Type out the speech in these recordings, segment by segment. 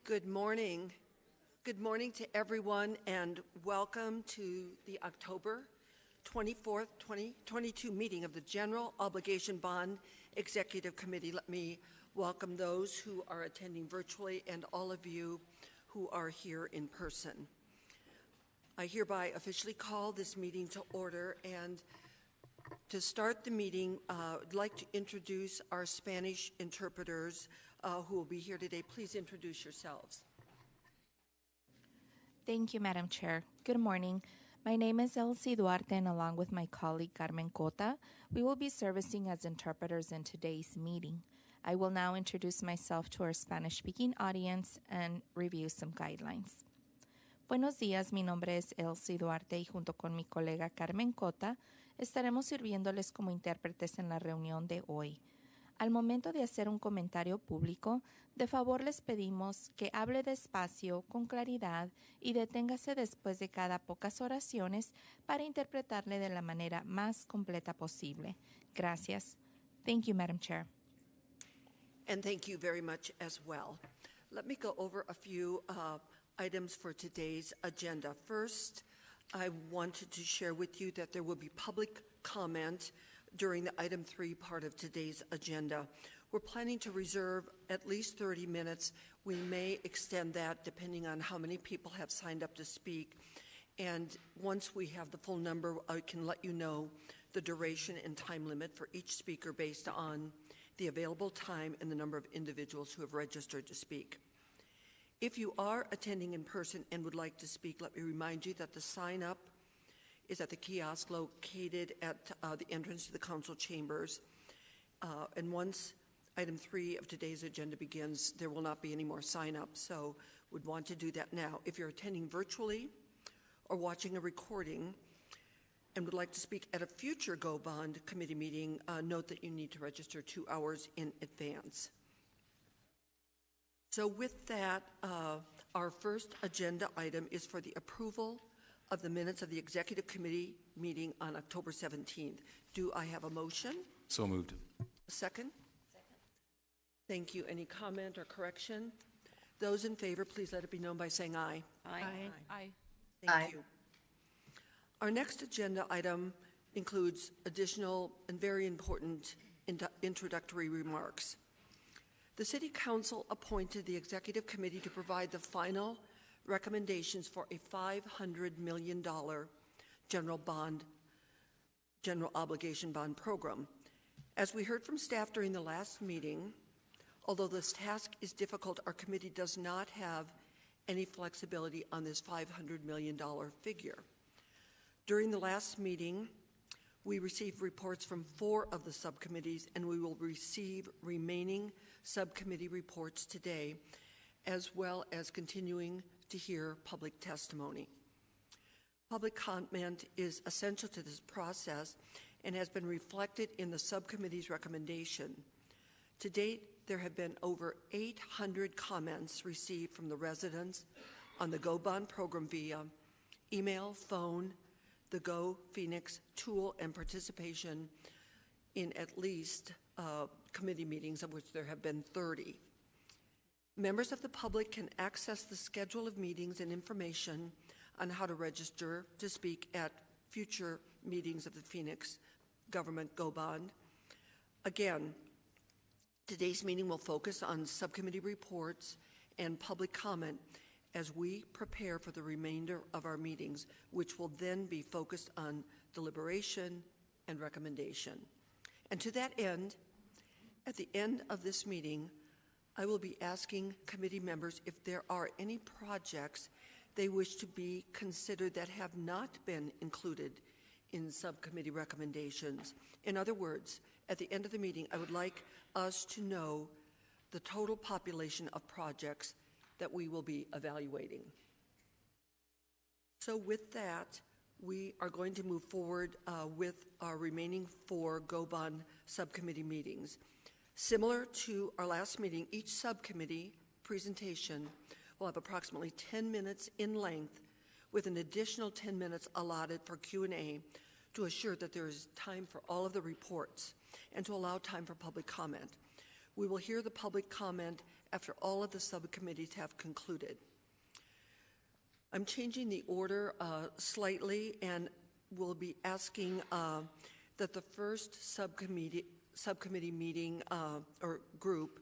Good morning. Good morning to everyone, and welcome to the October 24th, 2022 meeting of the General Obligation Bond Executive Committee. Let me welcome those who are attending virtually and all of you who are here in person. I hereby officially call this meeting to order, and to start the meeting, I'd like to introduce our Spanish interpreters who will be here today. Please introduce yourselves. Thank you, Madam Chair. Good morning. My name is Elsie Duarte, and along with my colleague Carmen Cota, we will be servicing as interpreters in today's meeting. I will now introduce myself to our Spanish-speaking audience and review some guidelines. Buenos días, mi nombre es Elsie Duarte y junto con mi colega Carmen Cota estaremos sirviéndoles como intérpretes en la reunión de hoy. Al momento de hacer un comentario público, de favor les pedimos que hable despacio, con claridad y deténgase después de cada pocas oraciones para interpretarle de la manera más completa posible. Gracias. Thank you, Madam Chair. And thank you very much as well. Let me go over a few items for today's agenda. First, I wanted to share with you that there will be public comment during the item 3 part of today's agenda. We're planning to reserve at least 30 minutes. We may extend that depending on how many people have signed up to speak. And once we have the full number, I can let you know the duration and time limit for each speaker based on the available time and the number of individuals who have registered to speak. If you are attending in person and would like to speak, let me remind you that the sign up is at the kiosk located at the entrance to the council chambers. And once item 3 of today's agenda begins, there will not be any more sign-ups, so would want to do that now. If you're attending virtually or watching a recording and would like to speak at a future Go Bond Committee meeting, note that you need to register 2 hours in advance. So with that, our first agenda item is for the approval of the minutes of the Executive Committee meeting on October 17th. Do I have a motion? So moved. A second? Second. Thank you. Any comment or correction? Those in favor, please let it be known by saying aye. Aye. Aye. Thank you. Our next agenda item includes additional and very important introductory remarks. The City Council appointed the Executive Committee to provide the final recommendations for a $500 million general obligation bond program. As we heard from staff during the last meeting, although this task is difficult, our committee does not have any flexibility on this $500 million figure. During the last meeting, we received reports from 4 of the subcommittees, and we will receive remaining subcommittee reports today, as well as continuing to hear public testimony. Public comment is essential to this process and has been reflected in the subcommittee's recommendation. To date, there have been over 800 comments received from the residents on the Go Bond program via email, phone, the Go Phoenix tool, and participation in at least committee meetings, of which there have been 30. Members of the public can access the schedule of meetings and information on how to register to speak at future meetings of the Phoenix Government Go Bond. Again, today's meeting will focus on subcommittee reports and public comment as we prepare for the remainder of our meetings, which will then be focused on deliberation and recommendation. And to that end, at the end of this meeting, I will be asking committee members if there are any projects they wish to be considered that have not been included in subcommittee recommendations. In other words, at the end of the meeting, I would like us to know the total population of projects that we will be evaluating. So with that, we are going to move forward with our remaining 4 Go Bond subcommittee meetings. Similar to our last meeting, each subcommittee presentation will have approximately 10 minutes in length, with an additional 10 minutes allotted for Q&A to assure that there is time for all of the reports and to allow time for public comment. We will hear the public comment after all of the subcommittees have concluded. I'm changing the order slightly, and will be asking that the first subcommittee meeting or group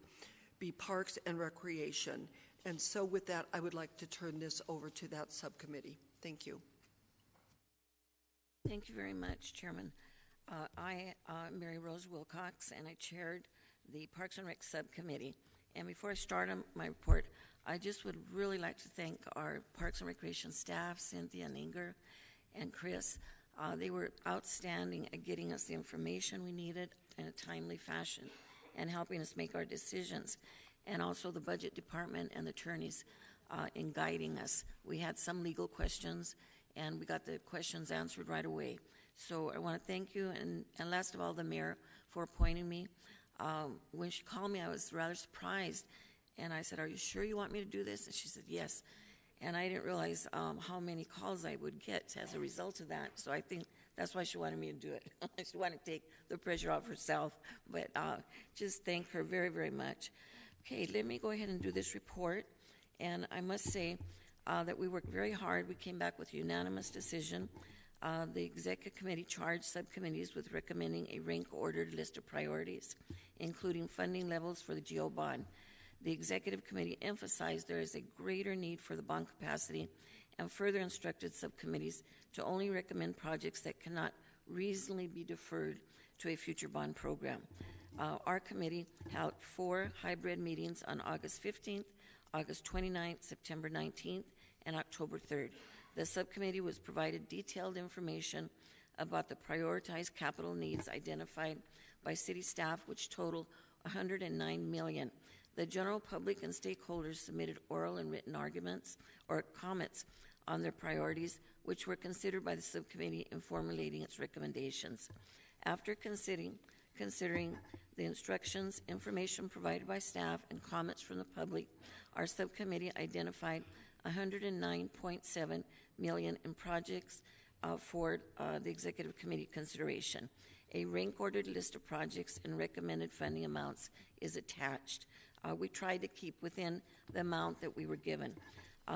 be Parks and Recreation. And so with that, I would like to turn this over to that subcommittee. Thank you. Thank you very much, Chairman. I am Mary Rose Wilcox, and I chaired the Parks and Rec Subcommittee. And before I start on my report, I just would really like to thank our Parks and Recreation staff, Cynthia and Inger and Chris. They were outstanding at getting us the information we needed in a timely fashion and helping us make our decisions. And also the budget department and the attorneys in guiding us. We had some legal questions, and we got the questions answered right away. So I want to thank you, and last of all, the mayor for appointing me. When she called me, I was rather surprised, and I said, "Are you sure you want me to do this?" And she said, "Yes." And I didn't realize how many calls I would get as a result of that, so I think that's why she wanted me to do it. She wanted to take the pressure off herself, but just thank her very, very much. Okay, let me go ahead and do this report, and I must say that we worked very hard. We came back with a unanimous decision. The Executive Committee charged subcommittees with recommending a rank-ordered list of priorities, including funding levels for the GO bond. The Executive Committee emphasized there is a greater need for the bond capacity and further instructed subcommittees to only recommend projects that cannot reasonably be deferred to a future bond program. Our committee held 4 hybrid meetings on August 15th, August 29th, September 19th, and October 3rd. The subcommittee was provided detailed information about the prioritized capital needs identified by city staff, which total $109 million. The general public and stakeholders submitted oral and written arguments or comments on their priorities, which were considered by the subcommittee in formulating its recommendations. After considering the instructions, information provided by staff, and comments from the public, our subcommittee identified $109.7 million in projects for the Executive Committee consideration. A rank-ordered list of projects and recommended funding amounts is attached. We tried to keep within the amount that we were given.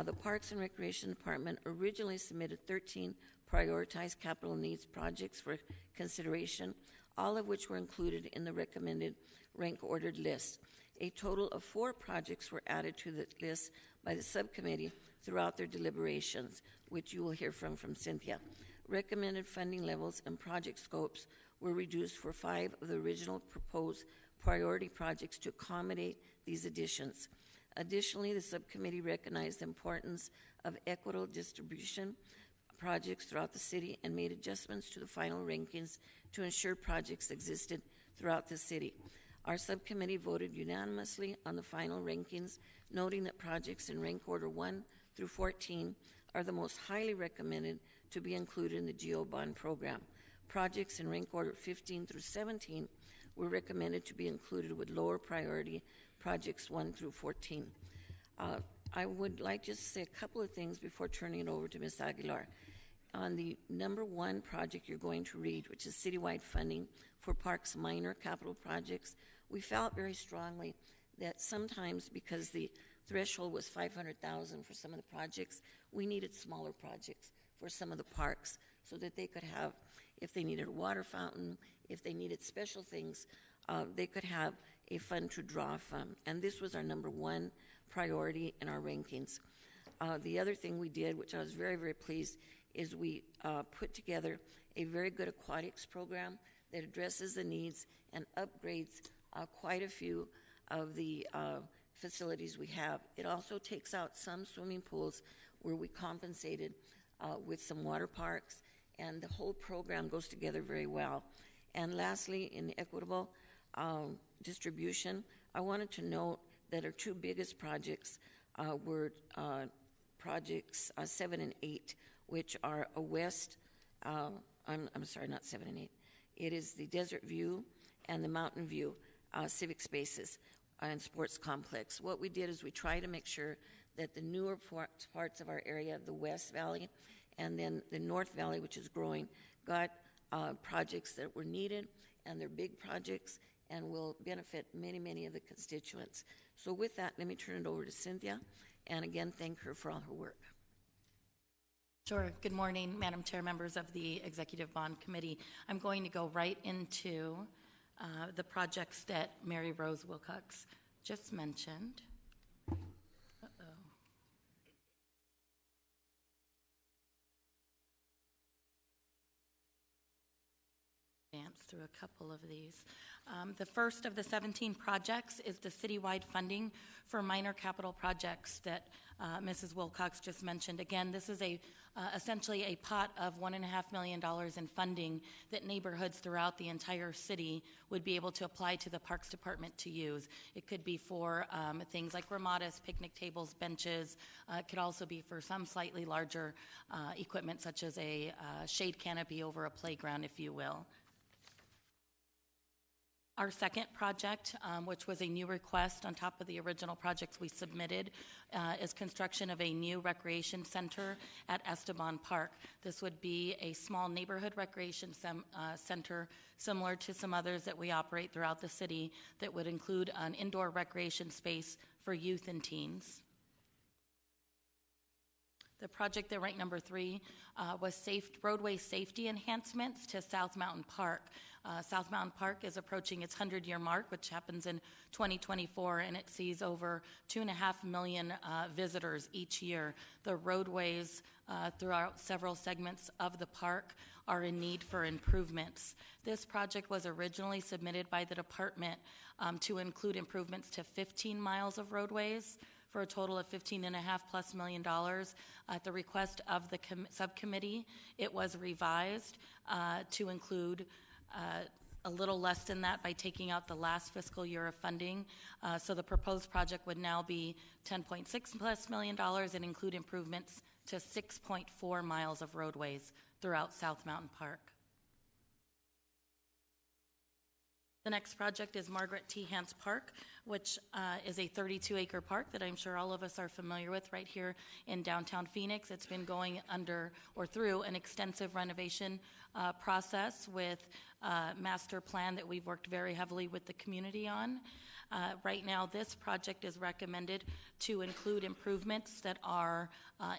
The Parks and Recreation Department originally submitted 13 prioritized capital needs projects for consideration, all of which were included in the recommended rank-ordered list. A total of 4 projects were added to the list by the subcommittee throughout their deliberations, which you will hear from Cynthia. Recommended funding levels and project scopes were reduced for 5 of the original proposed priority projects to accommodate these additions. Additionally, the subcommittee recognized the importance of equitable distribution projects throughout the city and made adjustments to the final rankings to ensure projects existed throughout the city. Our subcommittee voted unanimously on the final rankings, noting that projects in rank order 1 through 14 are the most highly recommended to be included in the GO bond program. Projects in rank order 15 through 17 were recommended to be included with lower priority projects 1 through 14. I would like just to say a couple of things before turning it over to Ms. Aguilar. On the number 1 project you're going to read, which is citywide funding for parks minor capital projects, we felt very strongly that sometimes because the threshold was $500,000 for some of the projects, we needed smaller projects for some of the parks so that they could have, if they needed a water fountain, if they needed special things, they could have a fund to draw from. And this was our number 1 priority in our rankings. The other thing we did, which I was very, very pleased, is we put together a very good aquatics program that addresses the needs and upgrades quite a few of the facilities we have. It also takes out some swimming pools where we compensated with some water parks, and the whole program goes together very well. And lastly, in equitable distribution, I wanted to note that our 2 biggest projects were projects 7 and 8, which are a west, I'm sorry, not 7 and 8. It is the Desert View and the Mountain View civic spaces and sports complex. What we did is we tried to make sure that the newer parts of our area, the West Valley, and then the North Valley, which is growing, got projects that were needed, and they're big projects, and will benefit many, many of the constituents. So with that, let me turn it over to Cynthia, and again, thank her for all her work. Sure. Good morning, Madam Chair, members of the Executive Bond Committee. I'm going to go right into the projects that Mary Rose Wilcox just mentioned. Advance through a couple of these. The first of the 17 projects is the citywide funding for minor capital projects that Mrs. Wilcox just mentioned. Again, this is essentially a pot of $1.5 million in funding that neighborhoods throughout the entire city would be able to apply to the Parks Department to use. It could be for things like ramadas, picnic tables, benches. It could also be for some slightly larger equipment, such as a shade canopy over a playground, if you will. Our second project, which was a new request on top of the original projects we submitted, is construction of a new recreation center at Esteban Park. This would be a small neighborhood recreation center similar to some others that we operate throughout the city that would include an indoor recreation space for youth and teens. The project that ranked number 3 was roadway safety enhancements to South Mountain Park. South Mountain Park is approaching its 100-year mark, which happens in 2024, and it sees over 2.5 million visitors each year. The roadways throughout several segments of the park are in need for improvements. This project was originally submitted by the department to include improvements to 15 miles of roadways for a total of $15.5+ million. At the request of the subcommittee, it was revised to include a little less than that by taking out the last fiscal year of funding. So the proposed project would now be $10.6+ million and include improvements to 6.4 miles of roadways throughout South Mountain Park. The next project is Margaret T. Hance Park, which is a 32-acre park that I'm sure all of us are familiar with right here in downtown Phoenix. It's been going through an extensive renovation process with a master plan that we've worked very heavily with the community on. Right now, this project is recommended to include improvements that are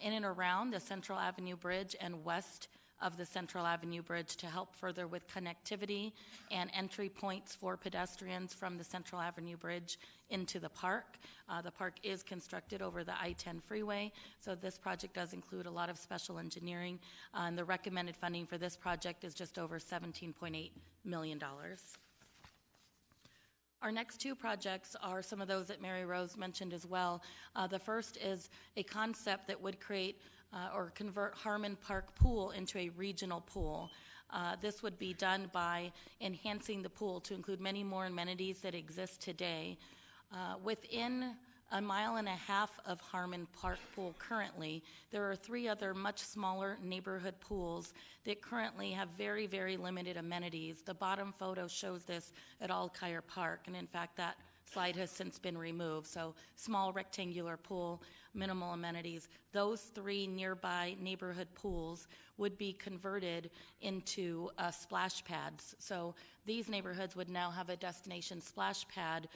in and around the Central Avenue Bridge and west of the Central Avenue Bridge to help further with connectivity and entry points for pedestrians from the Central Avenue Bridge into the park. The park is constructed over the I-10 freeway, so this project does include a lot of special engineering, and the recommended funding for this project is just over $17.8 million. Our next two projects are some of those that Mary Rose mentioned as well. The first is a concept that would create or convert Harmon Park Pool into a regional pool. This would be done by enhancing the pool to include many more amenities that exist today. Within 1.5 miles of Harmon Park Pool currently, there are 3 other much smaller neighborhood pools that currently have very, very limited amenities. The bottom photo shows this at Alkire Park, and in fact that slide has since been removed. So small rectangular pool, minimal amenities. Those 3 nearby neighborhood pools would be converted into splash pads. So these neighborhoods would now have a destination splash pad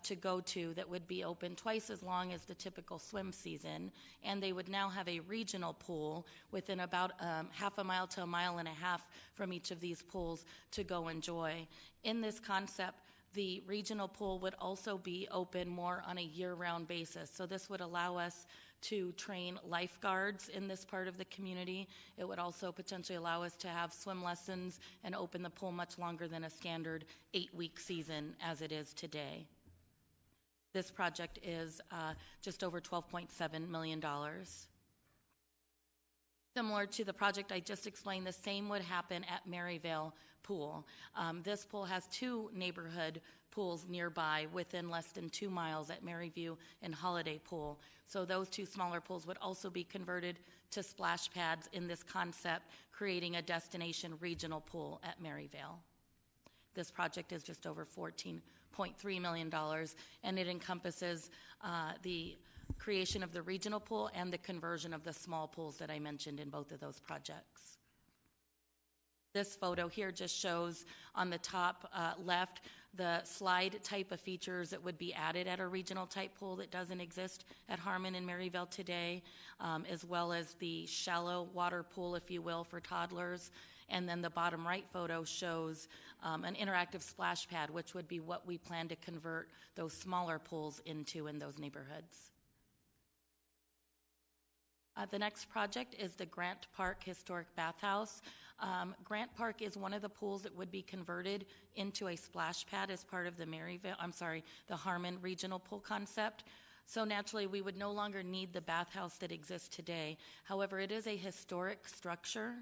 to go to that would be open twice as long as the typical swim season, and they would now have a regional pool within about 0.5 mile to 1.5 miles from each of these pools to go enjoy. In this concept, the regional pool would also be open more on a year-round basis. So this would allow us to train lifeguards in this part of the community. It would also potentially allow us to have swim lessons and open the pool much longer than a standard 8-week season as it is today. This project is just over $12.7 million. Similar to the project I just explained, the same would happen at Maryvale Pool. This pool has 2 neighborhood pools nearby within less than 2 miles at Maryview and Holiday Pool. So those 2 smaller pools would also be converted to splash pads in this concept, creating a destination regional pool at Maryvale. This project is just over $14.3 million, and it encompasses the creation of the regional pool and the conversion of the small pools that I mentioned in both of those projects. This photo here just shows on the top left the slide type of features that would be added at a regional type pool that doesn't exist at Harmon and Maryville today, as well as the shallow water pool, if you will, for toddlers. And then the bottom right photo shows an interactive splash pad, which would be what we plan to convert those smaller pools into in those neighborhoods. The next project is the Grant Park Historic Bathhouse. Grant Park is one of the pools that would be converted into a splash pad as part of the the Harmon Regional Pool concept. So naturally, we would no longer need the bathhouse that exists today. However, it is a historic structure,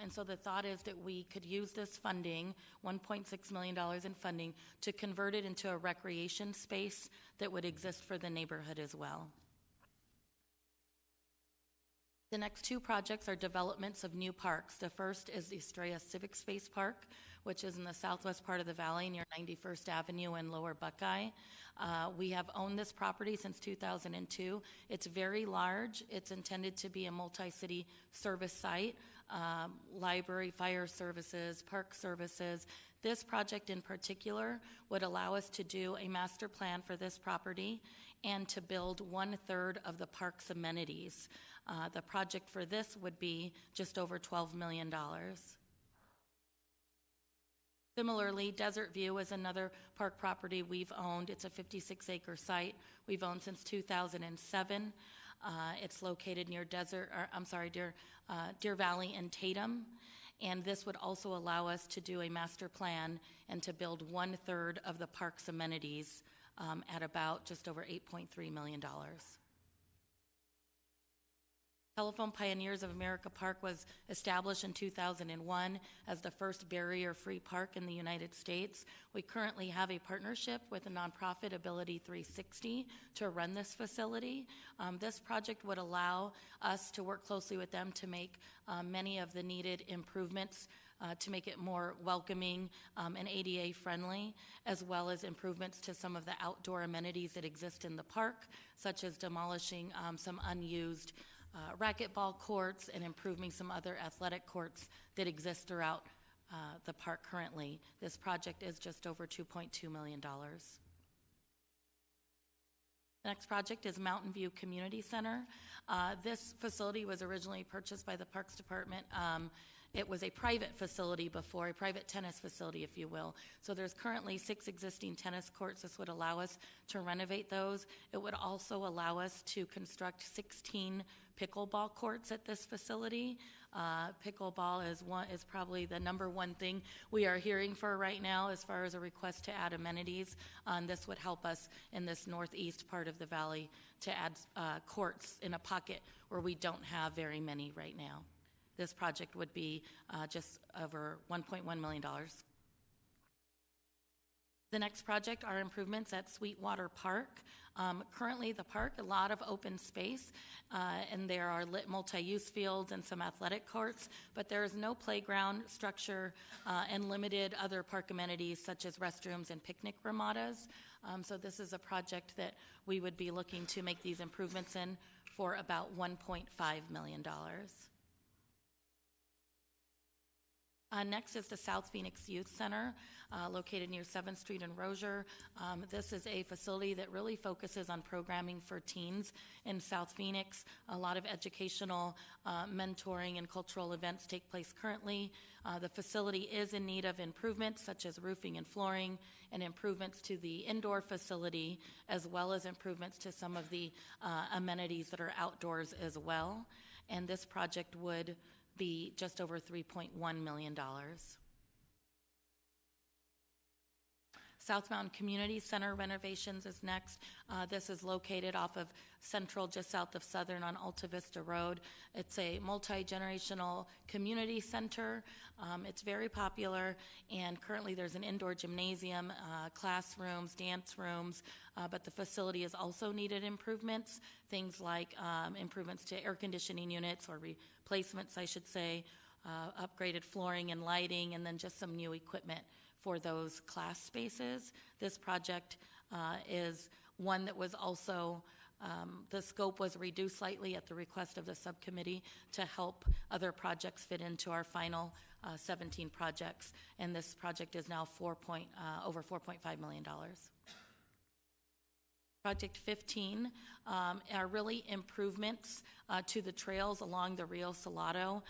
and so the thought is that we could use this funding, $1.6 million in funding, to convert it into a recreation space that would exist for the neighborhood as well. The next two projects are developments of new parks. The first is the Estrella Civic Space Park, which is in the southwest part of the valley near 91st Avenue and Lower Buckeye. We have owned this property since 2002. It's very large. It's intended to be a multi-city service site, library, fire services, park services. This project in particular would allow us to do a master plan for this property and to build 1/3 of the park's amenities. The project for this would be just over $12 million. Similarly, Desert View is another park property we've owned. It's a 56-acre site we've owned since 2007. It's located near Deer Valley and Tatum. And this would also allow us to do a master plan and to build 1/3 of the park's amenities at about just over $8.3 million. Telephone Pioneers of America Park was established in 2001 as the first barrier-free park in the United States. We currently have a partnership with a nonprofit, Ability 360, to run this facility. This project would allow us to work closely with them to make many of the needed improvements to make it more welcoming and ADA friendly, as well as improvements to some of the outdoor amenities that exist in the park, such as demolishing some unused racquetball courts and improving some other athletic courts that exist throughout the park currently. This project is just over $2.2 million. The next project is Mountain View Community Center. This facility was originally purchased by the Parks Department. It was a private facility before, a private tennis facility, if you will. So there's currently 6 existing tennis courts. This would allow us to renovate those. It would also allow us to construct 16 pickleball courts at this facility. Pickleball is probably the number one thing we are hearing for right now as far as a request to add amenities. This would help us in this northeast part of the valley to add courts in a pocket where we don't have very many right now. This project would be just over $1.1 million. The next project are improvements at Sweetwater Park. Currently, the park, a lot of open space, and there are lit multi-use fields and some athletic courts, but there is no playground structure and limited other park amenities such as restrooms and picnic ramadas. So this is a project that we would be looking to make these improvements in for about $1.5 million. Next is the South Phoenix Youth Center, located near 7th Street and Rozier. This is a facility that really focuses on programming for teens in South Phoenix. A lot of educational, mentoring, and cultural events take place currently. The facility is in need of improvements such as roofing and flooring, and improvements to the indoor facility, as well as improvements to some of the amenities that are outdoors as well. And this project would be just over $3.1 million. South Mountain Community Center renovations is next. This is located off of Central, just south of Southern on Alta Vista Road. It's a multi-generational community center. It's very popular, and currently there's an indoor gymnasium, classrooms, dance rooms, but the facility has also needed improvements, things like improvements to air conditioning units, or replacements, I should say, upgraded flooring and lighting, and then just some new equipment for those class spaces. This project is one that was also, the scope was reduced slightly at the request of the subcommittee to help other projects fit into our final 17 projects, and this project is now over $4.5 million. Project 15 are really improvements to the trails along the Rio Salado.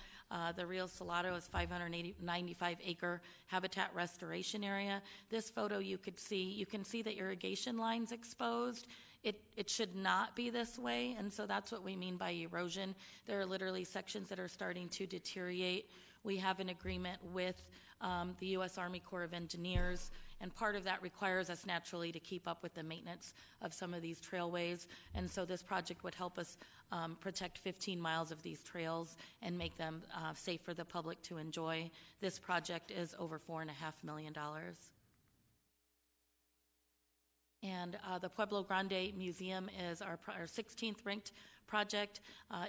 The Rio Salado is 595-acre habitat restoration area. This photo you can see the irrigation lines exposed. It should not be this way, and so that's what we mean by erosion. There are literally sections that are starting to deteriorate. We have an agreement with the U.S. Army Corps of Engineers, and part of that requires us naturally to keep up with the maintenance of some of these trailways, and so this project would help us protect 15 miles of these trails and make them safe for the public to enjoy. This project is over $4.5 million. And the Pueblo Grande Museum is our 16th ranked project.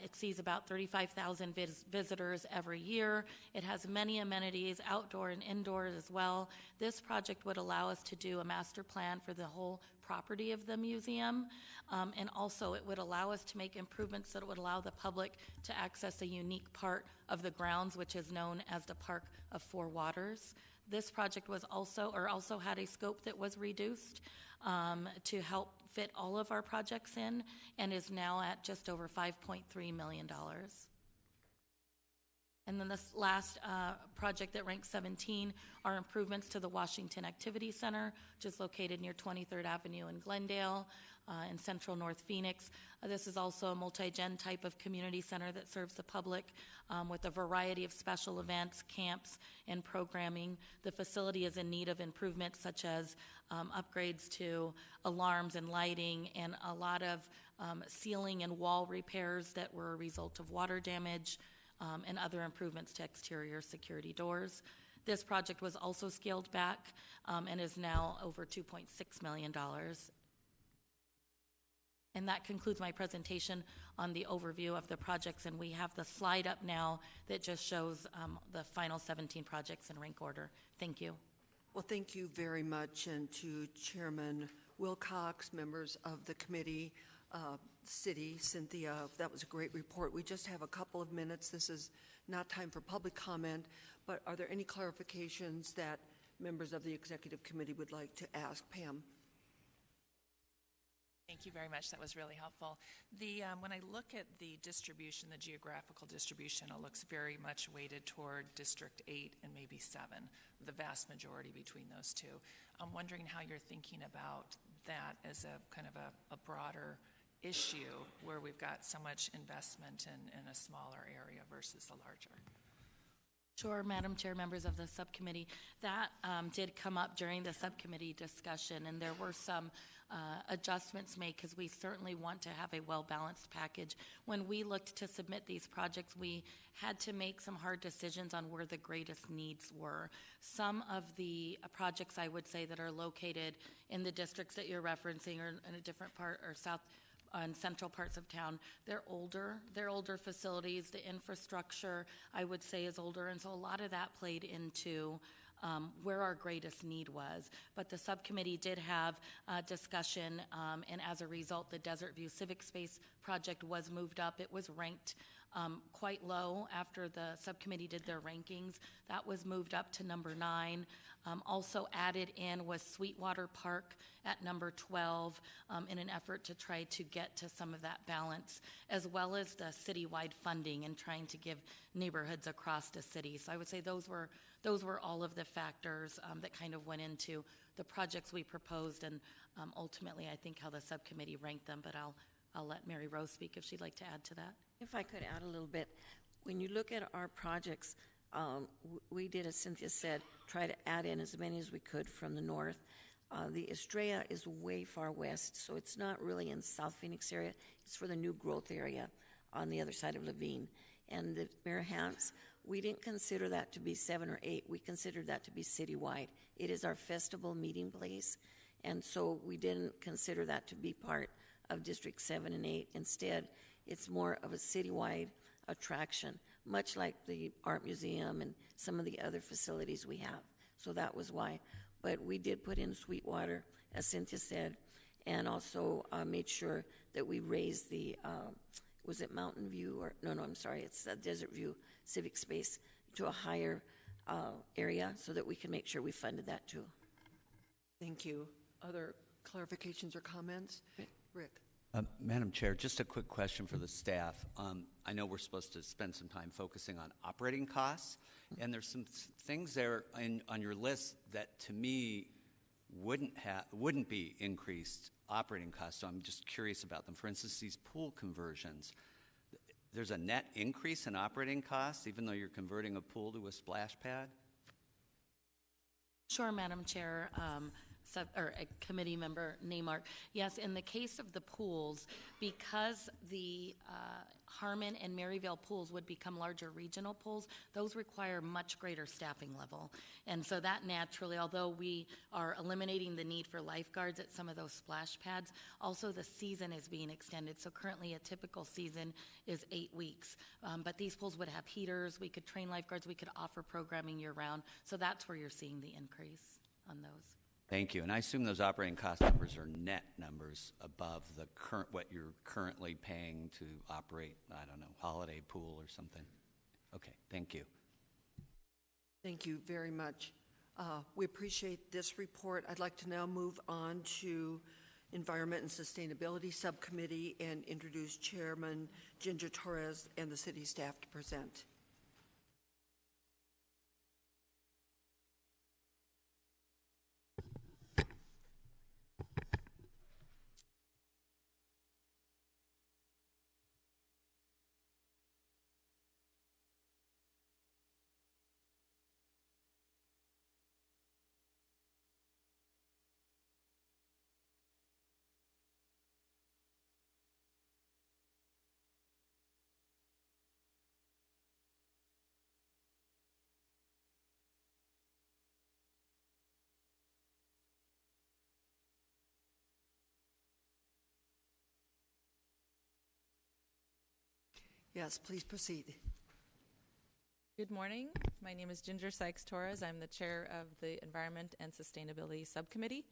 It sees about 35,000 visitors every year. It has many amenities, outdoor and indoors as well. This project would allow us to do a master plan for the whole property of the museum, and also it would allow us to make improvements that would allow the public to access a unique part of the grounds, which is known as the Park of Four Waters. This project was also had a scope that was reduced to help fit all of our projects in, and is now at just over $5.3 million. And then this last project that ranks 17 are improvements to the Washington Activity Center, which is located near 23rd Avenue in Glendale in central North Phoenix. This is also a multi-gen type of community center that serves the public with a variety of special events, camps, and programming. The facility is in need of improvements such as upgrades to alarms and lighting, and a lot of ceiling and wall repairs that were a result of water damage, and other improvements to exterior security doors. This project was also scaled back and is now over $2.6 million. And that concludes my presentation on the overview of the projects, and we have the slide up now that just shows the final 17 projects in rank order. Thank you. Well, thank you very much, and to Chairman Wilcox, members of the committee, City, Cynthia, that was a great report. We just have a couple of minutes. This is not time for public comment, but are there any clarifications that members of the Executive Committee would like to ask? Pam. Thank you very much. That was really helpful. When I look at the distribution, the geographical distribution, it looks very much weighted toward District 8 and maybe 7, the vast majority between those two. I'm wondering how you're thinking about that as a kind of a broader issue where we've got so much investment in a smaller area versus the larger. Sure, Madam Chair, members of the subcommittee. That did come up during the subcommittee discussion, and there were some adjustments made because we certainly want to have a well-balanced package. When we looked to submit these projects, we had to make some hard decisions on where the greatest needs were. Some of the projects, I would say, that are located in the districts that you're referencing or in a different part or south and central parts of town, they're older facilities. The infrastructure, I would say, is older, and so a lot of that played into where our greatest need was. But the subcommittee did have discussion, and as a result, the Desert View Civic Space project was moved up. It was ranked quite low after the subcommittee did their rankings. That was moved up to number 9. Also added in was Sweetwater Park at number 12 in an effort to try to get to some of that balance, as well as the citywide funding and trying to give neighborhoods across the city. So I would say those were all of the factors that kind of went into the projects we proposed, and ultimately I think how the subcommittee ranked them, but I'll let Mary Rose speak if she'd like to add to that. If I could add a little bit, when you look at our projects, we did, as Cynthia said, try to add in as many as we could from the north. The Estrella is way far west, so it's not really in South Phoenix area. It's for the new growth area on the other side of Levine. And the Mayor Hans, we didn't consider that to be 7 or 8. We considered that to be citywide. It is our festival meeting place, and so we didn't consider that to be part of District 7 and 8. Instead, it's more of a citywide attraction, much like the art museum and some of the other facilities we have. So that was why. But we did put in Sweetwater, as Cynthia said, and also made sure that we raised the, was it Mountain View? Or no, I'm sorry, it's Desert View Civic Space to a higher area so that we can make sure we funded that too. Thank you. Other clarifications or comments? Rick? Madam Chair, just a quick question for the staff. I know we're supposed to spend some time focusing on operating costs, and there's some things there on your list that to me wouldn't be increased operating costs, so I'm just curious about them. For instance, these pool conversions. There's a net increase in operating costs even though you're converting a pool to a splash pad? Sure, Madam Chair, Committee Member Neymark. Yes, in the case of the pools, because the Harmon and Maryvale pools would become larger regional pools, those require much greater staffing level. And so that naturally, although we are eliminating the need for lifeguards at some of those splash pads, also the season is being extended. So currently a typical season is 8 weeks. But these pools would have heaters, we could train lifeguards, we could offer programming year round. So that's where you're seeing the increase on those. Thank you. And I assume those operating cost numbers are net numbers above the what you're currently paying to operate, I don't know, holiday pool or something. Okay, thank you. Thank you very much. We appreciate this report. I'd like to now move on to Environment and Sustainability Subcommittee and introduce Chairman Ginger Torres and the city staff to present. Yes, please proceed. Good morning. My name is Ginger Sykes-Torres. I'm the chair of the Environment and Sustainability Subcommittee.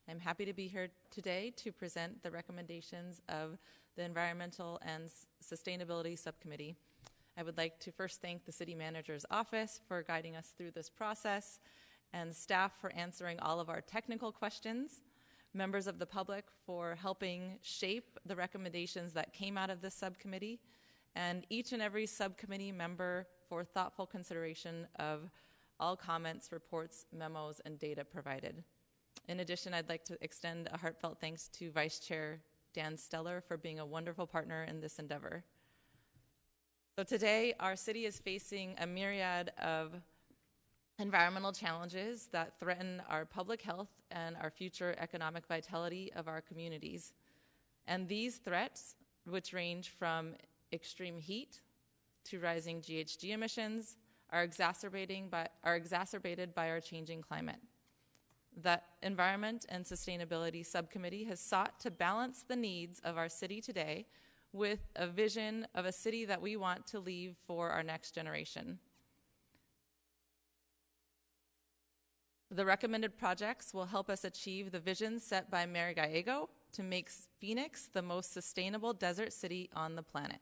I'm happy to be here today to present the recommendations of the Environmental and Sustainability Subcommittee. I would like to first thank the City Manager's Office for guiding us through this process and staff for answering all of our technical questions, members of the public for helping shape the recommendations that came out of this subcommittee, and each and every subcommittee member for thoughtful consideration of all comments, reports, memos, and data provided. In addition, I'd like to extend a heartfelt thanks to Vice Chair Dan Steller for being a wonderful partner in this endeavor. So today, our city is facing a myriad of environmental challenges that threaten our public health and our future economic vitality of our communities. And these threats, which range from extreme heat to rising GHG emissions, are exacerbated by our changing climate. The Environment and Sustainability Subcommittee has sought to balance the needs of our city today with a vision of a city that we want to leave for our next generation. The recommended projects will help us achieve the vision set by Mayor Gallego to make Phoenix the most sustainable desert city on the planet.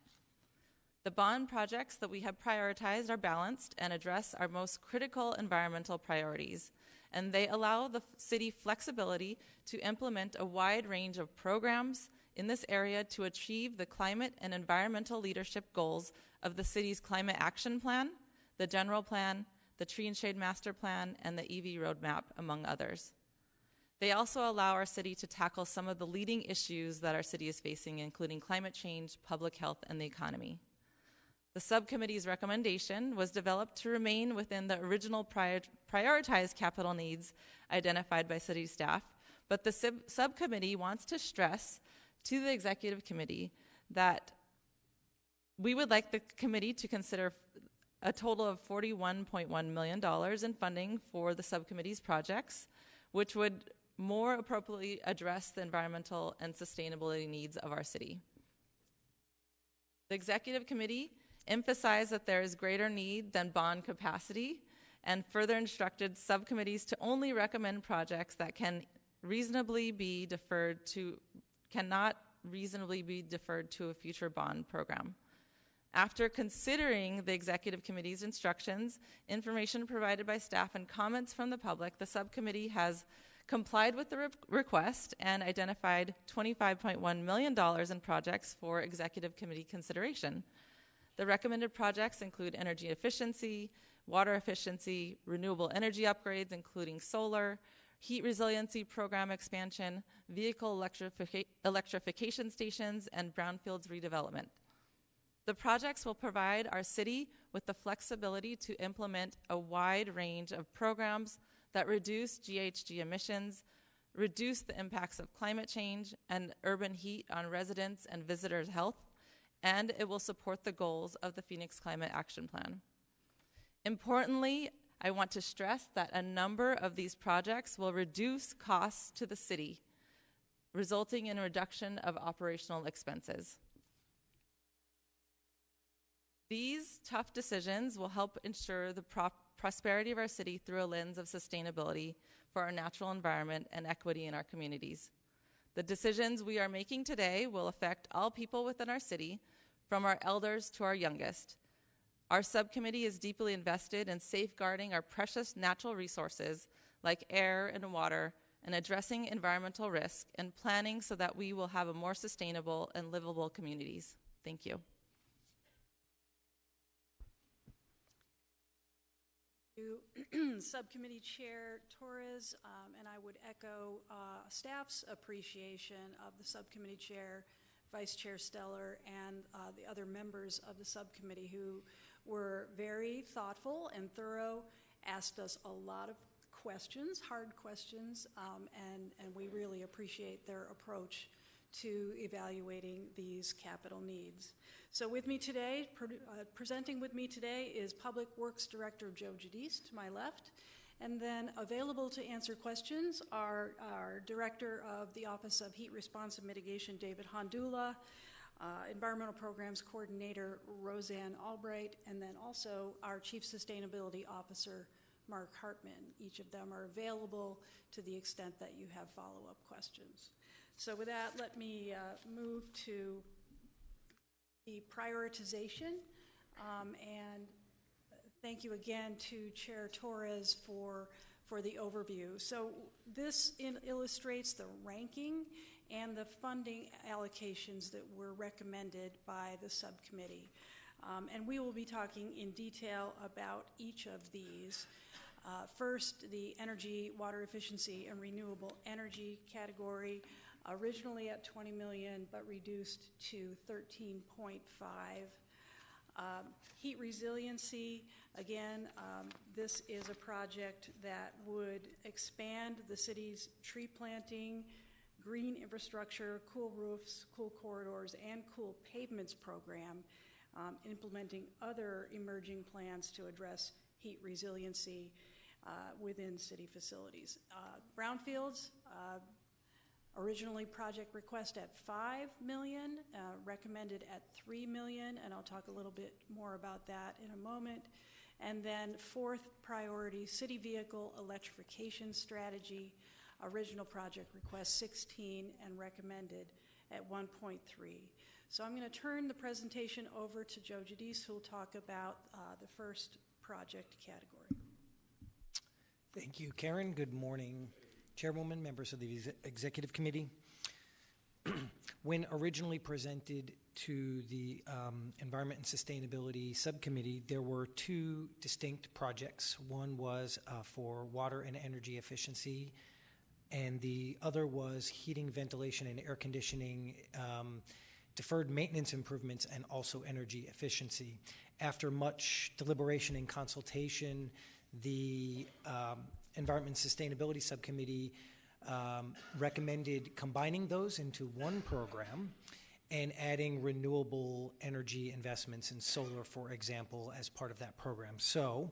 The bond projects that we have prioritized are balanced and address our most critical environmental priorities, and they allow the city flexibility to implement a wide range of programs in this area to achieve the climate and environmental leadership goals of the city's Climate Action Plan, the General Plan, the Tree and Shade Master Plan, and the EV Roadmap, among others. They also allow our city to tackle some of the leading issues that our city is facing, including climate change, public health, and the economy. The subcommittee's recommendation was developed to remain within the original prioritized capital needs identified by city staff, but the subcommittee wants to stress to the executive committee that we would like the committee to consider a total of $41.1 million in funding for the subcommittee's projects, which would more appropriately address the environmental and sustainability needs of our city. The executive committee emphasized that there is greater need than bond capacity and further instructed subcommittees to only recommend projects that cannot reasonably be deferred to a future bond program. After considering the Executive Committee's instructions, information provided by staff, and comments from the public, the subcommittee has complied with the request and identified $25.1 million in projects for Executive Committee consideration. The recommended projects include energy efficiency, water efficiency, renewable energy upgrades, including solar, heat resiliency program expansion, vehicle electrification stations, and brownfields redevelopment. The projects will provide our city with the flexibility to implement a wide range of programs that reduce GHG emissions, reduce the impacts of climate change and urban heat on residents' and visitors' health, and it will support the goals of the Phoenix Climate Action Plan. Importantly, I want to stress that a number of these projects will reduce costs to the city, resulting in a reduction of operational expenses. These tough decisions will help ensure the prosperity of our city through a lens of sustainability for our natural environment and equity in our communities. The decisions we are making today will affect all people within our city, from our elders to our youngest. Our subcommittee is deeply invested in safeguarding our precious natural resources like air and water and addressing environmental risk and planning so that we will have a more sustainable and livable communities. Thank you. Subcommittee Chair Torres, and I would echo staff's appreciation of the subcommittee chair, Vice Chair Steller, and the other members of the subcommittee who were very thoughtful and thorough, asked us a lot of questions, hard questions, and we really appreciate their approach to evaluating these capital needs. So with me today, presenting with me today is Public Works Director Joe Giudice to my left, and then available to answer questions are our Director of the Office of Heat Response and Mitigation, David Hondula, Environmental Programs Coordinator Roseanne Albright, and then also our Chief Sustainability Officer, Mark Hartman. Each of them are available to the extent that you have follow-up questions. So with that, let me move to the prioritization, and thank you again to Chair Torres for the overview. So this illustrates the ranking and the funding allocations that were recommended by the subcommittee. And we will be talking in detail about each of these. First, the energy, water efficiency, and renewable energy category, originally at $20 million, but reduced to 13.5. Heat resiliency, again, this is a project that would expand the city's tree planting, green infrastructure, cool roofs, cool corridors, and cool pavements program, implementing other emerging plans to address heat resiliency within city facilities. Brownfields, originally project request at $5 million, recommended at $3 million, and I'll talk a little bit more about that in a moment. And then fourth priority, city vehicle electrification strategy, original project request 16 and recommended at 1.3. So I'm going to turn the presentation over to Joe Giudice, who will talk about the first project category. Thank you, Karen. Good morning, Chairwoman, members of the Executive Committee. When originally presented to the Environment and Sustainability Subcommittee, there were two distinct projects. One was for water and energy efficiency, and the other was heating, ventilation, and air conditioning, deferred maintenance improvements, and also energy efficiency. After much deliberation and consultation, the Environment and Sustainability Subcommittee recommended combining those into one program and adding renewable energy investments in solar, for example, as part of that program. So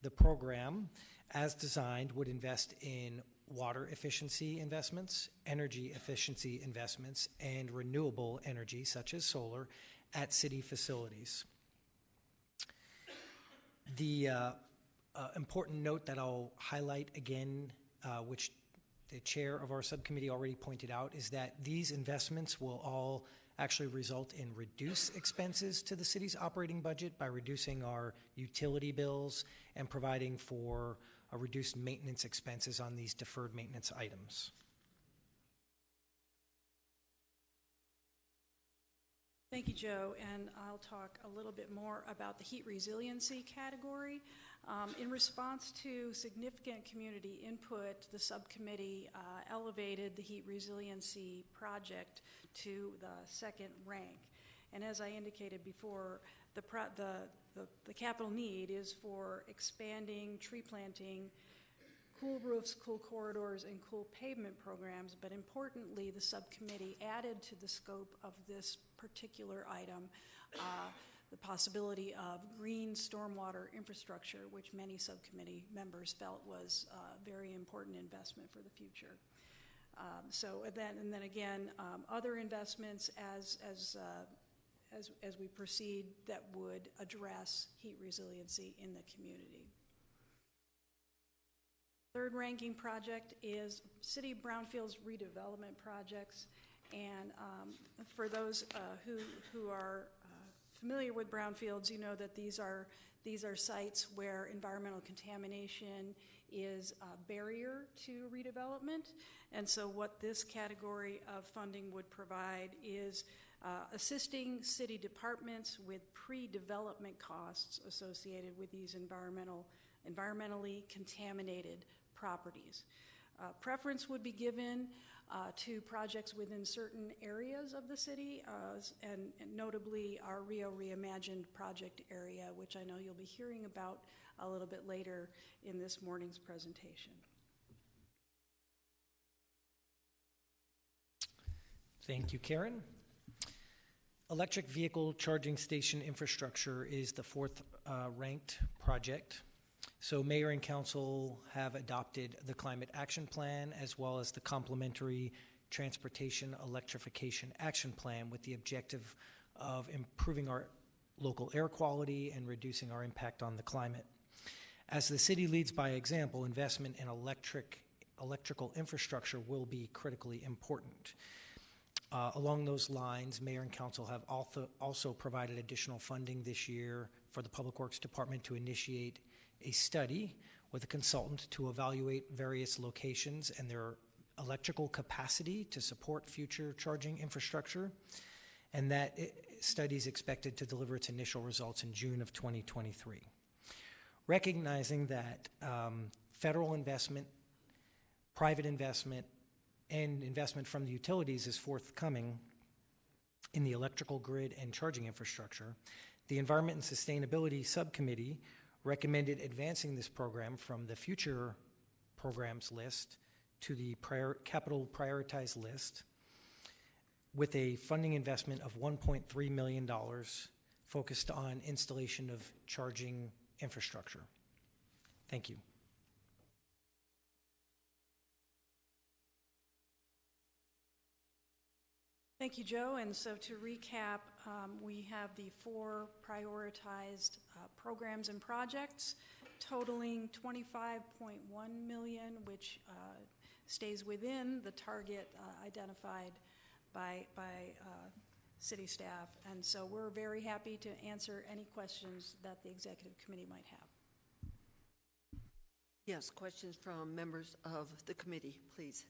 the program, as designed, would invest in water efficiency investments, energy efficiency investments, and renewable energy, such as solar, at city facilities. The important note that I'll highlight again, which the chair of our subcommittee already pointed out, is that these investments will all actually result in reduced expenses to the city's operating budget by reducing our utility bills and providing for a reduced maintenance expenses on these deferred maintenance items. Thank you, Joe, and I'll talk a little bit more about the heat resiliency category. In response to significant community input, the subcommittee elevated the heat resiliency project to the second rank. And as I indicated before, the capital need is for expanding tree planting, cool roofs, cool corridors, and cool pavement programs, but importantly, the subcommittee added to the scope of this particular item the possibility of green stormwater infrastructure, which many subcommittee members felt was a very important investment for the future. And then again, other investments as we proceed that would address heat resiliency in the community. Third ranking project is City Brownfields redevelopment projects. And for those who are familiar with brownfields, you know that these are sites where environmental contamination is a barrier to redevelopment. And so what this category of funding would provide is assisting city departments with pre-development costs associated with these environmentally contaminated properties. Preference would be given to projects within certain areas of the city, and notably our Rio Reimagined project area, which I know you'll be hearing about a little bit later in this morning's presentation. Thank you, Karen. Electric vehicle charging station infrastructure is the fourth ranked project. So Mayor and Council have adopted the Climate Action Plan as well as the Complementary Transportation Electrification Action Plan with the objective of improving our local air quality and reducing our impact on the climate. As the city leads by example, investment in electrical infrastructure will be critically important. Along those lines, Mayor and Council have also provided additional funding this year for the Public Works Department to initiate a study with a consultant to evaluate various locations and their electrical capacity to support future charging infrastructure. And that study is expected to deliver its initial results in June of 2023. Recognizing that federal investment, private investment, and investment from the utilities is forthcoming in the electrical grid and charging infrastructure, the Environment and Sustainability Subcommittee recommended advancing this program from the future programs list to the capital prioritized list with a funding investment of $1.3 million focused on installation of charging infrastructure. Thank you. Thank you, Joe. And so to recap, we have the four prioritized programs and projects totaling $25.1 million, which stays within the target identified by city staff. And so we're very happy to answer any questions that the executive committee might have. Yes, questions from members of the committee, please.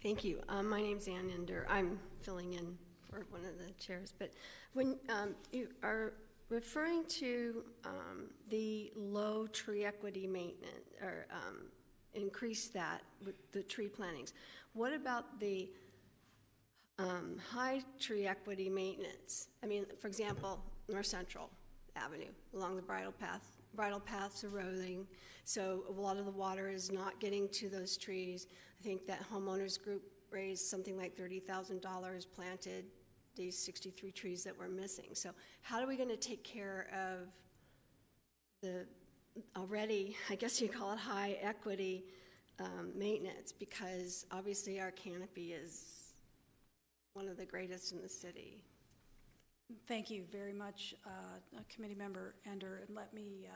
Thank you. My name's Ann Ender. I'm filling in for one of the chairs. But when you are referring to the low tree equity maintenance, or increase that with the tree plantings, what about the high tree equity maintenance? I mean, for example, North Central Avenue along the bridle path's eroding, so a lot of the water is not getting to those trees. I think that homeowners group raised something like $30,000, planted these 63 trees that were missing. So how are we going to take care of the already, I guess you call it high equity maintenance, because obviously our canopy is one of the greatest in the city? Thank you very much, Committee Member Ender. And let me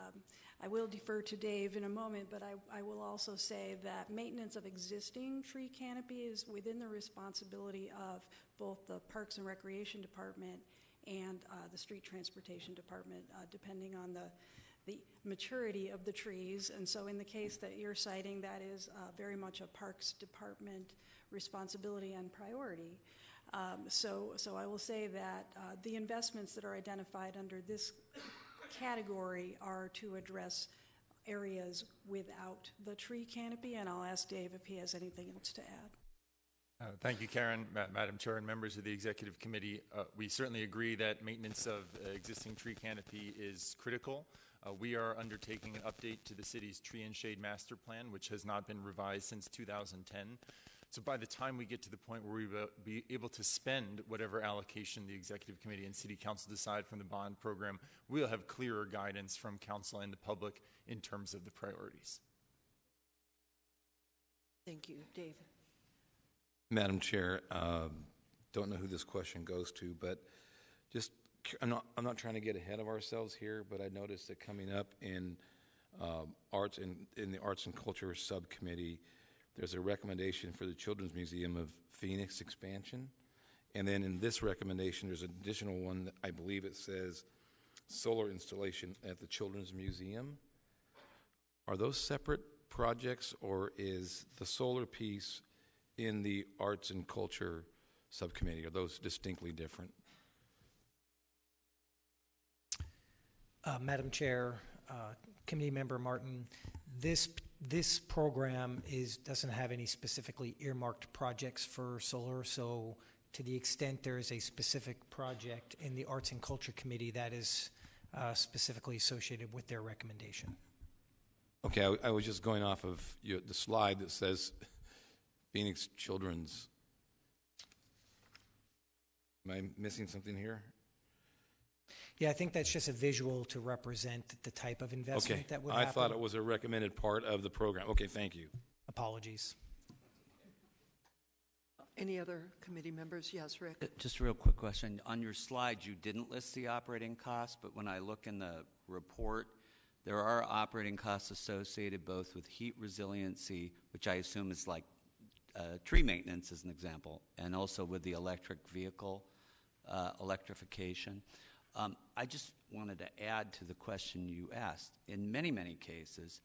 I will defer to Dave in a moment, but I will also say that maintenance of existing tree canopy is within the responsibility of both the Parks and Recreation Department and the Street Transportation Department, depending on the maturity of the trees. And so in the case that you're citing, that is very much a Parks Department responsibility and priority. So I will say that the investments that are identified under this category are to address areas without the tree canopy, and I'll ask Dave if he has anything else to add. Thank you, Karen, Madam Chair, and members of the Executive Committee. We certainly agree that maintenance of existing tree canopy is critical. We are undertaking an update to the city's tree and shade master plan, which has not been revised since 2010. So by the time we get to the point where we will be able to spend whatever allocation the Executive Committee and City Council decide from the bond program, we'll have clearer guidance from Council and the public in terms of the priorities. Thank you. Dave. Madam Chair, don't know who this question goes to, but just I'm not trying to get ahead of ourselves here, but I noticed that coming up in in the Arts and Culture Subcommittee, there's a recommendation for the Children's Museum of Phoenix expansion. And then in this recommendation, there's an additional one that I believe it says solar installation at the Children's Museum. Are those separate projects, or is the solar piece in the Arts and Culture Subcommittee? Are those distinctly different? Madam Chair, Committee Member Martin, this program doesn't have any specifically earmarked projects for solar, so to the extent there is a specific project in the Arts and Culture Committee that is specifically associated with their recommendation. Okay, I was just going off of the slide that says Phoenix Children's. Am I missing something here? Yeah, I think that's just a visual to represent the type of investment that would happen. I thought it was a recommended part of the program. Okay, thank you. Apologies. Any other committee members? Yes, Rick. Just a real quick question. On your slide, you didn't list the operating costs, but when I look in the report, there are operating costs associated both with heat resiliency, which I assume is like tree maintenance as an example, and also with the electric vehicle electrification. I just wanted to add to the question you asked. In many, many cases,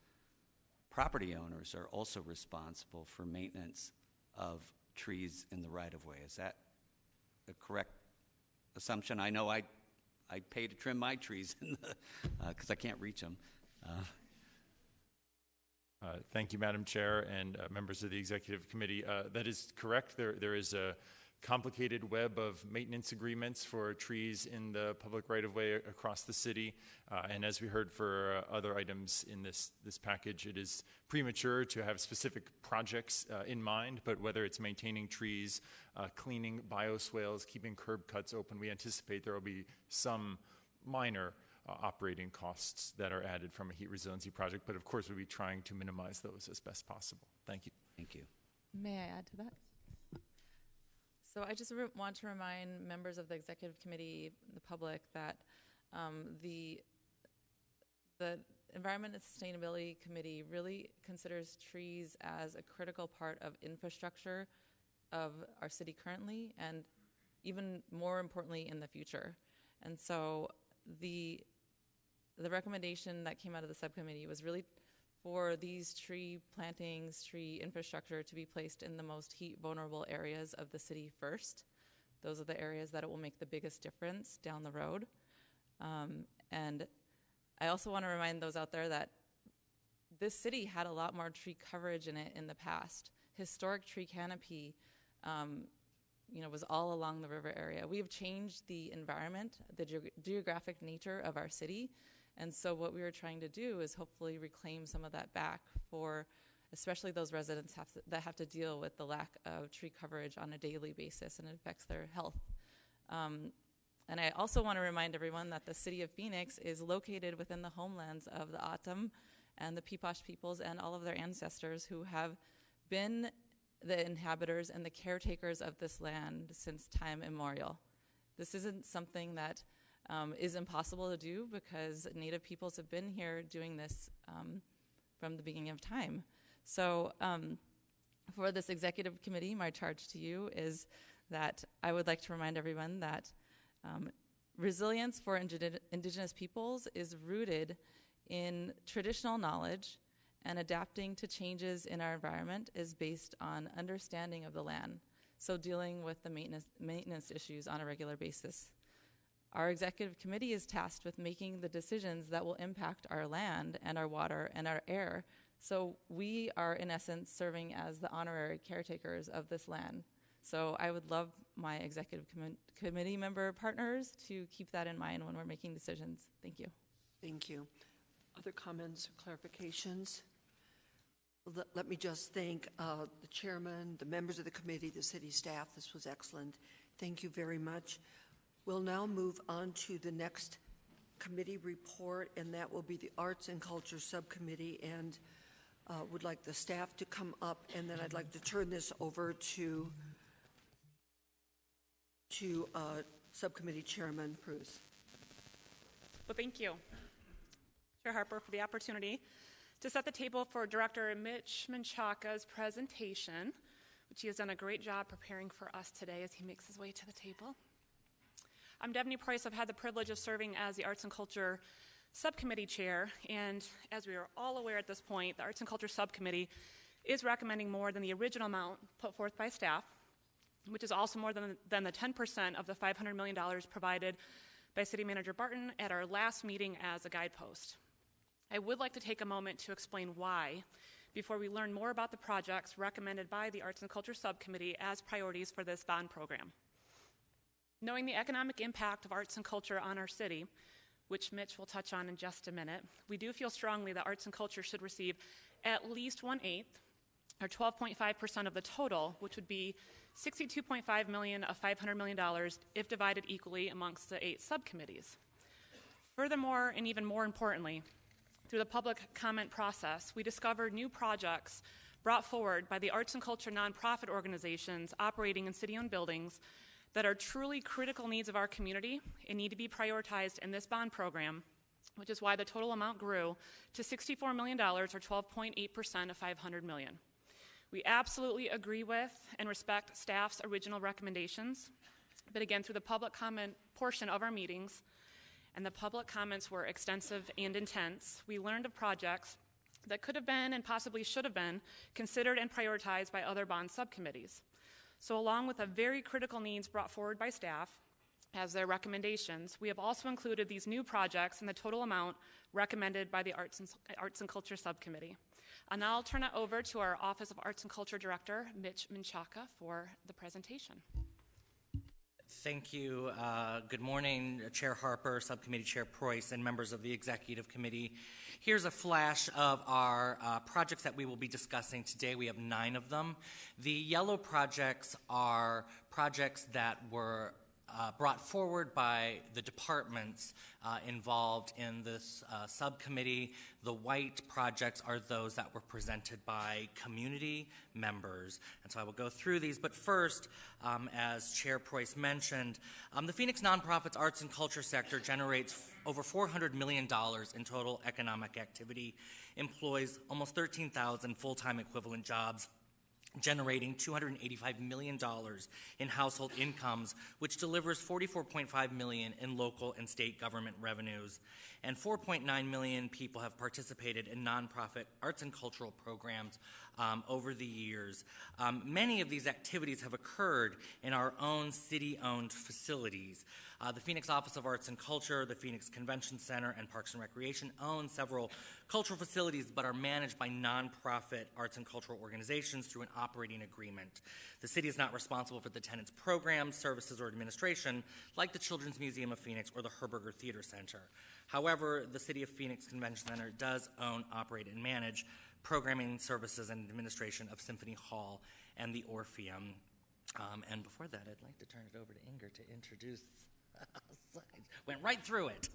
property owners are also responsible for maintenance of trees in the right-of-way. Is that a correct assumption? I know I pay to trim my trees because I can't reach them. Thank you, Madam Chair and members of the Executive Committee. That is correct. There is a complicated web of maintenance agreements for trees in the public right-of-way across the city. And as we heard for other items in this package, it is premature to have specific projects in mind, but whether it's maintaining trees, cleaning bioswales, keeping curb cuts open, we anticipate there will be some minor operating costs that are added from a heat resiliency project, but of course we'll be trying to minimize those as best possible. Thank you. Thank you. May I add to that? So I just want to remind members of the Executive Committee, the public, that the Environment and Sustainability Committee really considers trees as a critical part of infrastructure of our city currently, and even more importantly in the future. And so the recommendation that came out of the subcommittee was really for these tree plantings, tree infrastructure to be placed in the most heat vulnerable areas of the city first. Those are the areas that it will make the biggest difference down the road. And I also want to remind those out there that this city had a lot more tree coverage in it in the past. Historic tree canopy, was all along the river area. We have changed the environment, the geographic nature of our city. And so what we were trying to do is hopefully reclaim some of that back for especially those residents that have to deal with the lack of tree coverage on a daily basis, and it affects their health. And I also want to remind everyone that the city of Phoenix is located within the homelands of the O'odham and the Peepash peoples and all of their ancestors who have been the inhabitants and the caretakers of this land since time immemorial. This isn't something that is impossible to do because Native peoples have been here doing this from the beginning of time. So for this executive committee, my charge to you is that I would like to remind everyone that resilience for indigenous peoples is rooted in traditional knowledge, and adapting to changes in our environment is based on understanding of the land, so dealing with the maintenance issues on a regular basis. Our executive committee is tasked with making the decisions that will impact our land and our water and our air, so we are, in essence, serving as the honorary caretakers of this land. So I would love my executive committee member partners to keep that in mind when we're making decisions. Thank you. Thank you. Other comments or clarifications? Let me just thank the chairman, the members of the committee, the city staff. This was excellent. Thank you very much. We'll now move on to the next committee report, and that will be the Arts and Culture Subcommittee, and would like the staff to come up, and then I'd like to turn this over to Subcommittee Chairman Pruse. Well, thank you, Chair Harper, for the opportunity to set the table for Director Mitch Menchaca's presentation, which he has done a great job preparing for us today as he makes his way to the table. I'm Devney Price. I've had the privilege of serving as the Arts and Culture Subcommittee Chair, and as we are all aware at this point, the Arts and Culture Subcommittee is recommending more than the original amount put forth by staff, which is also more than the 10% of the $500 million provided by City Manager Barton at our last meeting as a guidepost. I would like to take a moment to explain why before we learn more about the projects recommended by the Arts and Culture Subcommittee as priorities for this bond program. Knowing the economic impact of arts and culture on our city, which Mitch will touch on in just a minute, we do feel strongly that arts and culture should receive at least 1/8, or 12.5% of the total, which would be $62.5 million of $500 million if divided equally amongst the 8 subcommittees. Furthermore, and even more importantly, through the public comment process, we discovered new projects brought forward by the arts and culture nonprofit organizations operating in city-owned buildings that are truly critical needs of our community and need to be prioritized in this bond program, which is why the total amount grew to $64 million, or 12.8% of $500 million. We absolutely agree with and respect staff's original recommendations, but again, through the public comment portion of our meetings, and the public comments were extensive and intense, we learned of projects that could have been and possibly should have been considered and prioritized by other bond subcommittees. So along with the very critical needs brought forward by staff as their recommendations, we have also included these new projects in the total amount recommended by the Arts and Culture Subcommittee. And now I'll turn it over to our Office of Arts and Culture Director, Mitch Menchaca, for the presentation. Thank you. Good morning, Chair Harper, Subcommittee Chair Preuss, and members of the Executive Committee. Here's a flash of our projects that we will be discussing today. We have 9 of them. The yellow projects are projects that were brought forward by the departments involved in this subcommittee. The white projects are those that were presented by community members. And so I will go through these. But first, as Chair Preuss mentioned, the Phoenix nonprofits arts and culture sector generates over $400 million in total economic activity, employs almost 13,000 full-time equivalent jobs, generating $285 million in household incomes, which delivers $44.5 million in local and state government revenues. And 4.9 million people have participated in nonprofit arts and cultural programs over the years. Many of these activities have occurred in our own city-owned facilities. The Phoenix Office of Arts and Culture, the Phoenix Convention Center, and Parks and Recreation own several cultural facilities but are managed by nonprofit arts and cultural organizations through an operating agreement. The city is not responsible for the tenants' programs, services, or administration like the Children's Museum of Phoenix or the Herberger Theater Center. However, the City of Phoenix Convention Center does own, operate, and manage programming services and administration of Symphony Hall and the Orpheum. And before that, I'd like to turn it over to Inger to introduce us. I went right through it.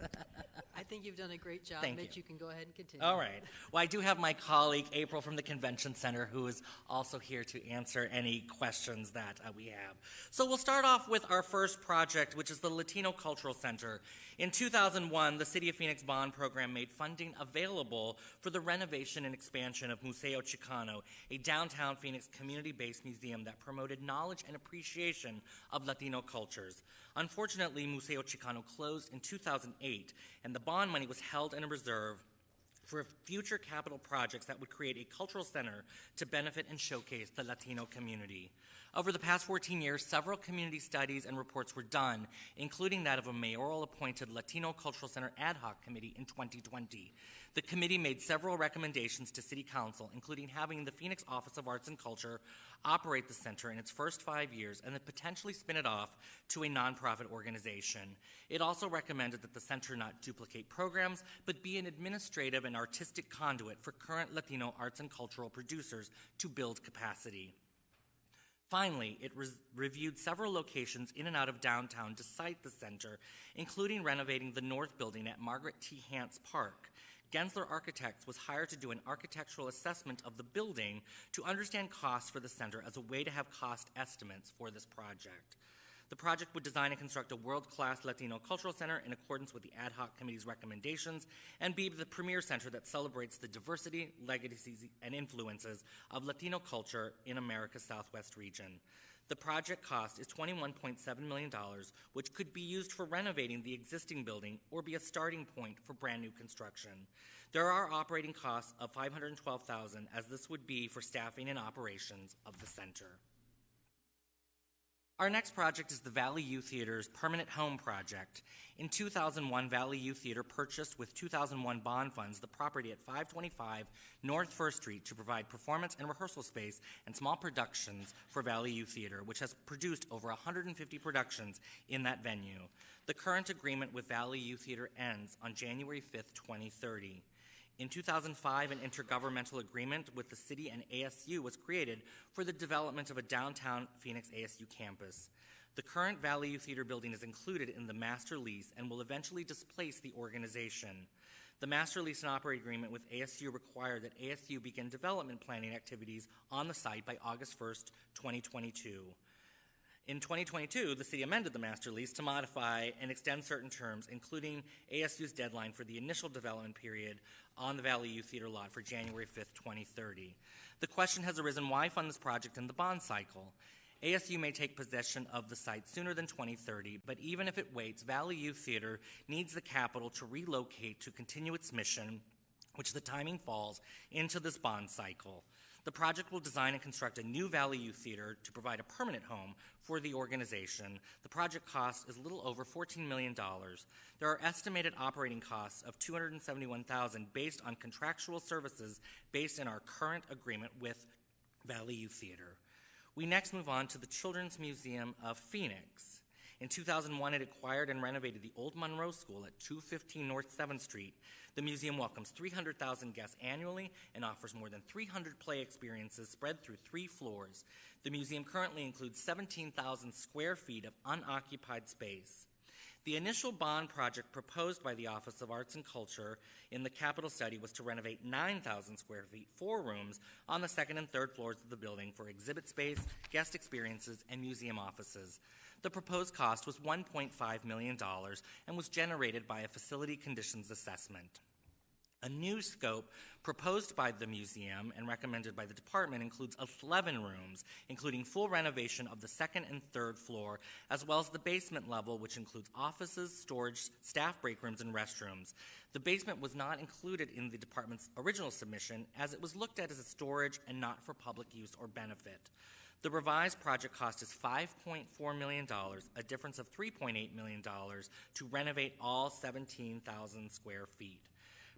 I think you've done a great job, Thank Mitch. you. You can go ahead and continue. All right. Well, I do have my colleague, April, from the Convention Center, who is also here to answer any questions that we have. So we'll start off with our first project, which is the Latino Cultural Center. In 2001, the City of Phoenix Bond Program made funding available for the renovation and expansion of Museo Chicano, a downtown Phoenix community-based museum that promoted knowledge and appreciation of Latino cultures. Unfortunately, Museo Chicano closed in 2008, and the bond money was held in a reserve for future capital projects that would create a cultural center to benefit and showcase the Latino community. Over the past 14 years, several community studies and reports were done, including that of a mayoral-appointed Latino Cultural Center ad hoc committee in 2020. The committee made several recommendations to City Council, including having the Phoenix Office of Arts and Culture operate the center in its first 5 years and then potentially spin it off to a nonprofit organization. It also recommended that the center not duplicate programs, but be an administrative and artistic conduit for current Latino arts and cultural producers to build capacity. Finally, it reviewed several locations in and out of downtown to site the center, including renovating the north building at Margaret T. Hance Park. Gensler Architects was hired to do an architectural assessment of the building to understand costs for the center as a way to have cost estimates for this project. The project would design and construct a world-class Latino cultural center in accordance with the ad hoc committee's recommendations and be the premier center that celebrates the diversity, legacies, and influences of Latino culture in America's Southwest region. The project cost is $21.7 million, which could be used for renovating the existing building or be a starting point for brand new construction. There are operating costs of $512,000, as this would be for staffing and operations of the center. Our next project is the Valley Youth Theater's Permanent Home Project. In 2001, Valley Youth Theater purchased with 2001 bond funds the property at 525 North 1st Street to provide performance and rehearsal space and small productions for Valley Youth Theater, which has produced over 150 productions in that venue. The current agreement with Valley Youth Theater ends on January 5th, 2030. In 2005, an intergovernmental agreement with the city and ASU was created for the development of a downtown Phoenix ASU campus. The current Valley Youth Theater building is included in the master lease and will eventually displace the organization. The master lease and operating agreement with ASU required that ASU begin development planning activities on the site by August 1st, 2022. In 2022, the city amended the master lease to modify and extend certain terms, including ASU's deadline for the initial development period on the Valley Youth Theater lot for January 5th, 2030. The question has arisen, why fund this project in the bond cycle? ASU may take possession of the site sooner than 2030, but even if it waits, Valley Youth Theater needs the capital to relocate to continue its mission, which the timing falls into this bond cycle. The project will design and construct a new Valley Youth Theater to provide a permanent home for the organization. The project cost is a little over $14 million. There are estimated operating costs of $271,000 based on contractual services based in our current agreement with Valley Youth Theater. We next move on to the Children's Museum of Phoenix. In 2001, it acquired and renovated the Old Monroe School at 215 North 7th Street. The museum welcomes 300,000 guests annually and offers more than 300 play experiences spread through 3 floors. The museum currently includes 17,000 square feet of unoccupied space. The initial bond project proposed by the Office of Arts and Culture in the capital study was to renovate 9,000 square feet, 4 rooms, on the 2nd and 3rd floors of the building for exhibit space, guest experiences, and museum offices. The proposed cost was $1.5 million and was generated by a facility conditions assessment. A new scope proposed by the museum and recommended by the department includes 11 rooms, including full renovation of the 2nd and 3rd floor, as well as the basement level, which includes offices, storage, staff break rooms, and restrooms. The basement was not included in the department's original submission, as it was looked at as a storage and not for public use or benefit. The revised project cost is $5.4 million, a difference of $3.8 million, to renovate all 17,000 square feet.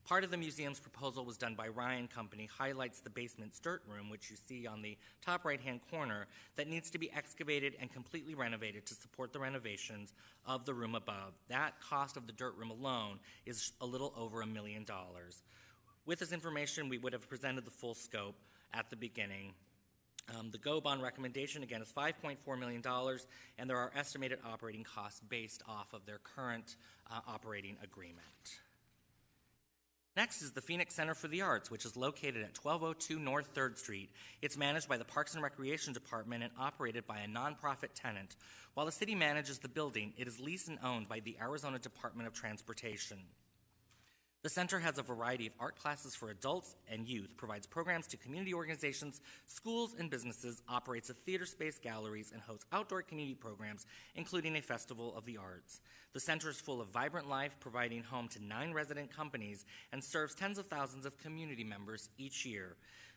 Part of the museum's proposal was done by Ryan Company, highlights the basement's dirt room, which you see on the top right-hand corner, that needs to be excavated and completely renovated to support the renovations of the room above. That cost of the dirt room alone is a little over $1 million. With this information, we would have presented the full scope at the beginning. The GO bond recommendation, again, is $5.4 million, and there are estimated operating costs based off of their current operating agreement. Next is the Phoenix Center for the Arts, which is located at 1202 North 3rd Street. It's managed by the Parks and Recreation Department and operated by a nonprofit tenant. While the city manages the building, it is leased and owned by the Arizona Department of Transportation. The center has a variety of art classes for adults and youth, provides programs to community organizations, schools, and businesses, operates a theater space, galleries, and hosts outdoor community programs, including a Festival of the Arts. The center is full of vibrant life, providing home to 9 resident companies, and serves tens of thousands of community members each year.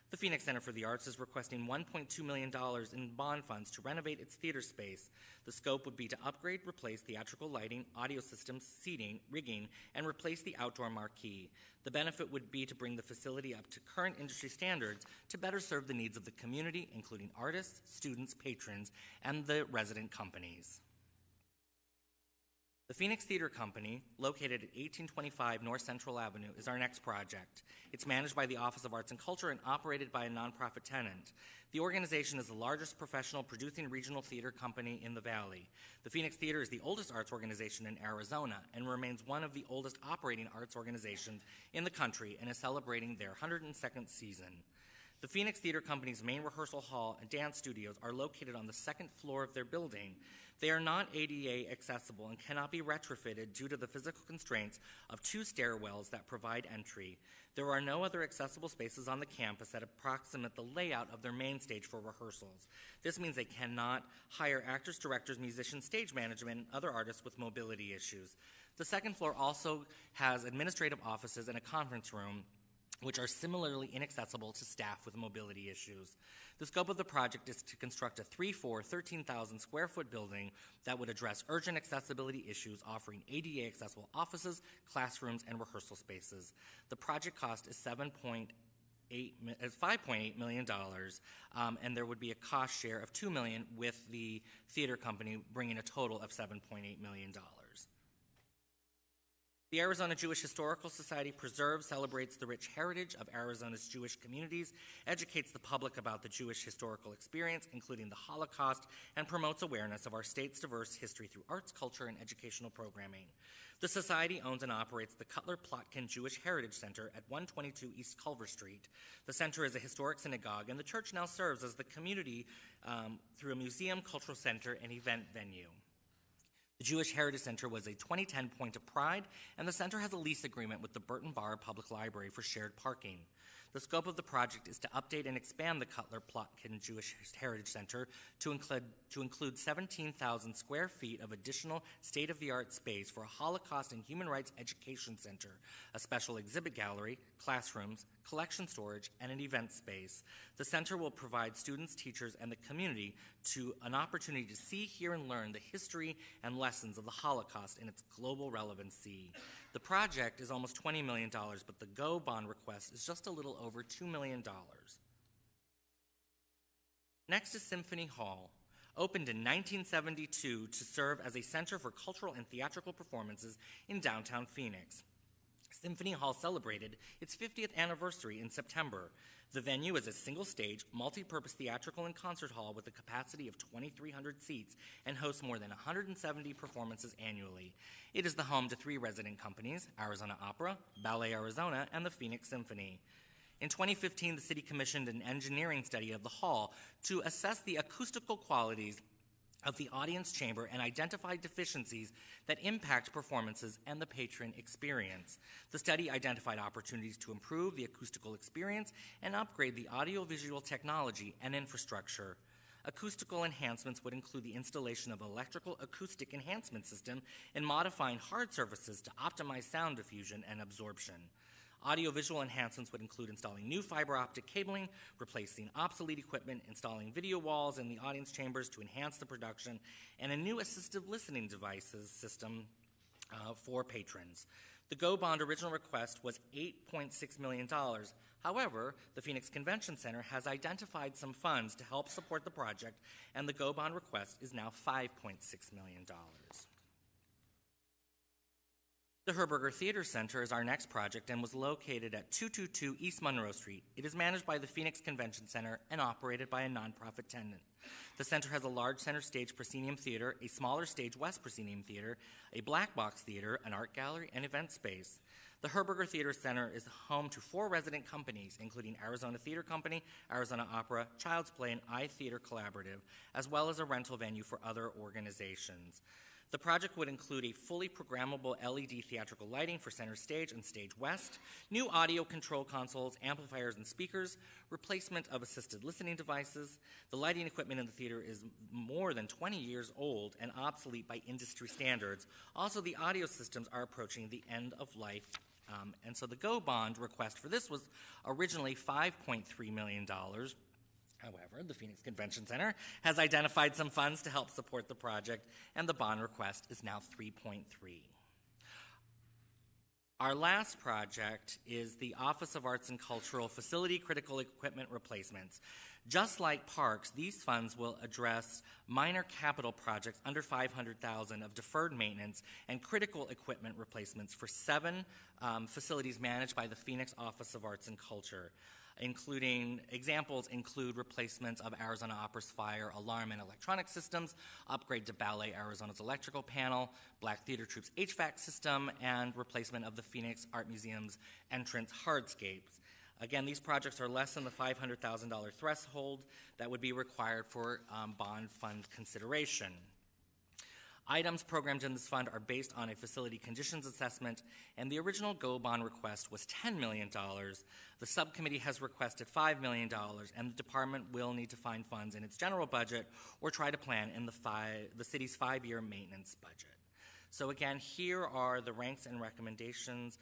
The Phoenix Center for the Arts is requesting $1.2 million in bond funds to renovate its theater space. The scope would be to upgrade, replace theatrical lighting, audio systems, seating, rigging, and replace the outdoor marquee. The benefit would be to bring the facility up to current industry standards to better serve the needs of the community, including artists, students, patrons, and the resident companies. The Phoenix Theater Company, located at 1825 North Central Avenue, is our next project. It's managed by the Office of Arts and Culture and operated by a nonprofit tenant. The organization is the largest professional producing regional theater company in the Valley. The Phoenix Theater is the oldest arts organization in Arizona and remains one of the oldest operating arts organizations in the country and is celebrating their 102nd season. The Phoenix Theater Company's main rehearsal hall and dance studios are located on the second floor of their building. They are not ADA accessible and cannot be retrofitted due to the physical constraints of 2 stairwells that provide entry. There are no other accessible spaces on the campus that approximate the layout of their main stage for rehearsals. This means they cannot hire actors, directors, musicians, stage management, and other artists with mobility issues. The second floor also has administrative offices and a conference room, which are similarly inaccessible to staff with mobility issues. The scope of the project is to construct a 3-4, 13,000 square foot building that would address urgent accessibility issues, offering ADA accessible offices, classrooms, and rehearsal spaces. The project cost is $5.8 million, and there would be a cost share of $2 million with the theater company, bringing a total of $7.8 million. The Arizona Jewish Historical Society preserves, celebrates the rich heritage of Arizona's Jewish communities, educates the public about the Jewish historical experience, including the Holocaust, and promotes awareness of our state's diverse history through arts, culture, and educational programming. The Society owns and operates the Cutler-Plotkin Jewish Heritage Center at 122 East Culver Street. The center is a historic synagogue, and the church now serves as the community through a museum, cultural center, and event venue. The Jewish Heritage Center was a 2010 point of pride, and the center has a lease agreement with the Burton Barr Public Library for shared parking. The scope of the project is to update and expand the Cutler-Plotkin Jewish Heritage Center to include 17,000 square feet of additional state-of-the-art space for a Holocaust and Human Rights Education Center, a special exhibit gallery, classrooms, collection storage, and an event space. The center will provide students, teachers, and the community to an opportunity to see, hear, and learn the history and lessons of the Holocaust and its global relevancy. The project is almost $20 million, but the GO bond request is just a little over $2 million. Next is Symphony Hall. Opened in 1972 to serve as a center for cultural and theatrical performances in downtown Phoenix. Symphony Hall celebrated its 50th anniversary in September. The venue is a single-stage, multi-purpose theatrical and concert hall with a capacity of 2,300 seats and hosts more than 170 performances annually. It is the home to 3 resident companies, Arizona Opera, Ballet Arizona, and the Phoenix Symphony. In 2015, the city commissioned an engineering study of the hall to assess the acoustical qualities of the audience chamber and identify deficiencies that impact performances and the patron experience. The study identified opportunities to improve the acoustical experience and upgrade the audiovisual technology and infrastructure. Acoustical enhancements would include the installation of electrical acoustic enhancement system and modifying hard surfaces to optimize sound diffusion and absorption. Audiovisual enhancements would include installing new fiber optic cabling, replacing obsolete equipment, installing video walls in the audience chambers to enhance the production, and a new assistive listening devices system for patrons. The GO bond original request was $8.6 million. However, the Phoenix Convention Center has identified some funds to help support the project, and the GO bond request is now $5.6 million. The Herberger Theater Center is our next project and was located at 222 East Monroe Street. It is managed by the Phoenix Convention Center and operated by a nonprofit tenant. The center has a large center stage proscenium theater, a smaller stage west proscenium theater, a black box theater, an art gallery, and event space. The Herberger Theater Center is home to 4 resident companies, including Arizona Theater Company, Arizona Opera, Child's Play, and iTheater Collaborative, as well as a rental venue for other organizations. The project would include a fully programmable LED theatrical lighting for center stage and stage west, new audio control consoles, amplifiers, and speakers, replacement of assisted listening devices. The lighting equipment in the theater is more than 20 years old and obsolete by industry standards. Also, the audio systems are approaching the end of life. And so the GO bond request for this was originally $5.3 million. However, the Phoenix Convention Center has identified some funds to help support the project, and the bond request is now $3.3. Our last project is the Office of Arts and Cultural Facility Critical Equipment Replacements. Just like parks, these funds will address minor capital projects under $500,000 of deferred maintenance and critical equipment replacements for 7 facilities managed by the Phoenix Office of Arts and Culture. Examples include replacements of Arizona Opera's fire alarm and electronic systems, upgrade to Ballet Arizona's electrical panel, Black Theater Troup's HVAC system, and replacement of the Phoenix Art Museum's entrance hardscapes. Again, these projects are less than the $500,000 threshold that would be required for bond fund consideration. Items programmed in this fund are based on a facility conditions assessment, and the original GO bond request was $10 million. The subcommittee has requested $5 million, and the department will need to find funds in its general budget or try to plan in the city's 5-year maintenance budget. So again, here are the ranks and recommendations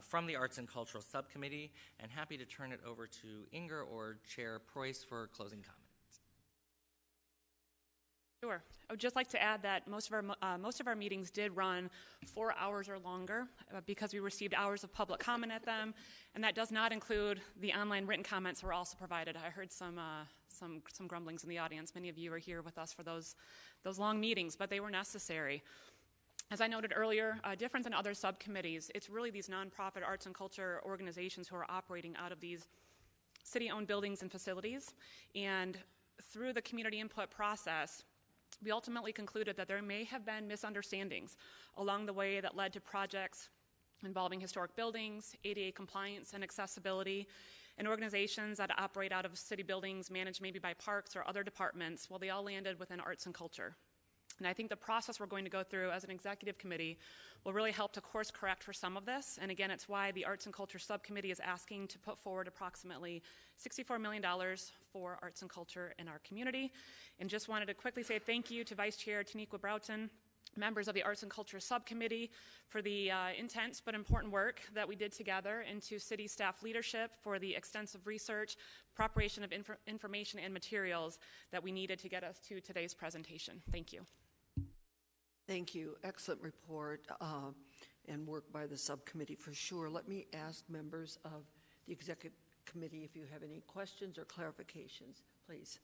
from the Arts and Cultural Subcommittee, and happy to turn it over to Inger or Chair Preuss for closing comments. Sure. I would just like to add that most of our meetings did run 4 hours or longer because we received hours of public comment at them, and that does not include the online written comments that were also provided. I heard some grumblings in the audience. Many of you are here with us for those long meetings, but they were necessary. As I noted earlier, different than other subcommittees, it's really these nonprofit arts and culture organizations who are operating out of these city-owned buildings and facilities, and through the community input process, we ultimately concluded that there may have been misunderstandings along the way that led to projects involving historic buildings, ADA compliance and accessibility, and organizations that operate out of city buildings managed maybe by parks or other departments. Well, they all landed within arts and culture. And I think the process we're going to go through as an executive committee will really help to course correct for some of this. And again, it's why the Arts and Culture Subcommittee is asking to put forward approximately $64 million for arts and culture in our community. And just wanted to quickly say thank you to Vice Chair Taniqua Broughton, members of the Arts and Culture Subcommittee, for the intense but important work that we did together, and to city staff leadership for the extensive research, preparation of information and materials that we needed to get us to today's presentation. Thank you. Thank you. Excellent report and work by the subcommittee for sure. Let me ask members of the executive committee if you have any questions or clarifications, please.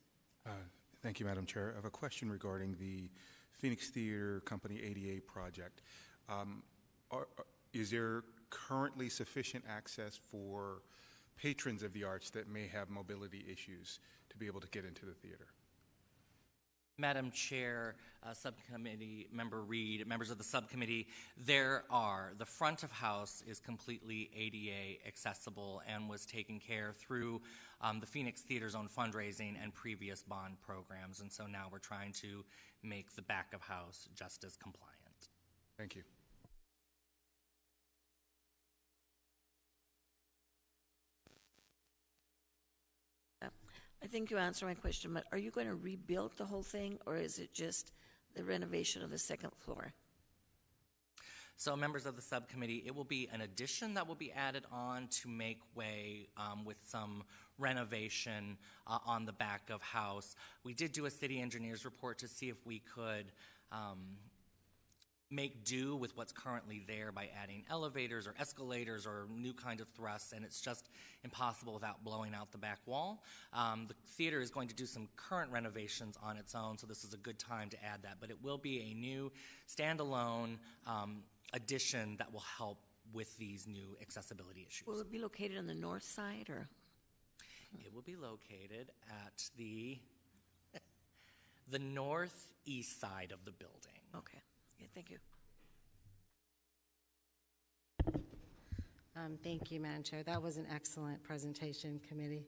Thank you, Madam Chair. I have a question regarding the Phoenix Theater Company ADA project. Is there currently sufficient access for patrons of the arts that may have mobility issues to be able to get into the theater? Madam Chair, Subcommittee Member Reed, members of the subcommittee, the front of house is completely ADA accessible and was taken care through the Phoenix Theater's own fundraising and previous bond programs, and so now we're trying to make the back of house just as compliant. Thank you. I think you answered my question, but are you going to rebuild the whole thing, or is it just the renovation of the second floor? So members of the subcommittee, it will be an addition that will be added on to make way with some renovation on the back of house. We did do a city engineer's report to see if we could make do with what's currently there by adding elevators or escalators or new kind of thrusts, and it's just impossible without blowing out the back wall. The theater is going to do some current renovations on its own, so this is a good time to add that, but it will be a new standalone addition that will help with these new accessibility issues. Will it be located on the north side, or? It will be located at the northeast side of the building. Okay. Yeah, thank you. Thank you, Madam Chair. That was an excellent presentation, committee.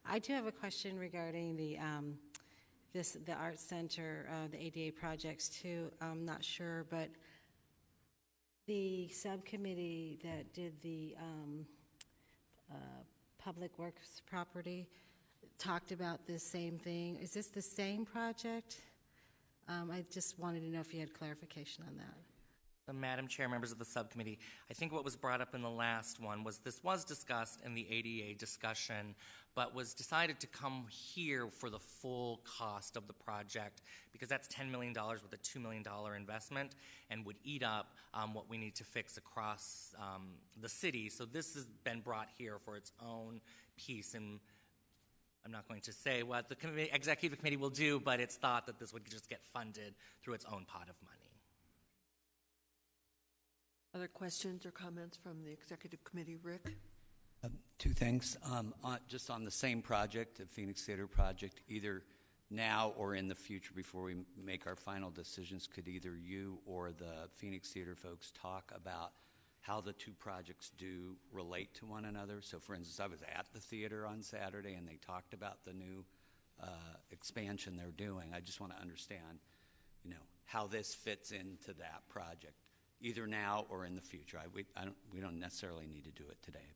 I do have a question regarding the Art Center, the ADA projects too. I'm not sure, but the subcommittee that did the Public Works property talked about this same thing. Is this the same project? I just wanted to know if you had clarification on that. So, Madam Chair, members of the subcommittee, I think what was brought up in the last one was this was discussed in the ADA discussion, but was decided to come here for the full cost of the project because that's $10 million with a $2 million investment and would eat up what we need to fix across the city. So this has been brought here for its own piece, and I'm not going to say what the executive committee will do, but it's thought that this would just get funded through its own pot of money. Other questions or comments from the executive committee? Rick? Two things. Just on the same project, the Phoenix Theater project, either now or in the future before we make our final decisions, could either you or the Phoenix Theater folks talk about how the two projects do relate to one another? So, for instance, I was at the theater on Saturday, and they talked about the new expansion they're doing. I just want to understand, how this fits into that project, either now or in the future. We don't necessarily need to do it today.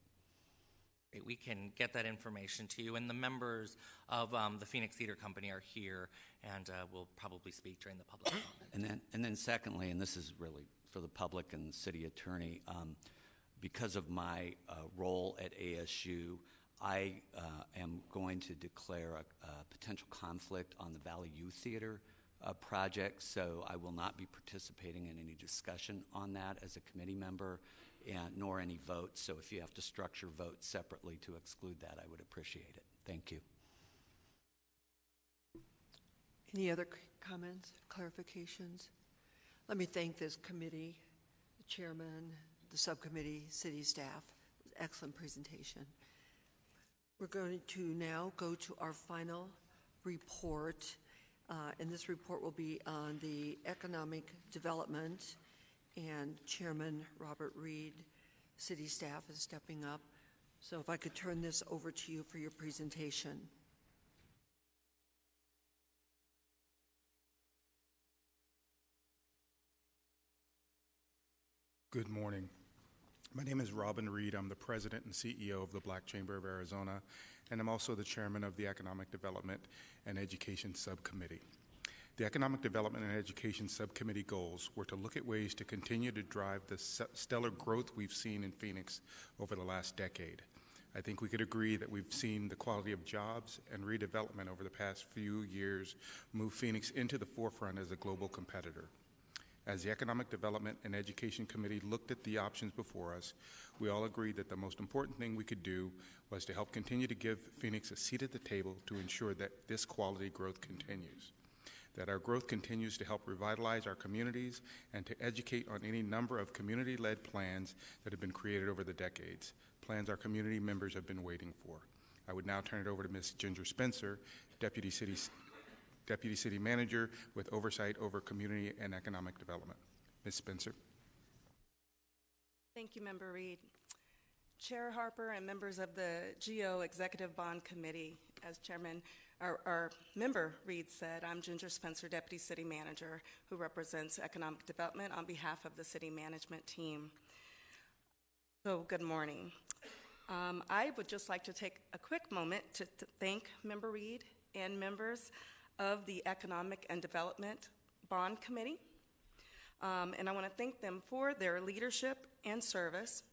We can get that information to you, and the members of the Phoenix Theater Company are here, and will probably speak during the public comment. And then secondly, and this is really for the public and the city attorney, because of my role at ASU, I am going to declare a potential conflict on the Valley Youth Theater project, so I will not be participating in any discussion on that as a committee member, nor any votes. So if you have to structure votes separately to exclude that, I would appreciate it. Thank you. Any other comments, clarifications? Let me thank this committee, the chairman, the subcommittee, city staff. Excellent presentation. We're going to now go to our final report, and this report will be on the economic development, and Chairman Robert Reed, city staff, is stepping up. So if I could turn this over to you for your presentation. Good morning. My name is Robin Reed. I'm the president and CEO of the Black Chamber of Arizona, and I'm also the chairman of the Economic Development and Education Subcommittee. The Economic Development and Education Subcommittee goals were to look at ways to continue to drive the stellar growth we've seen in Phoenix over the last decade. I think we could agree that we've seen the quality of jobs and redevelopment over the past few years move Phoenix into the forefront as a global competitor. As the Economic Development and Education Committee looked at the options before us, we all agreed that the most important thing we could do was to help continue to give Phoenix a seat at the table to ensure that this quality growth continues, that our growth continues to help revitalize our communities and to educate on any number of community-led plans that have been created over the decades, plans our community members have been waiting for. I would now turn it over to Ms. Ginger Spencer, Deputy City Manager with oversight over community and economic development. Ms. Spencer. Thank you, Member Reed. Chair Harper and members of the GO Executive Bond Committee, as Chairman, our Member Reed said, I'm Ginger Spencer, Deputy City Manager, who represents economic development on behalf of the city management team. So, good morning. I would just like to take a quick moment to thank Member Reed and members of the Economic and Development Bond Committee. And I want to thank them for their leadership and service.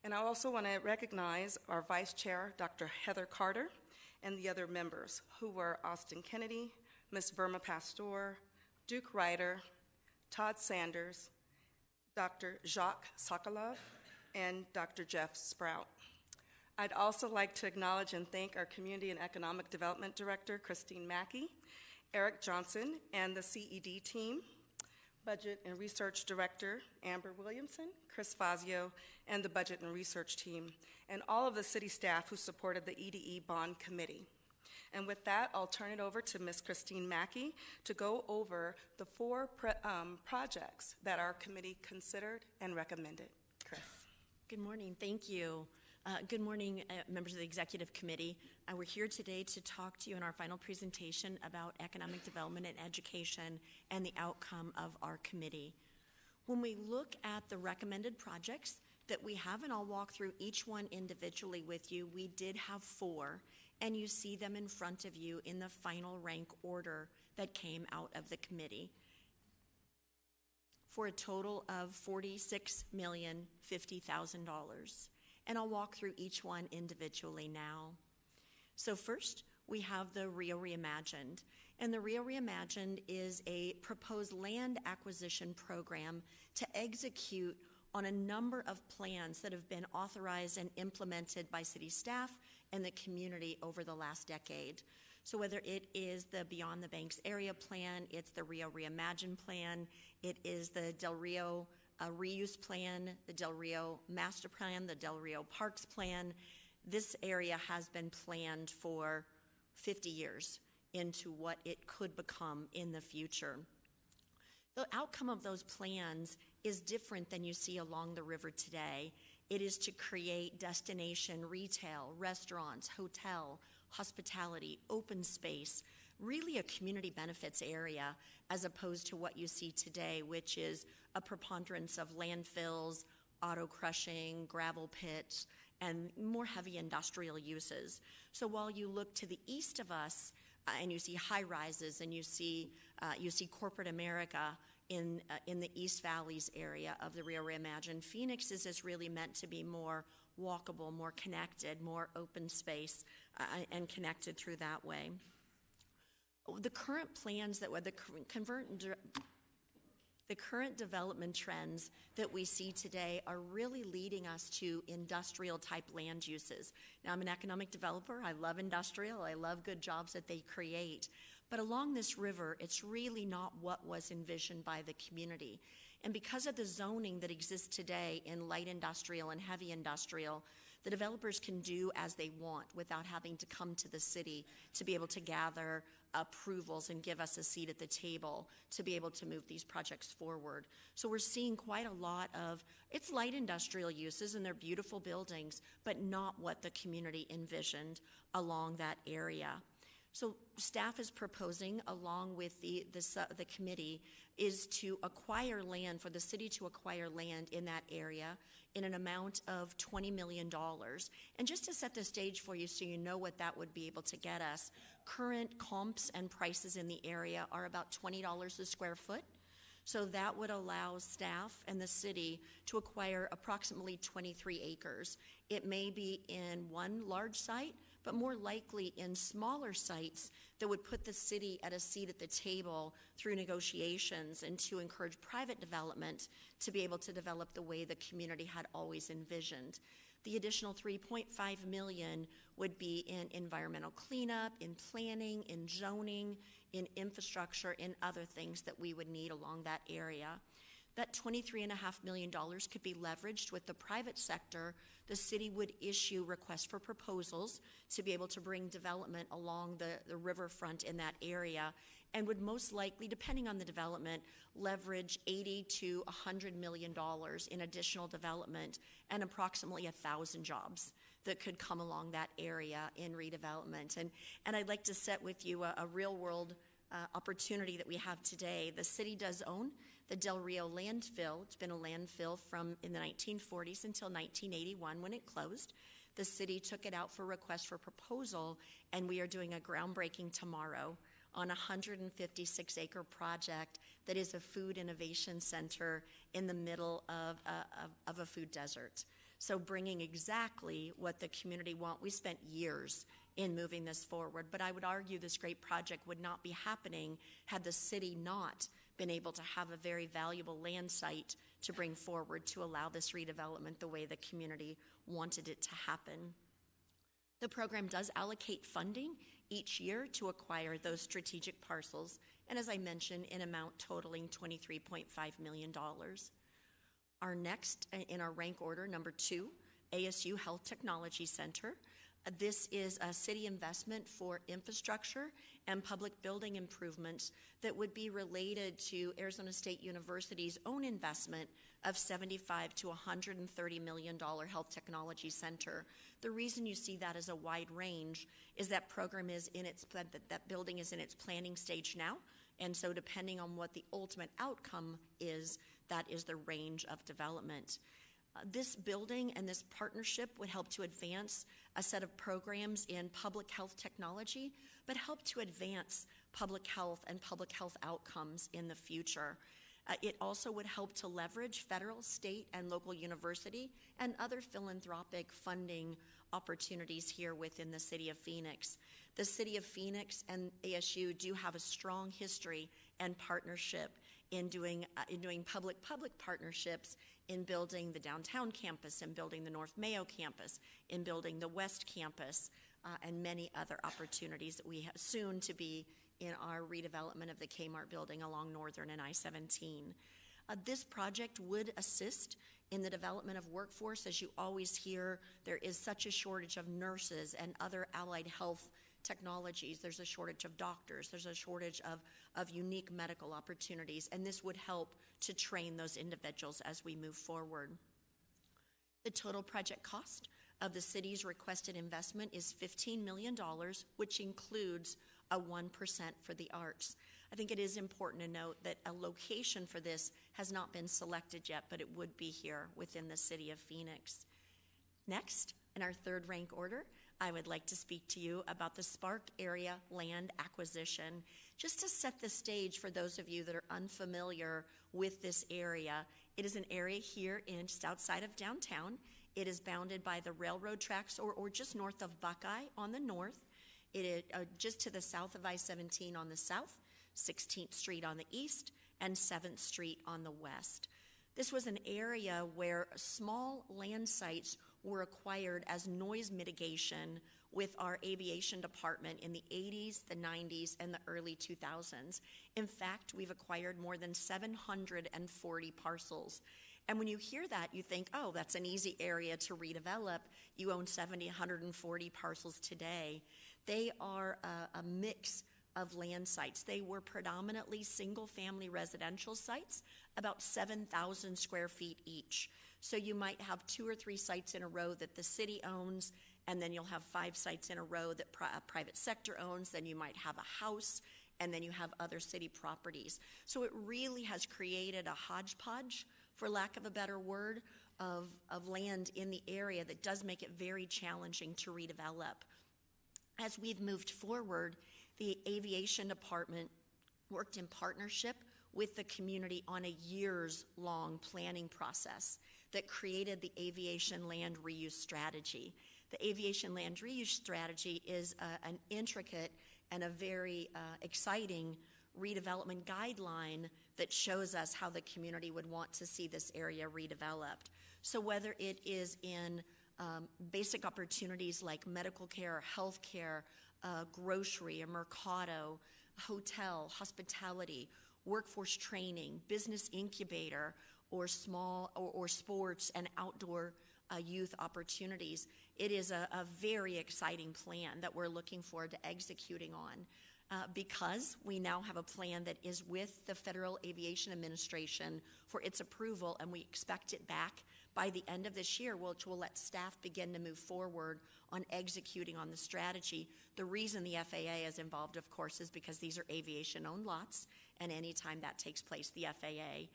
And I also want to recognize our Vice Chair, Dr. Heather Carter, and the other members, who were Austin Kennedy, Ms. Verma Pastor, Duke Ryder, Todd Sanders, Dr. Jacques Sokolov, and Dr. Jeff Sprout. I'd also like to acknowledge and thank our Community and Economic Development Director, Christine Mackey, Eric Johnson, and the CED team, Budget and Research Director, Amber Williamson, Chris Fazio, and the Budget and Research team, and all of the city staff who supported the EDE Bond Committee. And with that, I'll turn it over to Ms. Christine Mackey to go over the four projects that our committee considered and recommended. Chris. Good morning. Thank you. Good morning, members of the Executive Committee. We're here today to talk to you in our final presentation about economic development and education and the outcome of our committee. When we look at the recommended projects that we have, and I'll walk through each one individually with you, we did have four, and you see them in front of you in the final rank order that came out of the committee, for a total of $46,050,000. And I'll walk through each one individually now. So first, we have the Rio Reimagined. And the Rio Reimagined is a proposed land acquisition program to execute on a number of plans that have been authorized and implemented by city staff and the community over the last decade. So whether it is the Beyond the Banks Area Plan, it's the Rio Reimagined Plan, it is the Del Rio Reuse Plan, the Del Rio Master Plan, the Del Rio Parks Plan. This area has been planned for 50 years into what it could become in the future. The outcome of those plans is different than you see along the river today. It is to create destination retail, restaurants, hotel, hospitality, open space, really a community benefits area, as opposed to what you see today, which is a preponderance of landfills, auto crushing, gravel pits, and more heavy industrial uses. So while you look to the east of us, and you see high rises, and you see corporate America in the East Valleys area of the Rio Reimagined, Phoenix is just really meant to be more walkable, more connected, more open space, and connected through that way. The current plans that were the current development trends that we see today are really leading us to industrial type land uses. Now, I'm an economic developer. I love industrial. I love good jobs that they create. But along this river, it's really not what was envisioned by the community. And because of the zoning that exists today in light industrial and heavy industrial, the developers can do as they want without having to come to the city to be able to gather approvals and give us a seat at the table to be able to move these projects forward. So we're seeing quite a lot of, it's light industrial uses and they're beautiful buildings, but not what the community envisioned along that area. So staff is proposing, along with the committee, is to acquire land, for the city to acquire land in that area in an amount of $20 million. And just to set the stage for you so you know what that would be able to get us, current comps and prices in the area are about $20 a square foot. So that would allow staff and the city to acquire approximately 23 acres. It may be in one large site, but more likely in smaller sites that would put the city at a seat at the table through negotiations and to encourage private development to be able to develop the way the community had always envisioned. The additional $3.5 million would be in environmental cleanup, in planning, in zoning, in infrastructure, in other things that we would need along that area. That $23.5 million could be leveraged with the private sector. The city would issue requests for proposals to be able to bring development along the riverfront in that area, and would most likely, depending on the development, leverage $80 to $100 million in additional development and approximately 1,000 jobs that could come along that area in redevelopment. And I'd like to set with you a real-world opportunity that we have today. The city does own the Del Rio landfill. It's been a landfill from in the 1940s until 1981 when it closed. The city took it out for request for proposal, and we are doing a groundbreaking tomorrow on a 156-acre project that is a food innovation center in the middle of a food desert. So bringing exactly what the community want. We spent years in moving this forward, but I would argue this great project would not be happening had the city not been able to have a very valuable land site to bring forward to allow this redevelopment the way the community wanted it to happen. The program does allocate funding each year to acquire those strategic parcels, and as I mentioned, in amount totaling $23.5 million. Our next, in our rank order, number 2, ASU Health Technology Center. This is a city investment for infrastructure and public building improvements that would be related to Arizona State University's own investment of $75 to $130 million health technology center. The reason you see that as a wide range is that program is in its, that building is in its planning stage now, and so depending on what the ultimate outcome is, that is the range of development. This building and this partnership would help to advance a set of programs in public health technology, but help to advance public health and public health outcomes in the future. It also would help to leverage federal, state, and local university and other philanthropic funding opportunities here within the city of Phoenix. The city of Phoenix and ASU do have a strong history and partnership in doing public-public partnerships in building the downtown campus, in building the North Mayo campus, in building the West campus, and many other opportunities that we have soon to be in our redevelopment of the Kmart building along Northern and I-17. This project would assist in the development of workforce. As you always hear, there is such a shortage of nurses and other allied health technologies. There's a shortage of doctors. There's a shortage of unique medical opportunities, and this would help to train those individuals as we move forward. The total project cost of the city's requested investment is $15 million, which includes a 1% for the arts. I think it is important to note that a location for this has not been selected yet, but it would be here within the city of Phoenix. Next, in our third rank order, I would like to speak to you about the Spark area land acquisition. Just to set the stage for those of you that are unfamiliar with this area, it is an area here just outside of downtown. It is bounded by the railroad tracks or just north of Buckeye on the north. It is just to the south of I-17 on the south, 16th Street on the east, and 7th Street on the west. This was an area where small land sites were acquired as noise mitigation with our aviation department in the 80s, the 90s, and the early 2000s. In fact, we've acquired more than 740 parcels. And when you hear that, you think, oh, that's an easy area to redevelop. You own 140 parcels today. They are a mix of land sites. They were predominantly single-family residential sites, about 7,000 square feet each. So you might have 2 or 3 sites in a row that the city owns, and then you'll have 5 sites in a row that private sector owns. Then you might have a house, and then you have other city properties. So it really has created a hodgepodge, for lack of a better word, of land in the area that does make it very challenging to redevelop. As we've moved forward, the aviation department worked in partnership with the community on a years-long planning process that created the aviation land reuse strategy. The aviation land reuse strategy is an intricate and a very exciting redevelopment guideline that shows us how the community would want to see this area redeveloped. So whether it is in basic opportunities like medical care, health care, grocery, a mercado, hotel, hospitality, workforce training, business incubator, or small or sports and outdoor youth opportunities, it is a very exciting plan that we're looking forward to executing on. Because we now have a plan that is with the Federal Aviation Administration for its approval, and we expect it back by the end of this year, which will let staff begin to move forward on executing on the strategy. The reason the FAA is involved, of course, is because these are aviation-owned lots, and anytime that takes place, the FAA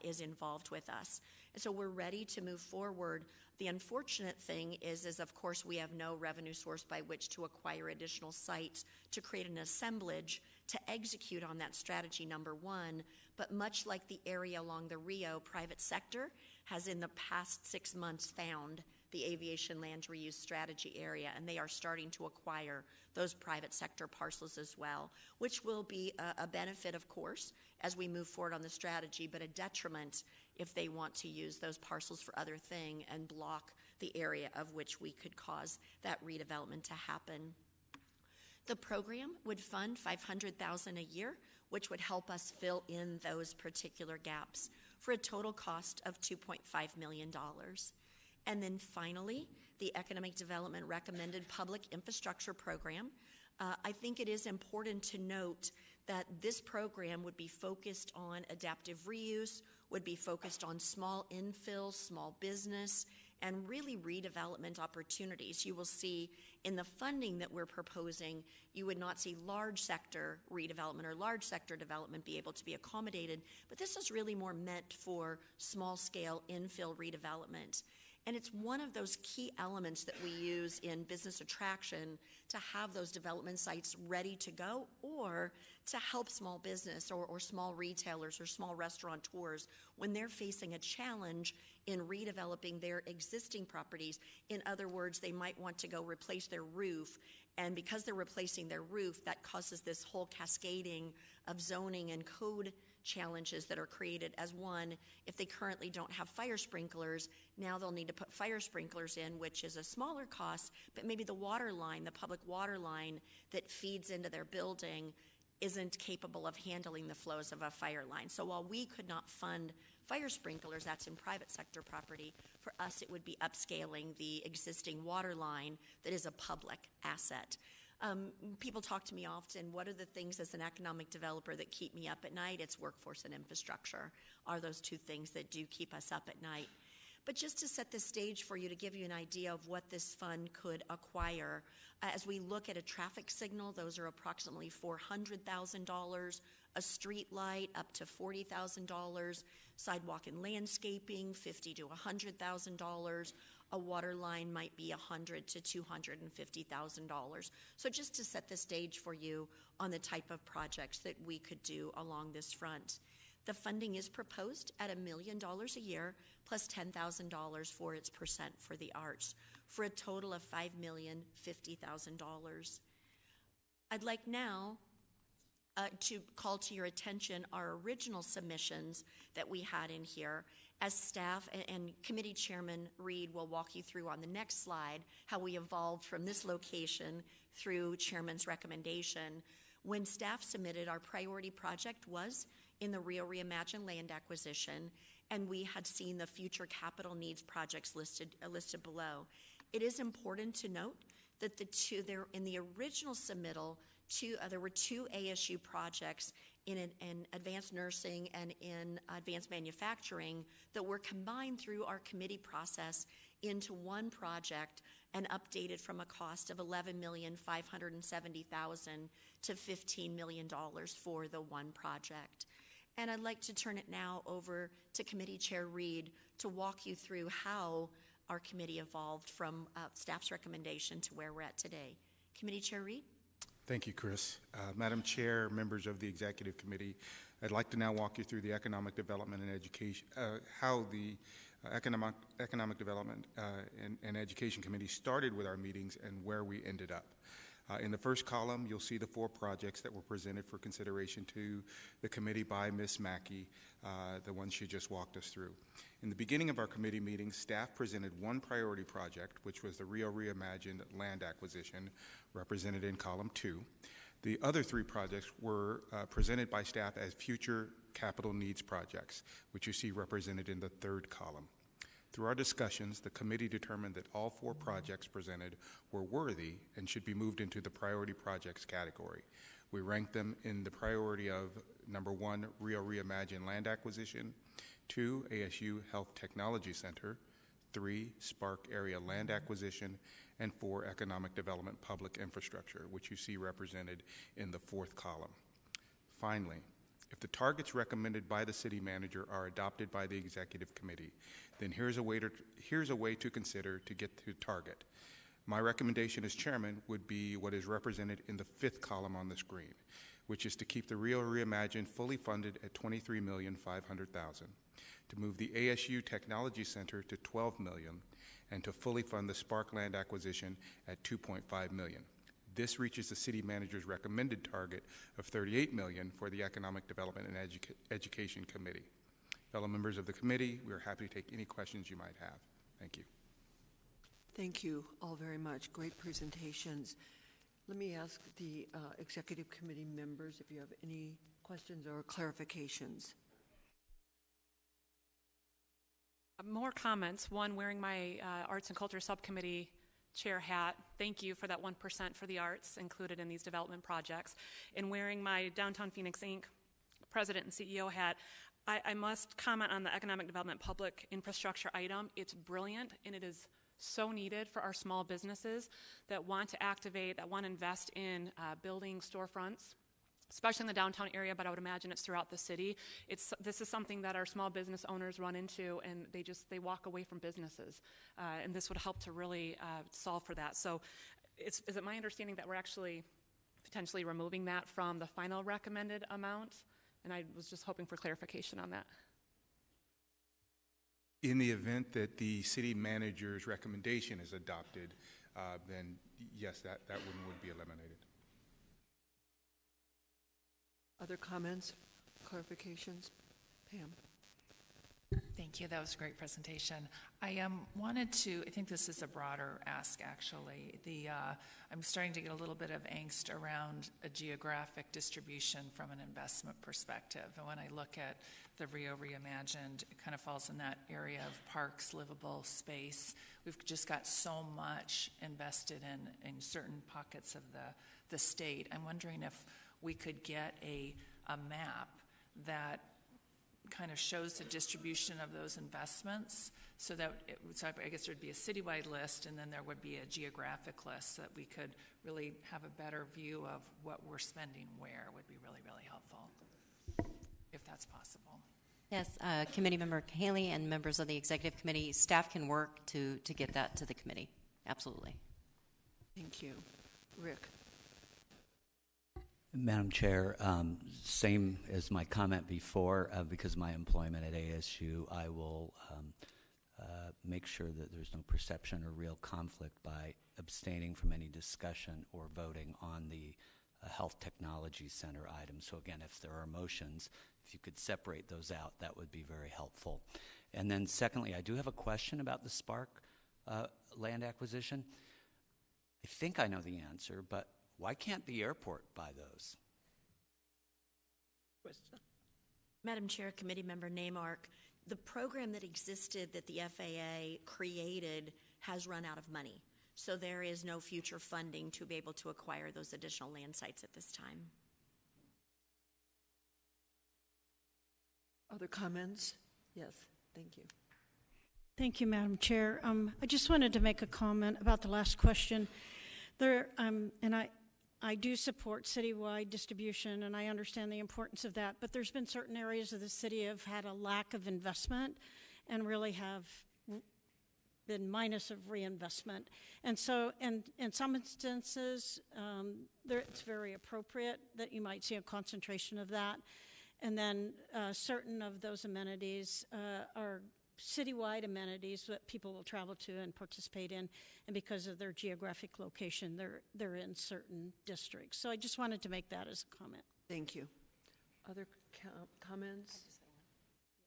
is involved with us. And so we're ready to move forward. The unfortunate thing is of course, we have no revenue source by which to acquire additional sites to create an assemblage to execute on that strategy, number one. But much like the area along the Rio, private sector has in the past 6 months found the aviation land reuse strategy area, and they are starting to acquire those private sector parcels as well, which will be a benefit, of course, as we move forward on the strategy, but a detriment if they want to use those parcels for other thing and block the area of which we could cause that redevelopment to happen. The program would fund $500,000 a year, which would help us fill in those particular gaps for a total cost of $2.5 million. And then finally, the Economic Development Recommended Public Infrastructure Program. I think it is important to note that this program would be focused on adaptive reuse, would be focused on small infill, small business, and really redevelopment opportunities. You will see in the funding that we're proposing, you would not see large sector redevelopment or large sector development be able to be accommodated, but this is really more meant for small scale infill redevelopment. And it's one of those key elements that we use in business attraction to have those development sites ready to go, or to help small business or small retailers or small restaurateurs when they're facing a challenge in redeveloping their existing properties. In other words, they might want to go replace their roof, and because they're replacing their roof, that causes this whole cascading of zoning and code challenges that are created. As one, if they currently don't have fire sprinklers, now they'll need to put fire sprinklers in, which is a smaller cost, but maybe the water line, the public water line that feeds into their building isn't capable of handling the flows of a fire line. So while we could not fund fire sprinklers, that's in private sector property, for us it would be upscaling the existing water line that is a public asset. People talk to me often, what are the things as an economic developer that keep me up at night? It's workforce and infrastructure are those two things that do keep us up at night. But just to set the stage for you, to give you an idea of what this fund could acquire, as we look at a traffic signal, those are approximately $400,000, a street light up to $40,000, sidewalk and landscaping, $50,000 to $100,000, a water line might be $100,000 to $250,000. So just to set the stage for you on the type of projects that we could do along this front. The funding is proposed at $1 million a year plus $10,000 for its percent for the arts, for a total of $5,050,000. I'd like now to call to your attention our original submissions that we had in here. As staff and Committee Chairman Reed will walk you through on the next slide how we evolved from this location through Chairman's recommendation. When staff submitted, our priority project was in the Rio Reimagine land acquisition, and we had seen the future capital needs projects listed below. It is important to note that in the original submittal, there were two ASU projects in advanced nursing and in advanced manufacturing that were combined through our committee process into one project and updated from a cost of $11,570,000 to $15 million for the one project. And I'd like to turn it now over to Committee Chair Reed to walk you through how our committee evolved from staff's recommendation to where we're at today. Committee Chair Reed? Thank you, Chris. Madam Chair, members of the Executive Committee, I'd like to now walk you through the Economic Development and Education, how the Economic Development and Education Committee started with our meetings and where we ended up. In the first column, you'll see the 4 projects that were presented for consideration to the committee by Ms. Mackey, the one she just walked us through. In the beginning of our committee meeting, staff presented one priority project, which was the Rio Reimagined land acquisition, represented in column 2. The other 3 projects were presented by staff as future capital needs projects, which you see represented in the 3rd column. Through our discussions, the committee determined that all 4 projects presented were worthy and should be moved into the priority projects category. We ranked them in the priority of number 1, Rio Reimagine land acquisition, 2, ASU Health Technology Center, 3, Spark area land acquisition, and 4, economic development public infrastructure, which you see represented in the 4th column. Finally, if the targets recommended by the city manager are adopted by the executive committee, then here's a way to consider to get to target. My recommendation as chairman would be what is represented in the 5th column on the screen, which is to keep the Rio Reimagine fully funded at $23,500,000, to move the ASU Technology Center to $12 million, and to fully fund the Spark land acquisition at $2.5 million. This reaches the city manager's recommended target of $38 million for the Economic Development and Education Committee. Fellow members of the committee, we are happy to take any questions you might have. Thank you. Thank you all very much. Great presentations. Let me ask the executive committee members if you have any questions or clarifications. More comments. One, wearing my Arts and Culture Subcommittee chair hat. Thank you for that 1% for the arts included in these development projects. And wearing my Downtown Phoenix Inc. President and CEO hat, I must comment on the economic development public infrastructure item. It's brilliant, and it is so needed for our small businesses that want to activate, that want to invest in building storefronts, especially in the downtown area, but I would imagine it's throughout the city. This is something that our small business owners run into, and they walk away from businesses. And this would help to really solve for that. So is it my understanding that we're actually potentially removing that from the final recommended amount? And I was just hoping for clarification on that. In the event that the city manager's recommendation is adopted, then yes, that one would be eliminated. Other comments, clarifications? Pam. Thank you. That was a great presentation. I wanted to, I think this is a broader ask, actually. I'm starting to get a little bit of angst around a geographic distribution from an investment perspective. And when I look at the Rio Reimagined, it kind of falls in that area of parks, livable space. We've just got so much invested in certain pockets of the state. I'm wondering if we could get a map that kind of shows the distribution of those investments, so that so I guess there would be a citywide list, and then there would be a geographic list, so that we could really have a better view of what we're spending where. Would be really, really helpful, if that's possible. Yes, committee member Haley and members of the executive committee, staff can work to get that to the committee. Absolutely. Thank you. Rick. Madam Chair, same as my comment before, because of my employment at ASU, I will make sure that there's no perception or real conflict by abstaining from any discussion or voting on the Health Technology Center item. So again, if there are motions, if you could separate those out, that would be very helpful. And then secondly, I do have a question about the Spark land acquisition. I think I know the answer, but why can't the airport buy those? Madam Chair, Committee Member Naymark, the program that existed that the FAA created has run out of money. So there is no future funding to be able to acquire those additional land sites at this time. Other comments? Yes, thank you. Thank you, Madam Chair. I just wanted to make a comment about the last question. I do support citywide distribution, and I understand the importance of that, but there's been certain areas of the city have had a lack of investment and really have been minus of reinvestment. And so in some instances, it's very appropriate that you might see a concentration of that. And then certain of those amenities are citywide amenities that people will travel to and participate in, and because of their geographic location, they're in certain districts. So I just wanted to make that as a comment. Thank you. Other comments?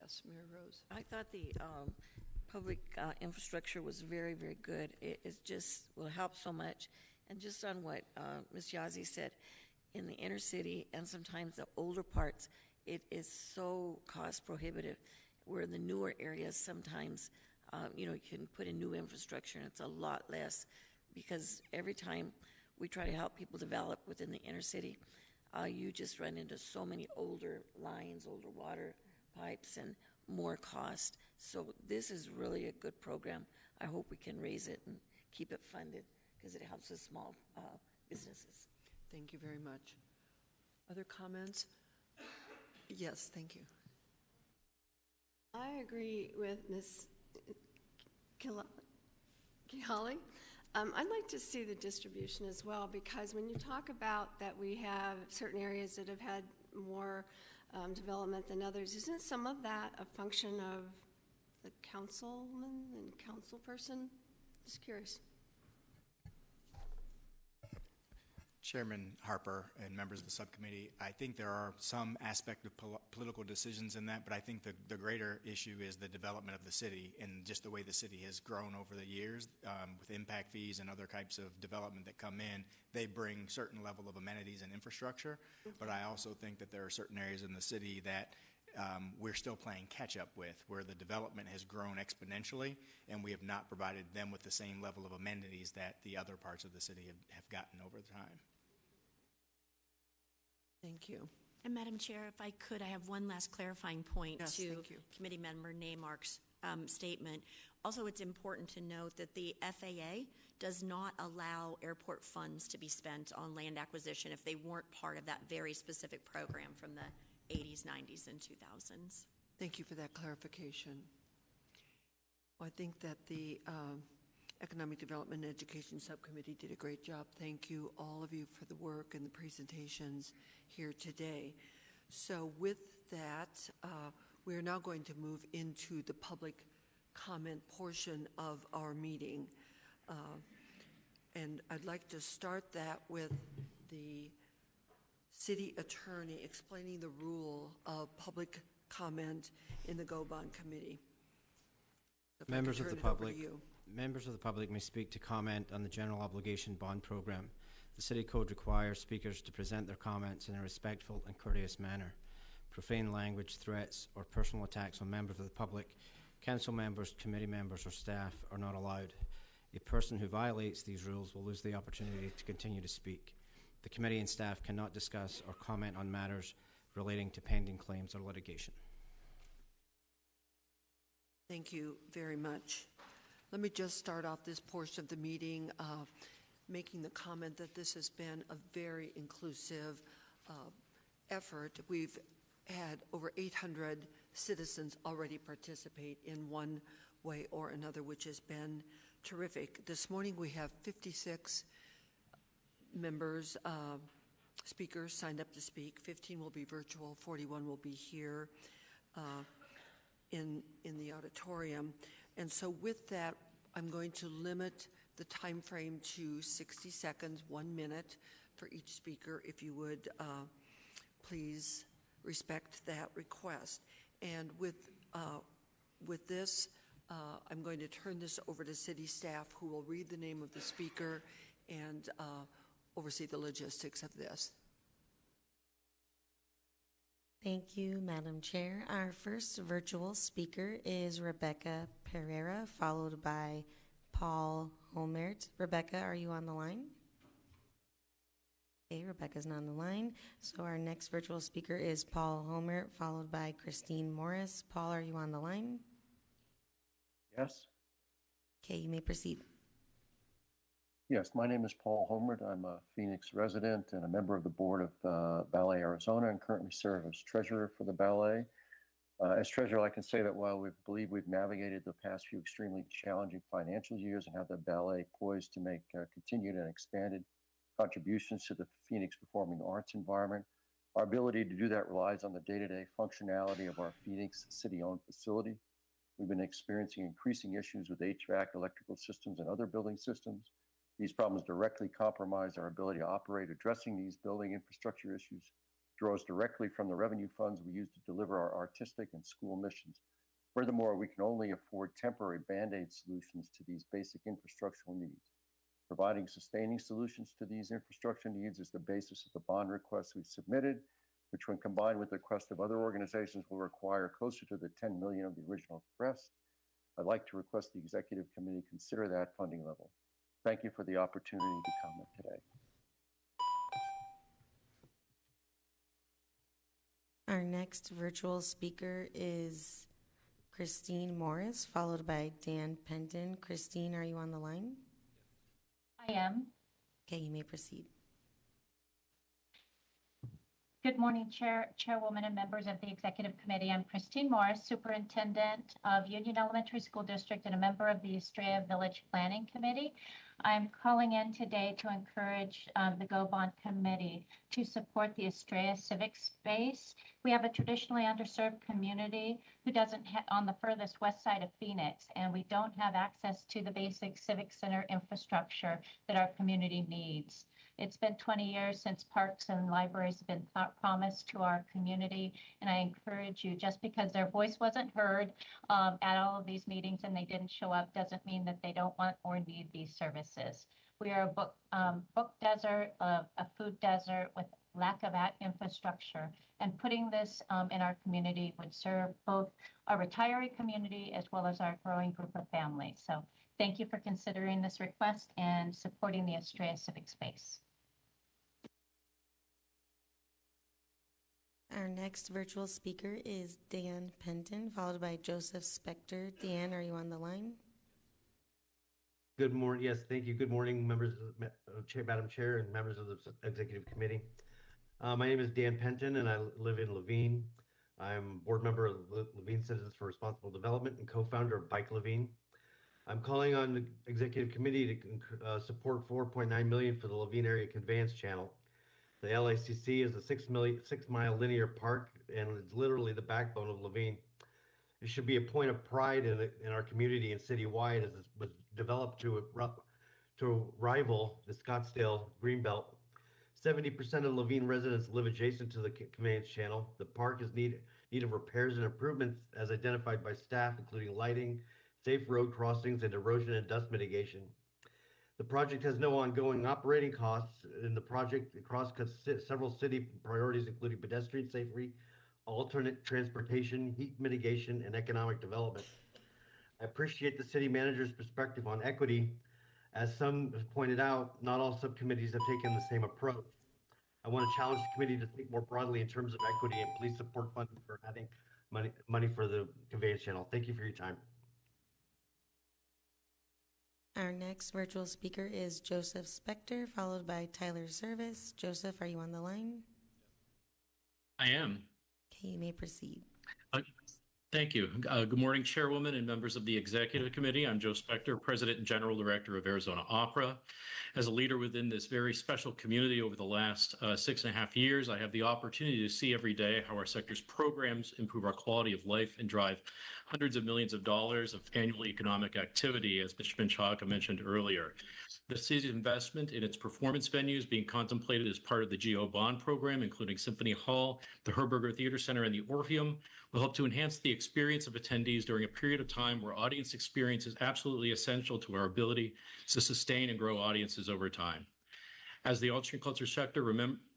Yes, Mayor Rose. I thought the public infrastructure was very, very good. It just will help so much. And just on what Ms. Yazzie said, in the inner city and sometimes the older parts, it is so cost prohibitive. Where in the newer areas, sometimes, you can put in new infrastructure and it's a lot less, because every time we try to help people develop within the inner city, you just run into so many older lines, older water pipes, and more cost. So this is really a good program. I hope we can raise it and keep it funded, because it helps with small businesses. Thank you very much. Other comments? Yes, thank you. I agree with Ms. Kihali. I'd like to see the distribution as well, because when you talk about that we have certain areas that have had more development than others, isn't some of that a function of the councilman and council person Just curious. Chairman Harper and members of the subcommittee, I think there are some aspect of political decisions in that, but I think the greater issue is the development of the city and just the way the city has grown over the years with impact fees and other types of development that come in. They bring certain level of amenities and infrastructure, but I also think that there are certain areas in the city that we're still playing catch up with, where the development has grown exponentially and we have not provided them with the same level of amenities that the other parts of the city have gotten over time. Thank you. And Madam Chair, if I could, I have one last clarifying point Yes, to thank you. Committee Member Naymark's statement. Also, it's important to note that the FAA does not allow airport funds to be spent on land acquisition if they weren't part of that very specific program from the 80s, 90s, and 2000s. Thank you for that clarification. Well, I think that the Economic Development and Education Subcommittee did a great job. Thank you, all of you, for the work and the presentations here today. So with that, we are now going to move into the public comment portion of our meeting. And I'd like to start that with the city attorney explaining the rule of public comment in the Go-Bond Committee. So Members of the public may speak to comment on the general obligation bond program. The City Code requires speakers to present their comments in a respectful and courteous manner. Profane language, threats, or personal attacks on members of the public, council members, committee members, or staff are not allowed. A person who violates these rules will lose the opportunity to continue to speak. The committee and staff cannot discuss or comment on matters relating to pending claims or litigation. Thank you very much. Let me just start off this portion of the meeting making the comment that this has been a very inclusive effort. We've had over 800 citizens already participate in one way or another, which has been terrific. This morning we have 56 members, speakers signed up to speak. 15 will be virtual, 41 will be here in the auditorium. And so with that, I'm going to limit the time frame to 60 seconds, 1 minute for each speaker, if you would please respect that request. And with this, I'm going to turn this over to city staff, who will read the name of the speaker and oversee the logistics of this. Thank you, Madam Chair. Our first virtual speaker is Rebecca Pereira, followed by Paul Holmert. Rebecca, are you on the line? Okay, Rebecca's not on the line. So our next virtual speaker is Paul Holmert, followed by Christine Morris. Paul, are you on the line? Yes. Okay, you may proceed. Yes, my name is Paul Holmert. I'm a Phoenix resident and a member of the board of Ballet Arizona and currently serve as treasurer for the ballet. As treasurer, I can say that while we believe we've navigated the past few extremely challenging financial years and have the ballet poised to make continued and expanded contributions to the Phoenix performing arts environment, our ability to do that relies on the day-to-day functionality of our Phoenix city-owned facility. We've been experiencing increasing issues with HVAC, electrical systems, and other building systems. These problems directly compromise our ability to operate. Addressing these building infrastructure issues draws directly from the revenue funds we use to deliver our artistic and school missions. Furthermore, we can only afford temporary Band-Aid solutions to these basic infrastructural needs. Providing sustaining solutions to these infrastructure needs is the basis of the bond request we submitted, which when combined with the request of other organizations will require closer to the $10 million of the original request. I'd like to request the executive committee consider that funding level. Thank you for the opportunity to comment today. Our next virtual speaker is Christine Morris, followed by Dan Penton. Christine, are you on the line? I am. Okay, you may proceed. Good morning, Chairwoman and members of the Executive Committee. I'm Christine Morris, Superintendent of Union Elementary School District and a member of the Estrella Village Planning Committee. I'm calling in today to encourage the Go Bond Committee to support the Estrella Civic Space. We have a traditionally underserved community who doesn't on the furthest west side of Phoenix, and we don't have access to the basic civic center infrastructure that our community needs. It's been 20 years since parks and libraries have been promised to our community, and I encourage you, just because their voice wasn't heard at all of these meetings and they didn't show up, doesn't mean that they don't want or need these services. We are a book desert, a food desert with lack of infrastructure, and putting this in our community would serve both our retiree community as well as our growing group of families. So thank you for considering this request and supporting the Estrella Civic Space. Our next virtual speaker is Dan Penton, followed by Joseph Spector. Dan, are you on the line? Good morning. Yes, thank you. Good morning, members of Madam Chair and members of the Executive Committee. My name is Dan Penton, and I live in Levine. I'm board member of the Levine Citizens for Responsible Development and co-founder of Bike Levine. I'm calling on the Executive Committee to support $4.9 million for the Levine Area Conveyance Channel. The LACC is a 6-mile linear park, and it's literally the backbone of Levine. It should be a point of pride in our community and citywide, as it was developed to rival the Scottsdale Greenbelt. 70% of Levine residents live adjacent to the conveyance channel. The park is need of repairs and improvements as identified by staff, including lighting, safe road crossings, and erosion and dust mitigation. The project has no ongoing operating costs, and the project cross-cuts several city priorities, including pedestrian safety, alternate transportation, heat mitigation, and economic development. I appreciate the city manager's perspective on equity. As some have pointed out, not all subcommittees have taken the same approach. I want to challenge the committee to think more broadly in terms of equity, and please support funding for adding money for the conveyance channel. Thank you for your time. Our next virtual speaker is Joseph Spector, followed by Tyler Service. Joseph, are you on the line? I am. Okay, you may proceed. Thank you. Good morning, Chairwoman and members of the Executive Committee. I'm Joe Spector, President and General Director of Arizona Opera. As a leader within this very special community over the last 6.5 years, I have the opportunity to see every day how our sector's programs improve our quality of life and drive hundreds of millions of dollars of annual economic activity, as Mr. Menchaca mentioned earlier. The city's investment in its performance venues being contemplated as part of the GO Bond program, including Symphony Hall, the Herberger Theater Center, and the Orpheum, will help to enhance the experience of attendees during a period of time where audience experience is absolutely essential to our ability to sustain and grow audiences over time. As the arts and culture sector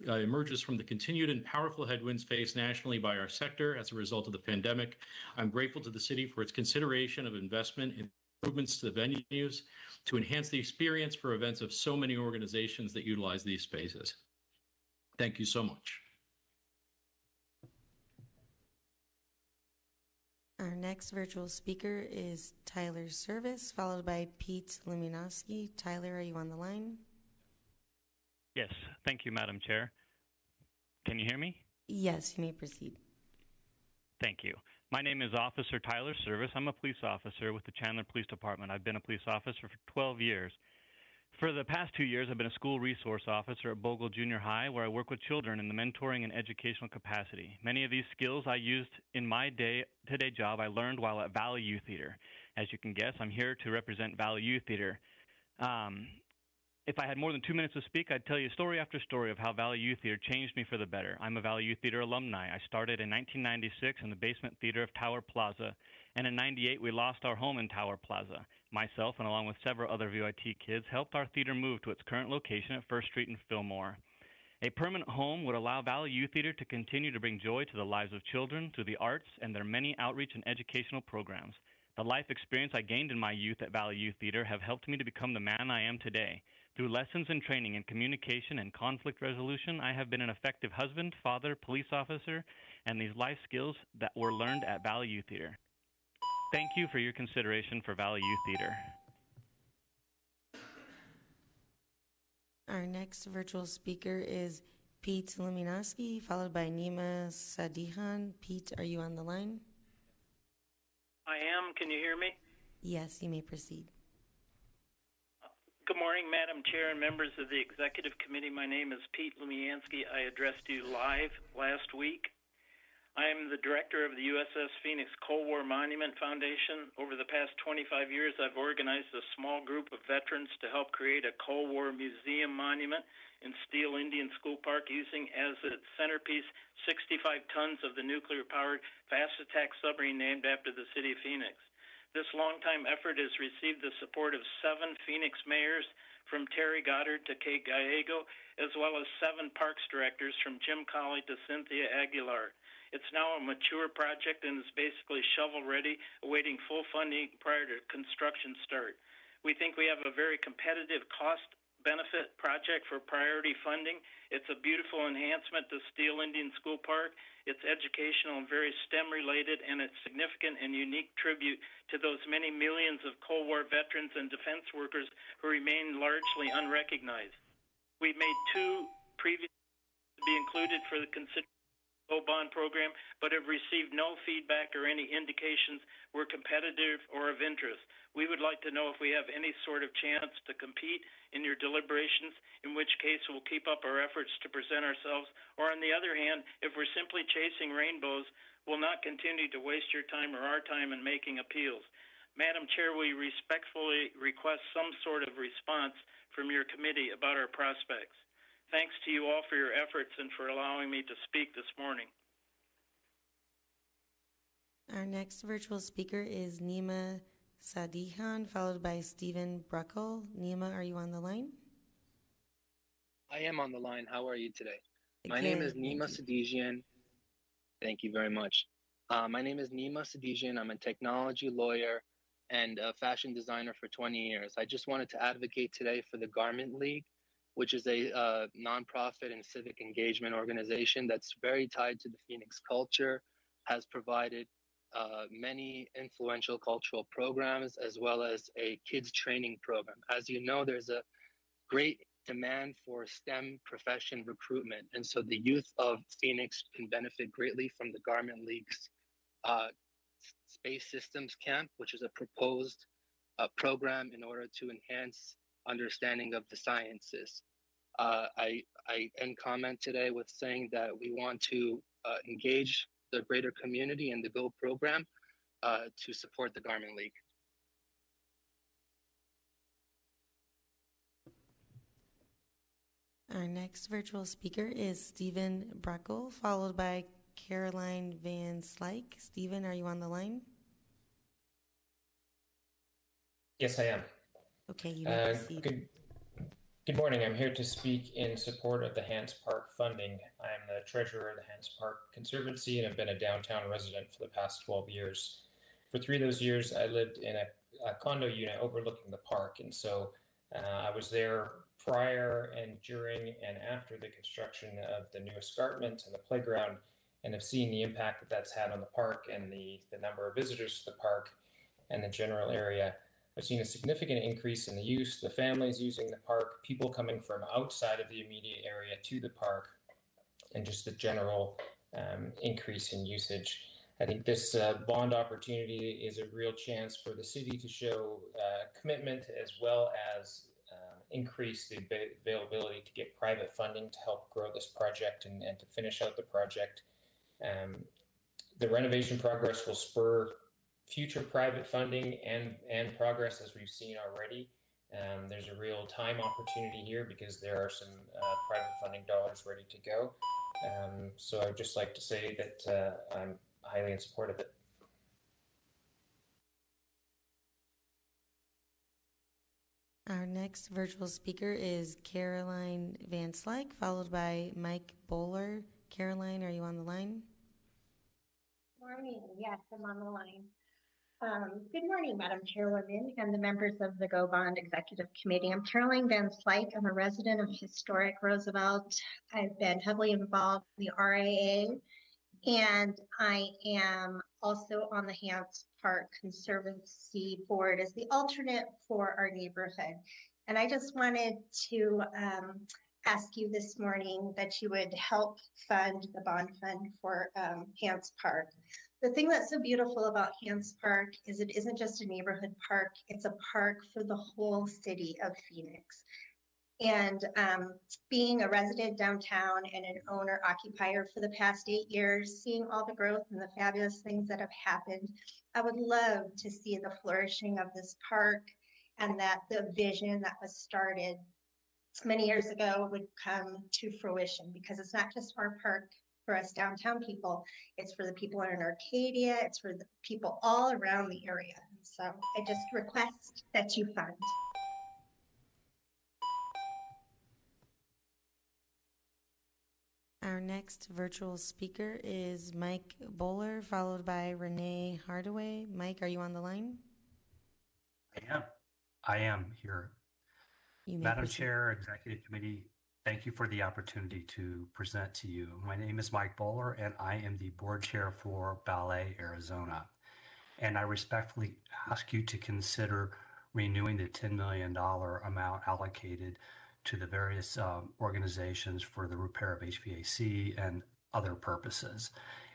emerges from the continued and powerful headwinds faced nationally by our sector as a result of the pandemic, I'm grateful to the city for its consideration of investment in improvements to the venues to enhance the experience for events of so many organizations that utilize these spaces. Thank you so much. Our next virtual speaker is Tyler Service, followed by Pete Luminowski. Tyler, are you on the line? Yes, thank you, Madam Chair. Can you hear me? Yes, you may proceed. Thank you. My name is Officer Tyler Service. I'm a police officer with the Chandler Police Department. I've been a police officer for 12 years. For the past 2 years, I've been a school resource officer at Bogle Junior High, where I work with children in the mentoring and educational capacity. Many of these skills I used in my day-to-day job I learned while at Valley Youth Theater. As you can guess, I'm here to represent Valley Youth Theater. If I had more than 2 minutes to speak, I'd tell you story after story of how Valley Youth Theater changed me for the better. I'm a Valley Youth Theater alumni. I started in 1996 in the basement theater of Tower Plaza, and in 98 we lost our home in Tower Plaza. Myself, and along with several other VYT kids, helped our theater move to its current location at 1st Street in Fillmore. A permanent home would allow Valley Youth Theater to continue to bring joy to the lives of children through the arts and their many outreach and educational programs. The life experience I gained in my youth at Valley Youth Theater have helped me to become the man I am today. Through lessons and training in communication and conflict resolution, I have been an effective husband, father, police officer, and these life skills that were learned at Valley Youth Theater. Thank you for your consideration for Valley Youth Theater. Our next virtual speaker is Pete Luminowski, followed by Nima Sadihan. Pete, are you on the line? I am. Can you hear me? Yes, you may proceed. Good morning, Madam Chair and members of the Executive Committee. My name is Pete Lumiansky. I addressed you live last week. I am the director of the USS Phoenix Cold War Monument Foundation. Over the past 25 years, I've organized a small group of veterans to help create a Cold War museum monument in Steele Indian School Park using as its centerpiece 65 tons of the nuclear-powered fast attack submarine named after the city of Phoenix. This longtime effort has received the support of 7 Phoenix mayors, from Terry Goddard to Kay Gallego, as well as 7 parks directors, from Jim Colley to Cynthia Aguilar. It's now a mature project and is basically shovel-ready, awaiting full funding prior to construction start. We think we have a very competitive cost-benefit project for priority funding. It's a beautiful enhancement to Steele Indian School Park. It's educational and very STEM-related, and it's significant and unique tribute to those many millions of Cold War veterans and defense workers who remain largely unrecognized. We've made 2 previous to be included for the consideration bond program, but have received no feedback or any indications we're competitive or of interest. We would like to know if we have any sort of chance to compete in your deliberations, in which case we'll keep up our efforts to present ourselves, or on the other hand, if we're simply chasing rainbows, we'll not continue to waste your time or our time in making appeals. Madam Chair, we respectfully request some sort of response from your committee about our prospects. Thanks to you all for your efforts and for allowing me to speak this morning. Our next virtual speaker is Nima Sadihan, followed by Stephen Bruckle. Nima, are you on the line? I am on the line. How are you today? My Good, name is thank Nima you. Sadijian. Thank you very much. My name is Nima Sadijian. I'm a technology lawyer and a fashion designer for 20 years. I just wanted to advocate today for the Garment League, which is a nonprofit and civic engagement organization that's very tied to the Phoenix culture, has provided many influential cultural programs, as well as a kids training program. As you know, there's a great demand for STEM profession recruitment. And so the youth of Phoenix can benefit greatly from the Garment League's Space Systems Camp, which is a proposed program in order to enhance understanding of the sciences. I end comment today with saying that we want to engage the greater community in the GO program to support the Garment League. Our next virtual speaker is Stephen Bruckle, followed by Caroline Van Slyke. Stephen, are you on the line? Yes, I am. Okay, you may proceed. Good morning. I'm here to speak in support of the Hants Park funding. I'm the treasurer of the Hants Park Conservancy and have been a downtown resident for the past 12 years. For 3 of those years, I lived in a condo unit overlooking the park, and so I was there prior and during and after the construction of the new escarpment and the playground, and have seen the impact that that's had on the park and the number of visitors to the park and the general area. I've seen a significant increase in the use, the families using the park, people coming from outside of the immediate area to the park, and just the general increase in usage. I think this bond opportunity is a real chance for the city to show commitment, as well as increase the availability to get private funding to help grow this project and to finish out the project. The renovation progress will spur future private funding and progress, as we've seen already. There's a real time opportunity here because there are some private funding dollars ready to go. So I would just like to say that I'm highly in support of it. Our next virtual speaker is Caroline Van Slyke, followed by Mike Bowler. Caroline, are you on the line? Morning. Yes, I'm on the line. Good morning, Madam Chairwoman and the members of the Go Bond Executive Committee. I'm Caroline Van Slyke. I'm a resident of historic Roosevelt. I've been heavily involved in the RIA, and I am also on the Hants Park Conservancy Board as the alternate for our neighborhood. And I just wanted to ask you this morning that you would help fund the bond fund for Hance Park. The thing that's so beautiful about Hance Park is it isn't just a neighborhood park, it's a park for the whole city of Phoenix. And being a resident downtown and an owner occupier for the past 8 years, seeing all the growth and the fabulous things that have happened, I would love to see the flourishing of this park and that the vision that was started many years ago would come to fruition, because it's not just our park for us downtown people, it's for the people in Arcadia, it's for the people all around the area. And so I just request that you fund. Our next virtual speaker is Mike Bowler, followed by Renee Hardaway. Mike, are you on the line? I am here. You may Madam proceed. Chair, Executive Committee, thank you for the opportunity to present to you. My name is Mike Bowler, and I am the board chair for Ballet Arizona. And I respectfully ask you to consider renewing the $10 million amount allocated to the various organizations for the repair of HVAC and other purposes.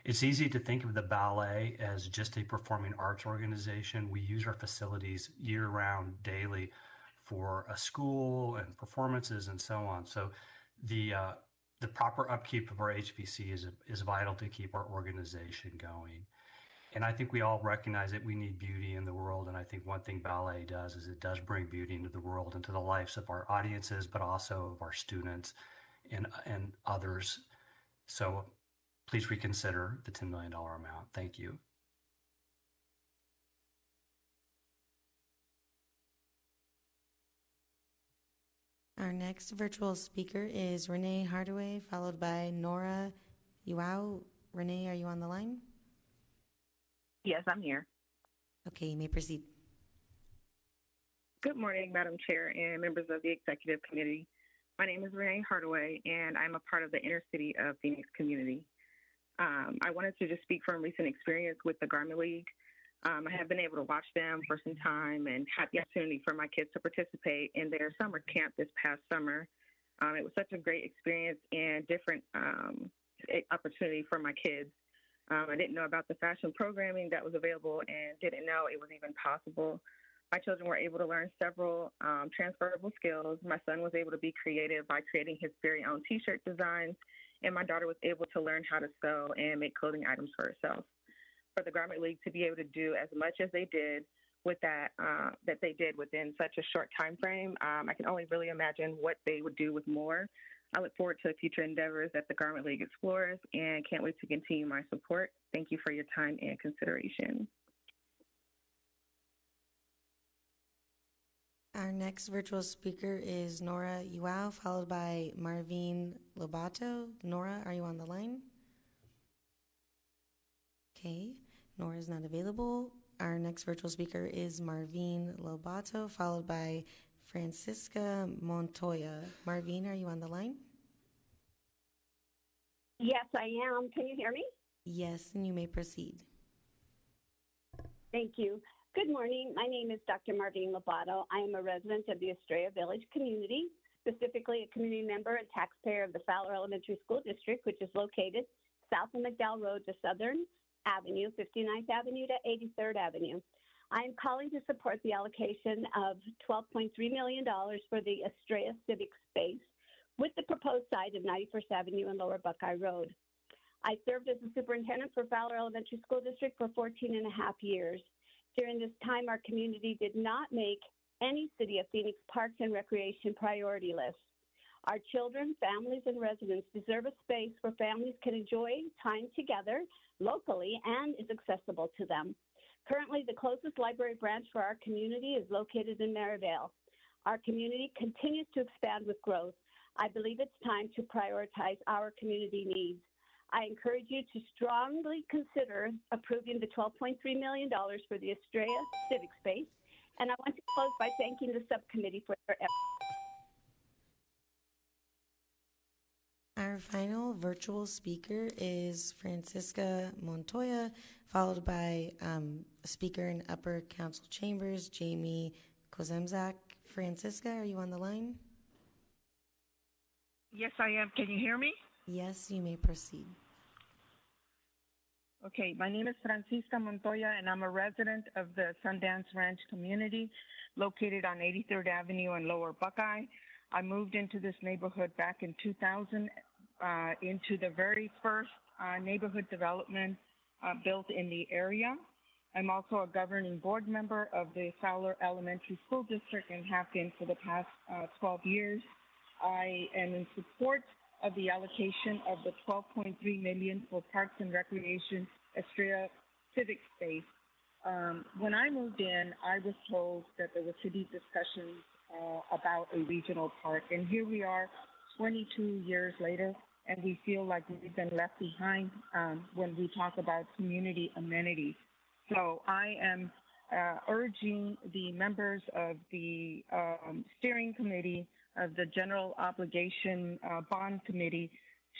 It's easy to think of the ballet as just a performing arts organization. We use our facilities year-round, daily, for a school and performances and so on. So the proper upkeep of our HVAC is vital to keep our organization going. And I think we all recognize that we need beauty in the world. And I think one thing ballet does is it does bring beauty into the world, into the lives of our audiences, but also of our students and others. So please reconsider the $10 million amount. Thank you. Our next virtual speaker is Renee Hardaway, followed by Nora Uau. Renee, are you on the line? Yes, I'm here. Okay, you may proceed. Good morning, Madam Chair and members of the Executive Committee. My name is Renee Hardaway, and I'm a part of the inner city of Phoenix community. I wanted to just speak from recent experience with the Garment League. I have been able to watch them for some time and had the opportunity for my kids to participate in their summer camp this past summer. It was such a great experience and different opportunity for my kids. I didn't know about the fashion programming that was available and didn't know it was even possible. My children were able to learn several transferable skills. My son was able to be creative by creating his very own t-shirt designs, and my daughter was able to learn how to sew and make clothing items for herself. For the Garment League to be able to do as much as they did with that they did within such a short time frame, I can only really imagine what they would do with more. I look forward to future endeavors that the Garment League explores and can't wait to continue my support. Thank you for your time and consideration. Our next virtual speaker is Nora Uau, followed by Marvin Lobato. Nora, are you on the line? Okay, Nora is not available. Our next virtual speaker is Marvin Lobato, followed by Francisca Montoya. Marvin, are you on the line? Yes, I am. Can you hear me? Yes, and you may proceed. Thank you. Good morning. My name is Dr. Marvin Lobato. I am a resident of the Estrella Village community, specifically a community member and taxpayer of the Fowler Elementary School District, which is located south of McDowell Road to Southern Avenue, 59th Avenue to 83rd Avenue. I am calling to support the allocation of $12.3 million for the Estrella Civic Space with the proposed site of 91st Avenue and Lower Buckeye Road. I served as the superintendent for Fowler Elementary School District for 14 and a half years. During this time, our community did not make any City of Phoenix Parks and Recreation priority list. Our children, families, and residents deserve a space where families can enjoy time together locally and is accessible to them. Currently, the closest library branch for our community is located in Maryvale. Our community continues to expand with growth. I believe it's time to prioritize our community needs. I encourage you to strongly consider approving the $12.3 million for the Estrella Civic Space. And I want to close by thanking the subcommittee for their efforts. Our final virtual speaker is Francisca Montoya, followed by a speaker in Upper Council Chambers, Jamie Kozemzak. Francisca, are you on the line? Yes, I am. Can you hear me? Yes, you may proceed. Okay, my name is Francisca Montoya, and I'm a resident of the Sundance Ranch community located on 83rd Avenue and Lower Buckeye. I moved into this neighborhood back in 2000, into the very first neighborhood development built in the area. I'm also a governing board member of the Fowler Elementary School District and have been for the past 12 years. I am in support of the allocation of the $12.3 million for Parks and Recreation Estrella Civic Space. When I moved in, I was told that there were city discussions about a regional park, and here we are 22 years later, and we feel like we've been left behind when we talk about community amenities. So I am urging the members of the steering committee of the General Obligation Bond Committee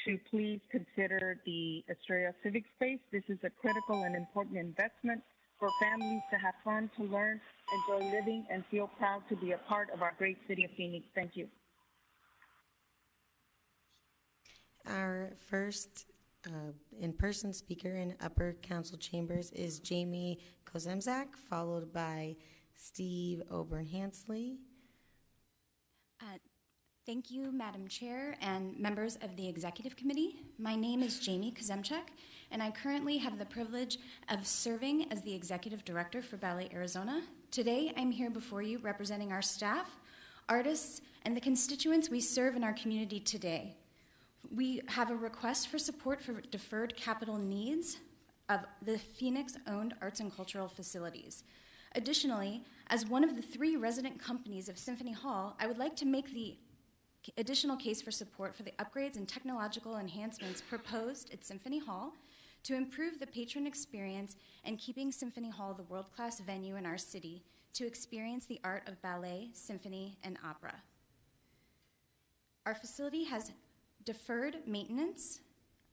to please consider the Estrella Civic Space. This is a critical and important investment for families to have fun, to learn, enjoy living, and feel proud to be a part of our great city of Phoenix. Thank you. Our first in-person speaker in Upper Council Chambers is Jamie Kozemczak, followed by Steve Oberhansley. Thank you, Madam Chair and members of the Executive Committee. My name is Jamie Kozemczak, and I currently have the privilege of serving as the Executive Director for Ballet Arizona. Today, I'm here before you representing our staff, artists, and the constituents we serve in our community today. We have a request for support for deferred capital needs of the Phoenix-owned arts and cultural facilities. Additionally, as one of the 3 resident companies of Symphony Hall, I would like to make the additional case for support for the upgrades and technological enhancements proposed at Symphony Hall to improve the patron experience and keeping Symphony Hall the world-class venue in our city to experience the art of ballet, symphony, and opera. Our facility has deferred maintenance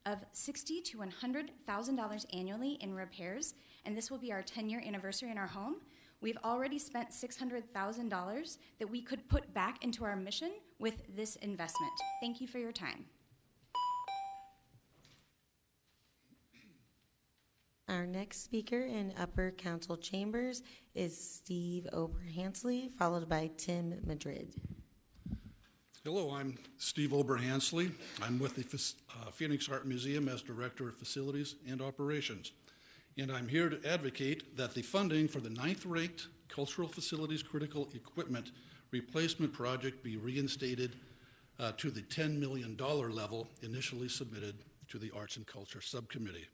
of $60,000 to $100,000 annually in repairs, and this will be our 10-year anniversary in our home. We've already spent $600,000 that we could put back into our mission with this investment. Thank you for your time. Our next speaker in Upper Council Chambers is Steve Oberhansley, followed by Tim Madrid. Hello, I'm Steve Oberhansley. I'm with the Phoenix Art Museum as Director of Facilities and Operations. And I'm here to advocate that the funding for the 9th-ranked Cultural Facilities Critical Equipment Replacement Project be reinstated to the $10 million level initially submitted to the Arts and Culture Subcommittee.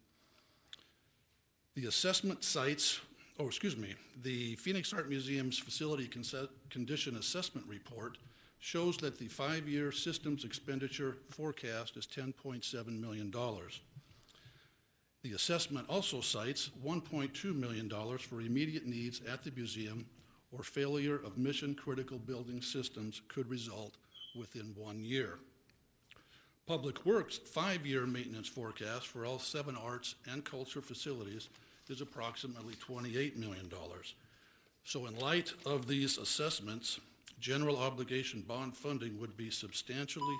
The assessment sites, the Phoenix Art Museum's Facility Condition Assessment Report shows that the 5-year systems expenditure forecast is $10.7 million. The assessment also cites $1.2 million for immediate needs at the museum or failure of mission-critical building systems could result within 1 year. Public Works' 5-year maintenance forecast for all 7 arts and culture facilities is approximately $28 million. So in light of these assessments, general obligation bond funding would be substantially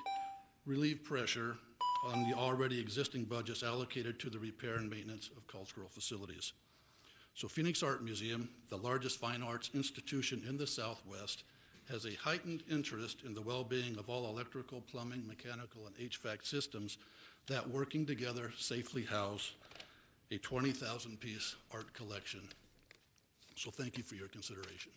relieve pressure on the already existing budgets allocated to the repair and maintenance of cultural facilities. So Phoenix Art Museum, the largest fine arts institution in the Southwest, has a heightened interest in the well-being of all electrical, plumbing, mechanical, and HVAC systems that working together safely house a 20,000-piece art collection. So thank you for your consideration.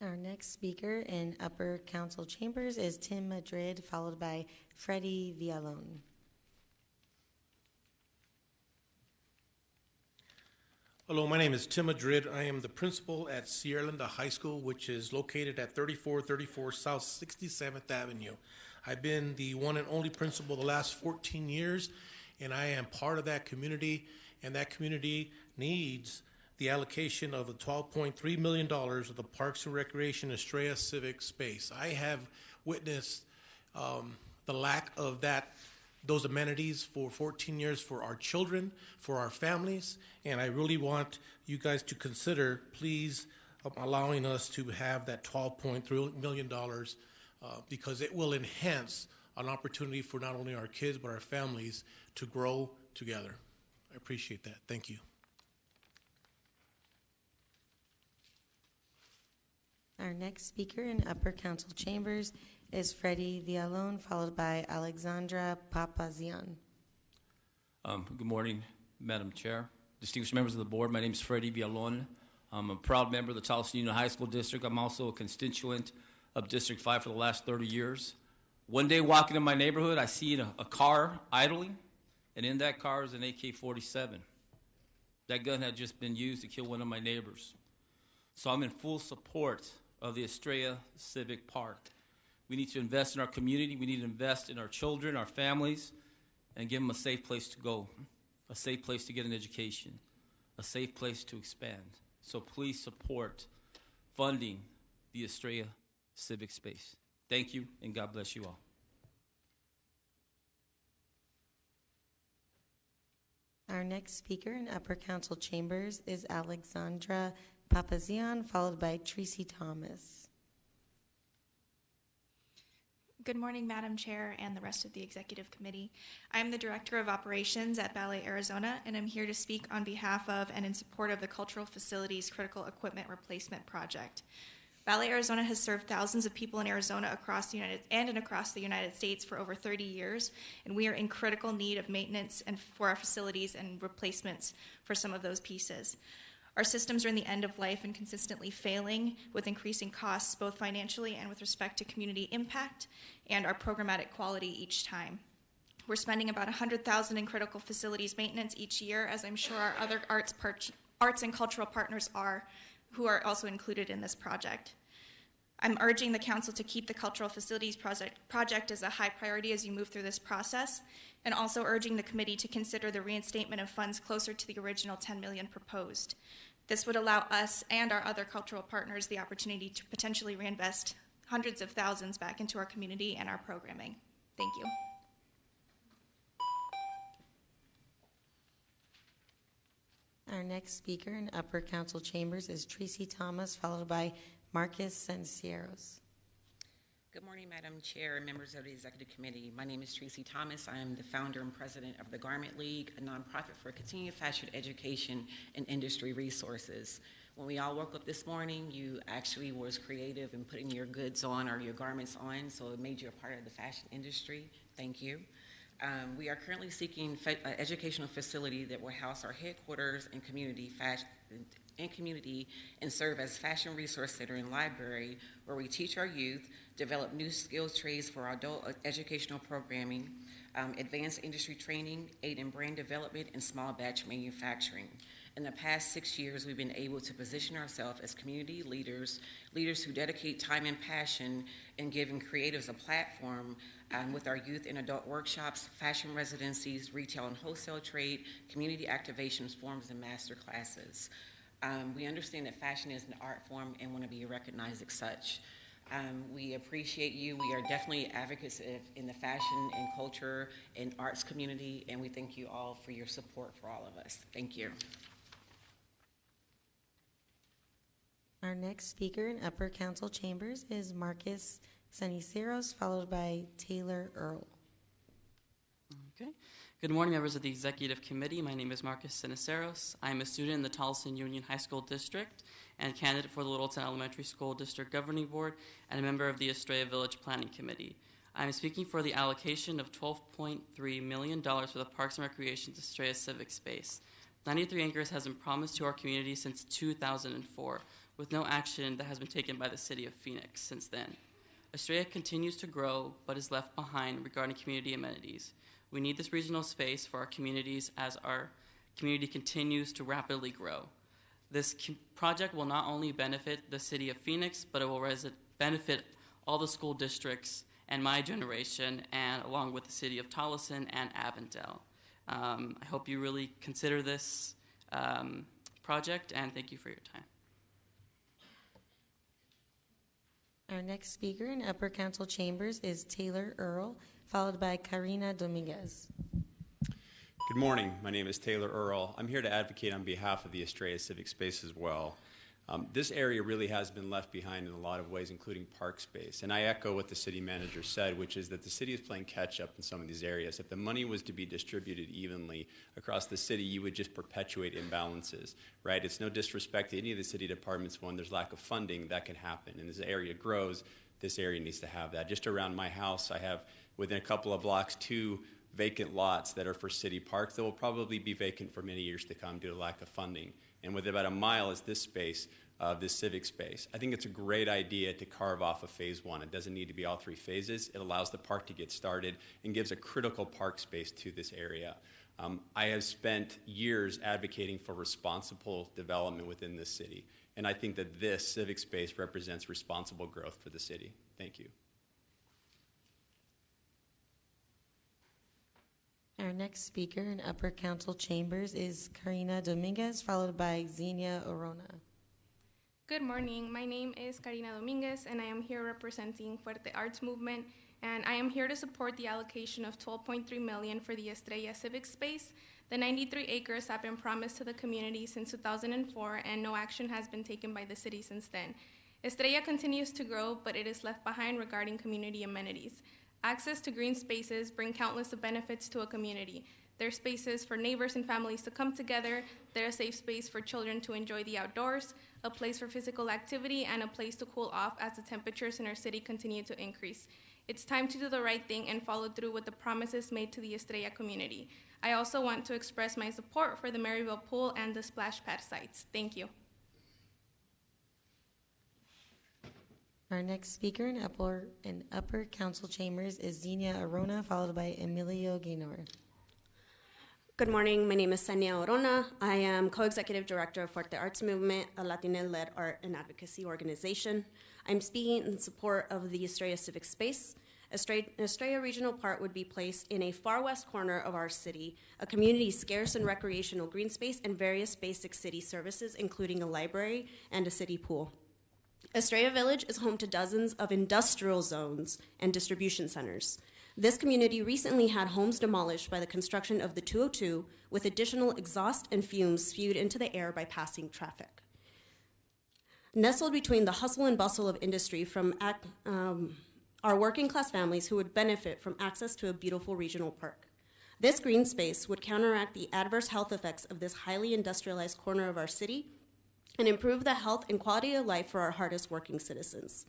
Our next speaker in Upper Council Chambers is Tim Madrid, followed by Freddie Villalone. Hello, my name is Tim Madrid. I am the principal at Sierra Linda High School, which is located at 3434 South 67th Avenue. I've been the one and only principal the last 14 years, and I am part of that community, and that community needs the allocation of the $12.3 million of the Parks and Recreation Estrella Civic Space. I have witnessed the lack of those amenities for 14 years for our children, for our families, and I really want you guys to consider, please, allowing us to have that $12.3 million because it will enhance an opportunity for not only our kids but our families to grow together. I appreciate that. Thank you. Our next speaker in Upper Council Chambers is Freddie Villalon, followed by Alexandra Papazian. Good morning, Madam Chair, distinguished members of the board. My name is Freddie Villalon. I'm a proud member of the Towson Union High School District. I'm also a constituent of District 5 for the last 30 years. One day walking in my neighborhood, I see a car idling, and in that car is an AK-47. That gun had just been used to kill one of my neighbors. So I'm in full support of the Estrella Civic Park. We need to invest in our community. We need to invest in our children, our families, and give them a safe place to go, a safe place to get an education, a safe place to expand. So please support funding the Estrella Civic Space. Thank you, and God bless you all. Our next speaker in Upper Council Chambers is Alexandra Papazian, followed by Tracy Thomas. Good morning, Madam Chair and the rest of the Executive Committee. I'm the Director of Operations at Ballet Arizona, and I'm here to speak on behalf of and in support of the Cultural Facilities Critical Equipment Replacement Project. Ballet Arizona has served thousands of people in Arizona across the United States for over 30 years, and we are in critical need of maintenance and for our facilities and replacements for some of those pieces. Our systems are in the end of life and consistently failing, with increasing costs both financially and with respect to community impact and our programmatic quality each time. We're spending about $100,000 in critical facilities maintenance each year, as I'm sure our other arts and cultural partners are, who are also included in this project. I'm urging the council to keep the cultural facilities project as a high priority as you move through this process, and also urging the committee to consider the reinstatement of funds closer to the original $10 million proposed. This would allow us and our other cultural partners the opportunity to potentially reinvest hundreds of thousands back into our community and our programming. Thank you. Our next speaker in Upper Council Chambers is Tracy Thomas, followed by Marcus Sencieros. Good morning, Madam Chair and members of the Executive Committee. My name is Tracy Thomas. I am the founder and president of the Garment League, a nonprofit for continuing fashion education and industry resources. When we all woke up this morning, you actually was creative in putting your goods on or your garments on, so it made you a part of the fashion industry. Thank you. We are currently seeking an educational facility that will house our headquarters and community and serve as fashion resource center and library, where we teach our youth, develop new skills trades for our adult educational programming, advance industry training, aid in brand development, and small batch manufacturing. In the past 6 years, we've been able to position ourselves as community leaders who dedicate time and passion in giving creatives a platform with our youth and adult workshops, fashion residencies, retail and wholesale trade, community activations, forums, and master classes. We understand that fashion is an art form and want to be recognized as such. We appreciate you. We are definitely advocates in the fashion and culture and arts community, and we thank you all for your support for all of us. Thank you. Our next speaker in Upper Council Chambers is Marcus Seniceros, followed by Taylor Earl. Okay. Good morning, members of the Executive Committee. My name is Marcus Seniceros. I am a student in the Towson Union High School District and candidate for the Littleton Elementary School District Governing Board and a member of the Estrella Village Planning Committee. I am speaking for the allocation of $12.3 million for the Parks and Recreation's Estrella Civic Space. 93 acres has been promised to our community since 2004, with no action that has been taken by the city of Phoenix since then. Estrella continues to grow, but is left behind regarding community amenities. We need this regional space for our communities as our community continues to rapidly grow. This project will not only benefit the city of Phoenix, but it will benefit all the school districts and my generation, and along with the city of Towson and Avondale. I hope you really consider this project, and thank you for your time. Our next speaker in Upper Council Chambers is Taylor Earl, followed by Karina Dominguez. Good morning. My name is Taylor Earl. I'm here to advocate on behalf of the Estrella Civic Space as well. This area really has been left behind in a lot of ways, including park space. And I echo what the city manager said, which is that the city is playing catch up in some of these areas. If the money was to be distributed evenly across the city, you would just perpetuate imbalances, right? It's no disrespect to any of the city departments when there's lack of funding, that can happen. And as the area grows, this area needs to have that. Just around my house, I have, within a couple of blocks, 2 vacant lots that are for city parks that will probably be vacant for many years to come due to lack of funding. And with about a mile is this space, this civic space. I think it's a great idea to carve off of phase 1. It doesn't need to be all 3 phases. It allows the park to get started and gives a critical park space to this area. I have spent years advocating for responsible development within this city. And I think that this civic space represents responsible growth for the city. Thank you. Our next speaker in Upper Council Chambers is Karina Dominguez, followed by Xenia Orona. Good morning. My name is Karina Dominguez, and I am here representing Fuerte Arts Movement, and I am here to support the allocation of $12.3 million for the Estrella Civic Space. The 93 acres have been promised to the community since 2004, and no action has been taken by the city since then. Estrella continues to grow, but it is left behind regarding community amenities. Access to green spaces bring countless of benefits to a community. They're spaces for neighbors and families to come together. They're a safe space for children to enjoy the outdoors, a place for physical activity, and a place to cool off as the temperatures in our city continue to increase. It's time to do the right thing and follow through with the promises made to the Estrella community. I also want to express my support for the Maryville Pool and the splash pad sites. Thank you. Our next speaker in Upper Council Chambers is Xenia Orona, followed by Emilio Gaynor. Good morning. My name is Xenia Orona. I am co-executive director of Fuerte Arts Movement, a Latina-led art and advocacy organization. I'm speaking in support of the Estrella Civic Space. Estrella Regional Park would be placed in a far west corner of our city, a community scarce in recreational green space and various basic city services, including a library and a city pool. Estrella Village is home to dozens of industrial zones and distribution centers. This community recently had homes demolished by the construction of the 202, with additional exhaust and fumes spewed into the air by passing traffic. Nestled between the hustle and bustle of industry are working class families who would benefit from access to a beautiful regional park. This green space would counteract the adverse health effects of this highly industrialized corner of our city and improve the health and quality of life for our hardest working citizens.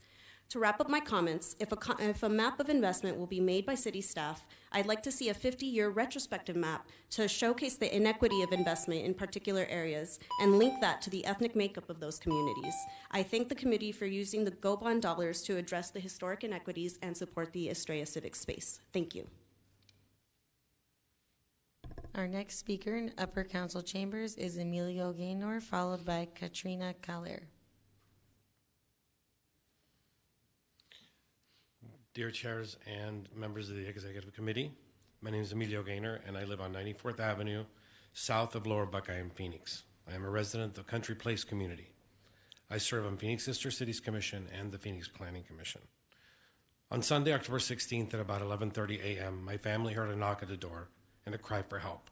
To wrap up my comments, if a map of investment will be made by city staff, I'd like to see a 50-year retrospective map to showcase the inequity of investment in particular areas and link that to the ethnic makeup of those communities. I thank the committee for using the Go Bond dollars to address the historic inequities and support the Estrella Civic Space. Thank you. Our next speaker in Upper Council Chambers is Emilio Gaynor, followed by Katrina Kaler. Dear chairs and members of the Executive Committee, my name is Emilio Gaynor, and I live on 94th Avenue, south of Lower Buckeye in Phoenix. I am a resident of Country Place community. I serve on Phoenix Sister Cities Commission and the Phoenix Planning Commission. On Sunday, October 16th at about 11:30 a.m., my family heard a knock at the door and a cry for help.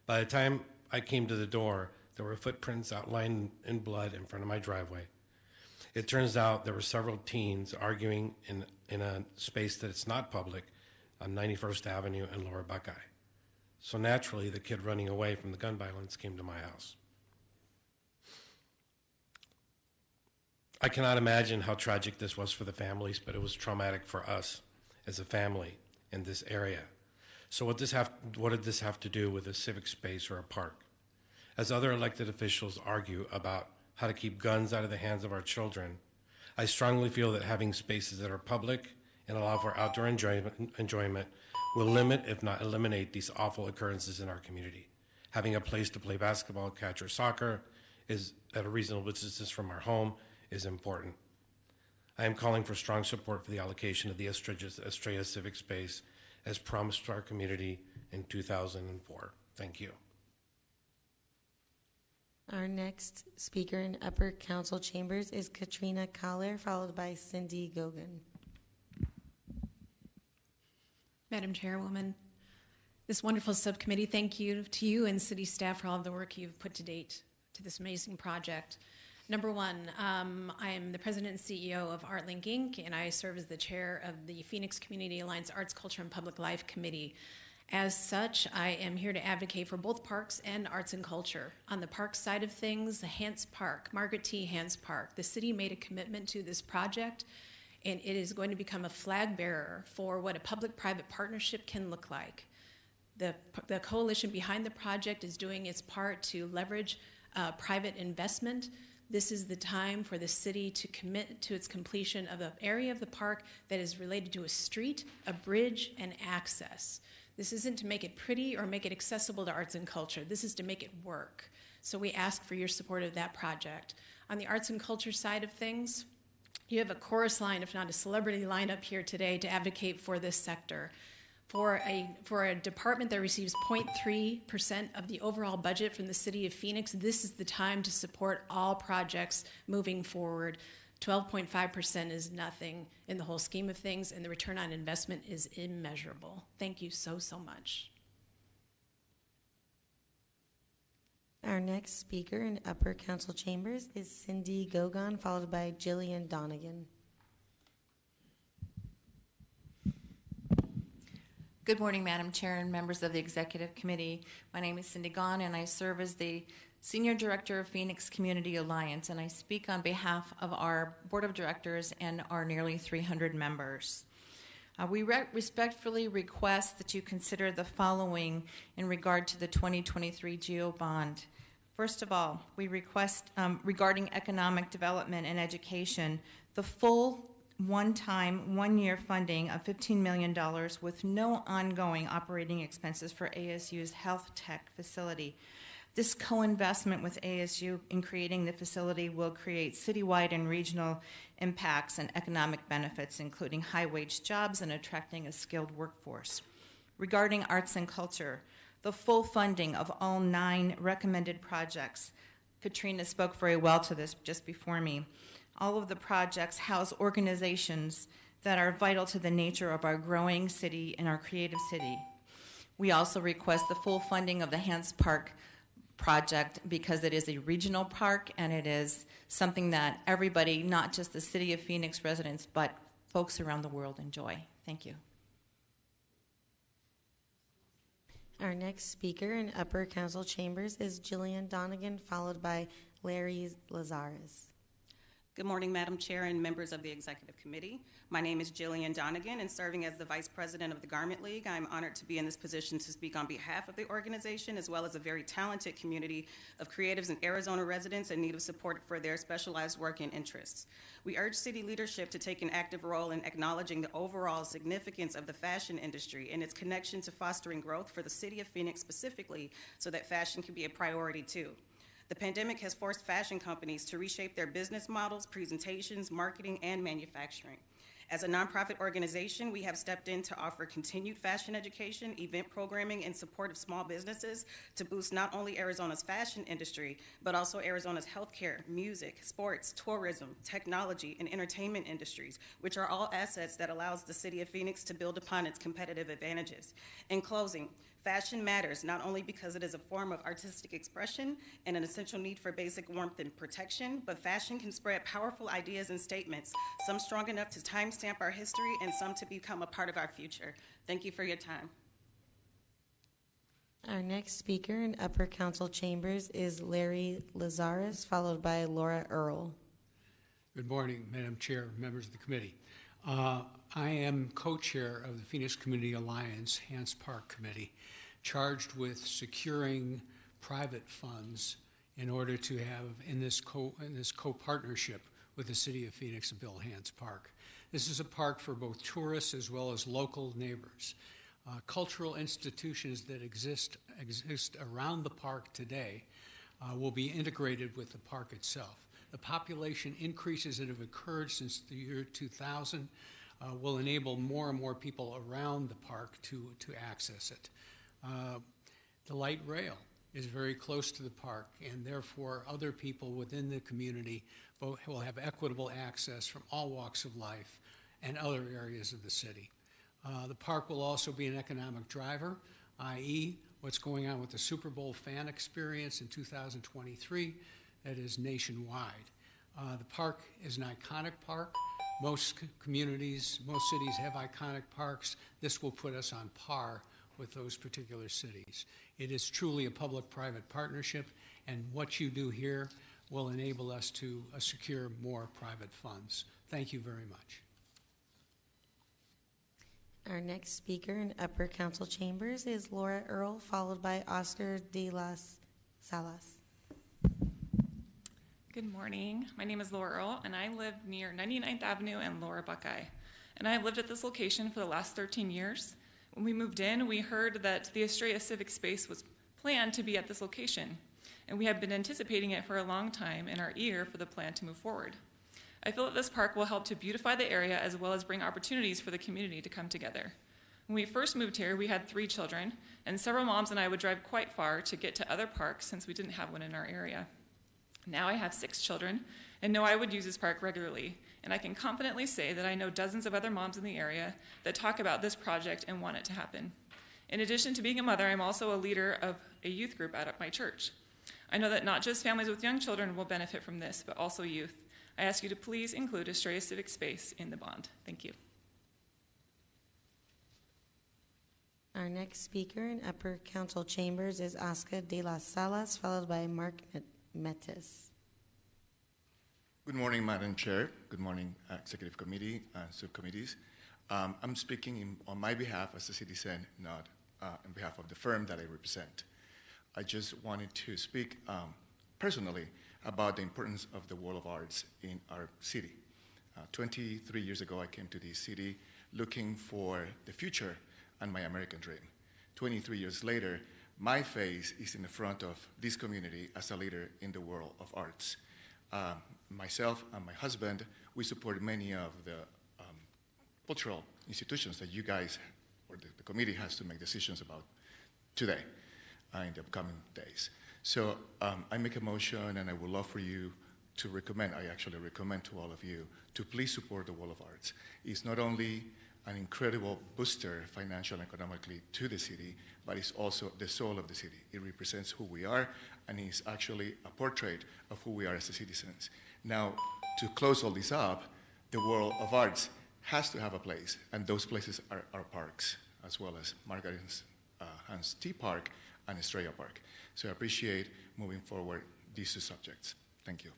By the time I came to the door, there were footprints outlined in blood in front of my driveway. It turns out there were several teens arguing in a space that it's not public on 91st Avenue and Lower Buckeye. So naturally, the kid running away from the gun violence came to my house. I cannot imagine how tragic this was for the families, but it was traumatic for us as a family in this area. So what did this have to do with a civic space or a park? As other elected officials argue about how to keep guns out of the hands of our children, I strongly feel that having spaces that are public and allow for outdoor enjoyment will limit, if not eliminate, these awful occurrences in our community. Having a place to play basketball, catch, or soccer is at a reasonable distance from our home is important. I am calling for strong support for the allocation of the Estrella Civic Space as promised to our community in 2004. Thank you. Our next speaker in Upper Council Chambers is Katrina Kaler, followed by Cindy Gogan. Madam Chairwoman, this wonderful subcommittee, thank you to you and city staff for all of the work you've put to date to this amazing project. Number one, I am the president and CEO of ArtLink Inc., and I serve as the chair of the Phoenix Community Alliance Arts, Culture, and Public Life Committee. As such, I am here to advocate for both parks and arts and culture. On the park side of things, the Hance Park, Margaret T. Hance Park, the city made a commitment to this project, and it is going to become a flag bearer for what a public-private partnership can look like. The coalition behind the project is doing its part to leverage private investment. This is the time for the city to commit to its completion of an area of the park that is related to a street, a bridge, and access. This isn't to make it pretty or make it accessible to arts and culture. This is to make it work. So we ask for your support of that project. On the arts and culture side of things, you have a chorus line, if not a celebrity lineup here today to advocate for this sector. For a department that receives 0.3% of the overall budget from the city of Phoenix, this is the time to support all projects moving forward. 12.5% is nothing in the whole scheme of things, and the return on investment is immeasurable. Thank you so, so much. Our next speaker in Upper Council Chambers is Cindy Gogon, followed by Jillian Donegan. Good morning, Madam Chair and members of the Executive Committee. My name is Cindy Gahn, and I serve as the Senior Director of Phoenix Community Alliance, and I speak on behalf of our Board of Directors and our nearly 300 members. We respectfully request that you consider the following in regard to the 2023 GEO bond. First of all, we request regarding economic development and education, the full one-time, one-year funding of $15 million with no ongoing operating expenses for ASU's health tech facility. This co-investment with ASU in creating the facility will create citywide and regional impacts and economic benefits, including high-wage jobs and attracting a skilled workforce. Regarding arts and culture, the full funding of all 9 recommended projects. Katrina spoke very well to this just before me. All of the projects house organizations that are vital to the nature of our growing city and our creative city. We also request the full funding of the Hance Park project because it is a regional park and it is something that everybody, not just the City of Phoenix residents, but folks around the world enjoy. Thank you. Our next speaker in Upper Council Chambers is Jillian Donegan, followed by Larry Lazarus. Good morning, Madam Chair and members of the Executive Committee. My name is Jillian Donegan, and serving as the Vice President of the Garment League, I'm honored to be in this position to speak on behalf of the organization, as well as a very talented community of creatives and Arizona residents in need of support for their specialized work and interests. We urge city leadership to take an active role in acknowledging the overall significance of the fashion industry and its connection to fostering growth for the city of Phoenix specifically, so that fashion can be a priority too. The pandemic has forced fashion companies to reshape their business models, presentations, marketing, and manufacturing. As a nonprofit organization, we have stepped in to offer continued fashion education, event programming, and support of small businesses to boost not only Arizona's fashion industry, but also Arizona's healthcare, music, sports, tourism, technology, and entertainment industries, which are all assets that allows the city of Phoenix to build upon its competitive advantages. In closing, fashion matters not only because it is a form of artistic expression and an essential need for basic warmth and protection, but fashion can spread powerful ideas and statements, some strong enough to timestamp our history and some to become a part of our future. Thank you for your time. Our next speaker in Upper Council Chambers is Larry Lazarus, followed by Laura Earle. Good morning, Madam Chair, members of the committee. I am co-chair of the Phoenix Community Alliance Hance Park Committee, charged with securing private funds in order to have in this co-partnership with the City of Phoenix and build Hance Park. This is a park for both tourists as well as local neighbors. Cultural institutions that exist around the park today will be integrated with the park itself. The population increases that have occurred since the year 2000 will enable more and more people around the park to access it. The light rail is very close to the park, and therefore other people within the community will have equitable access from all walks of life and other areas of the city. The park will also be an economic driver, i.e. what's going on with the Super Bowl fan experience in 2023 that is nationwide. The park is an iconic park. Most communities, most cities have iconic parks. This will put us on par with those particular cities. It is truly a public-private partnership, and what you do here will enable us to secure more private funds. Thank you very much. Our next speaker in Upper Council Chambers is Laura Earle, followed by Oscar de las Salas. Good morning. My name is Laura Earle, and I live near 99th Avenue and Laura Buckeye. And I have lived at this location for the last 13 years. When we moved in, we heard that the Estrella Civic Space was planned to be at this location, and we have been anticipating it for a long time and are eager for the plan to move forward. I feel that this park will help to beautify the area as well as bring opportunities for the community to come together. When we first moved here, we had 3 children, and several moms and I would drive quite far to get to other parks since we didn't have one in our area. Now I have 6 children and know I would use this park regularly, and I can confidently say that I know dozens of other moms in the area that talk about this project and want it to happen. In addition to being a mother, I'm also a leader of a youth group at my church. I know that not just families with young children will benefit from this, but also youth. I ask you to please include Estrella Civic Space in the bond. Thank you. Our next speaker in Upper Council Chambers is Oscar de las Salas, followed by Mark Metis. Good morning, Madam Chair. Good morning, Executive Committee and subcommittees. I'm speaking on my behalf as a citizen, not on behalf of the firm that I represent. I just wanted to speak personally about the importance of the Wall of Arts in our city. 23 years ago, I came to this city looking for the future and my American dream. 23 years later, my face is in the front of this community as a leader in the world of arts. Myself and my husband, we support many of the cultural institutions that you guys, or the committee has to make decisions about today, in the upcoming days. So I make a motion, and I would love for you to recommend, I actually recommend to all of you, to please support the Wall of Arts. It's not only an incredible booster, financially and economically, to the city, but it's also the soul of the city. It represents who we are, and it's actually a portrait of who we are as citizens. Now, to close all this up, the World of Arts has to have a place, and those places are our parks, as well as Margaret Hans T. Park and Estrella Park. So I appreciate moving forward these 2 subjects. Thank you.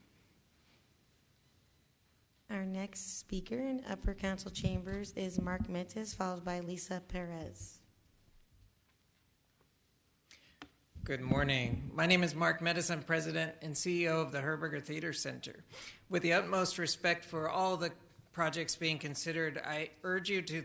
Our next speaker in Upper Council Chambers is Mark Metis, followed by Lisa Perez. Good morning. My name is Mark Metis. I'm president and CEO of the Herberger Theater Center. With the utmost respect for all the projects being considered, I urge you to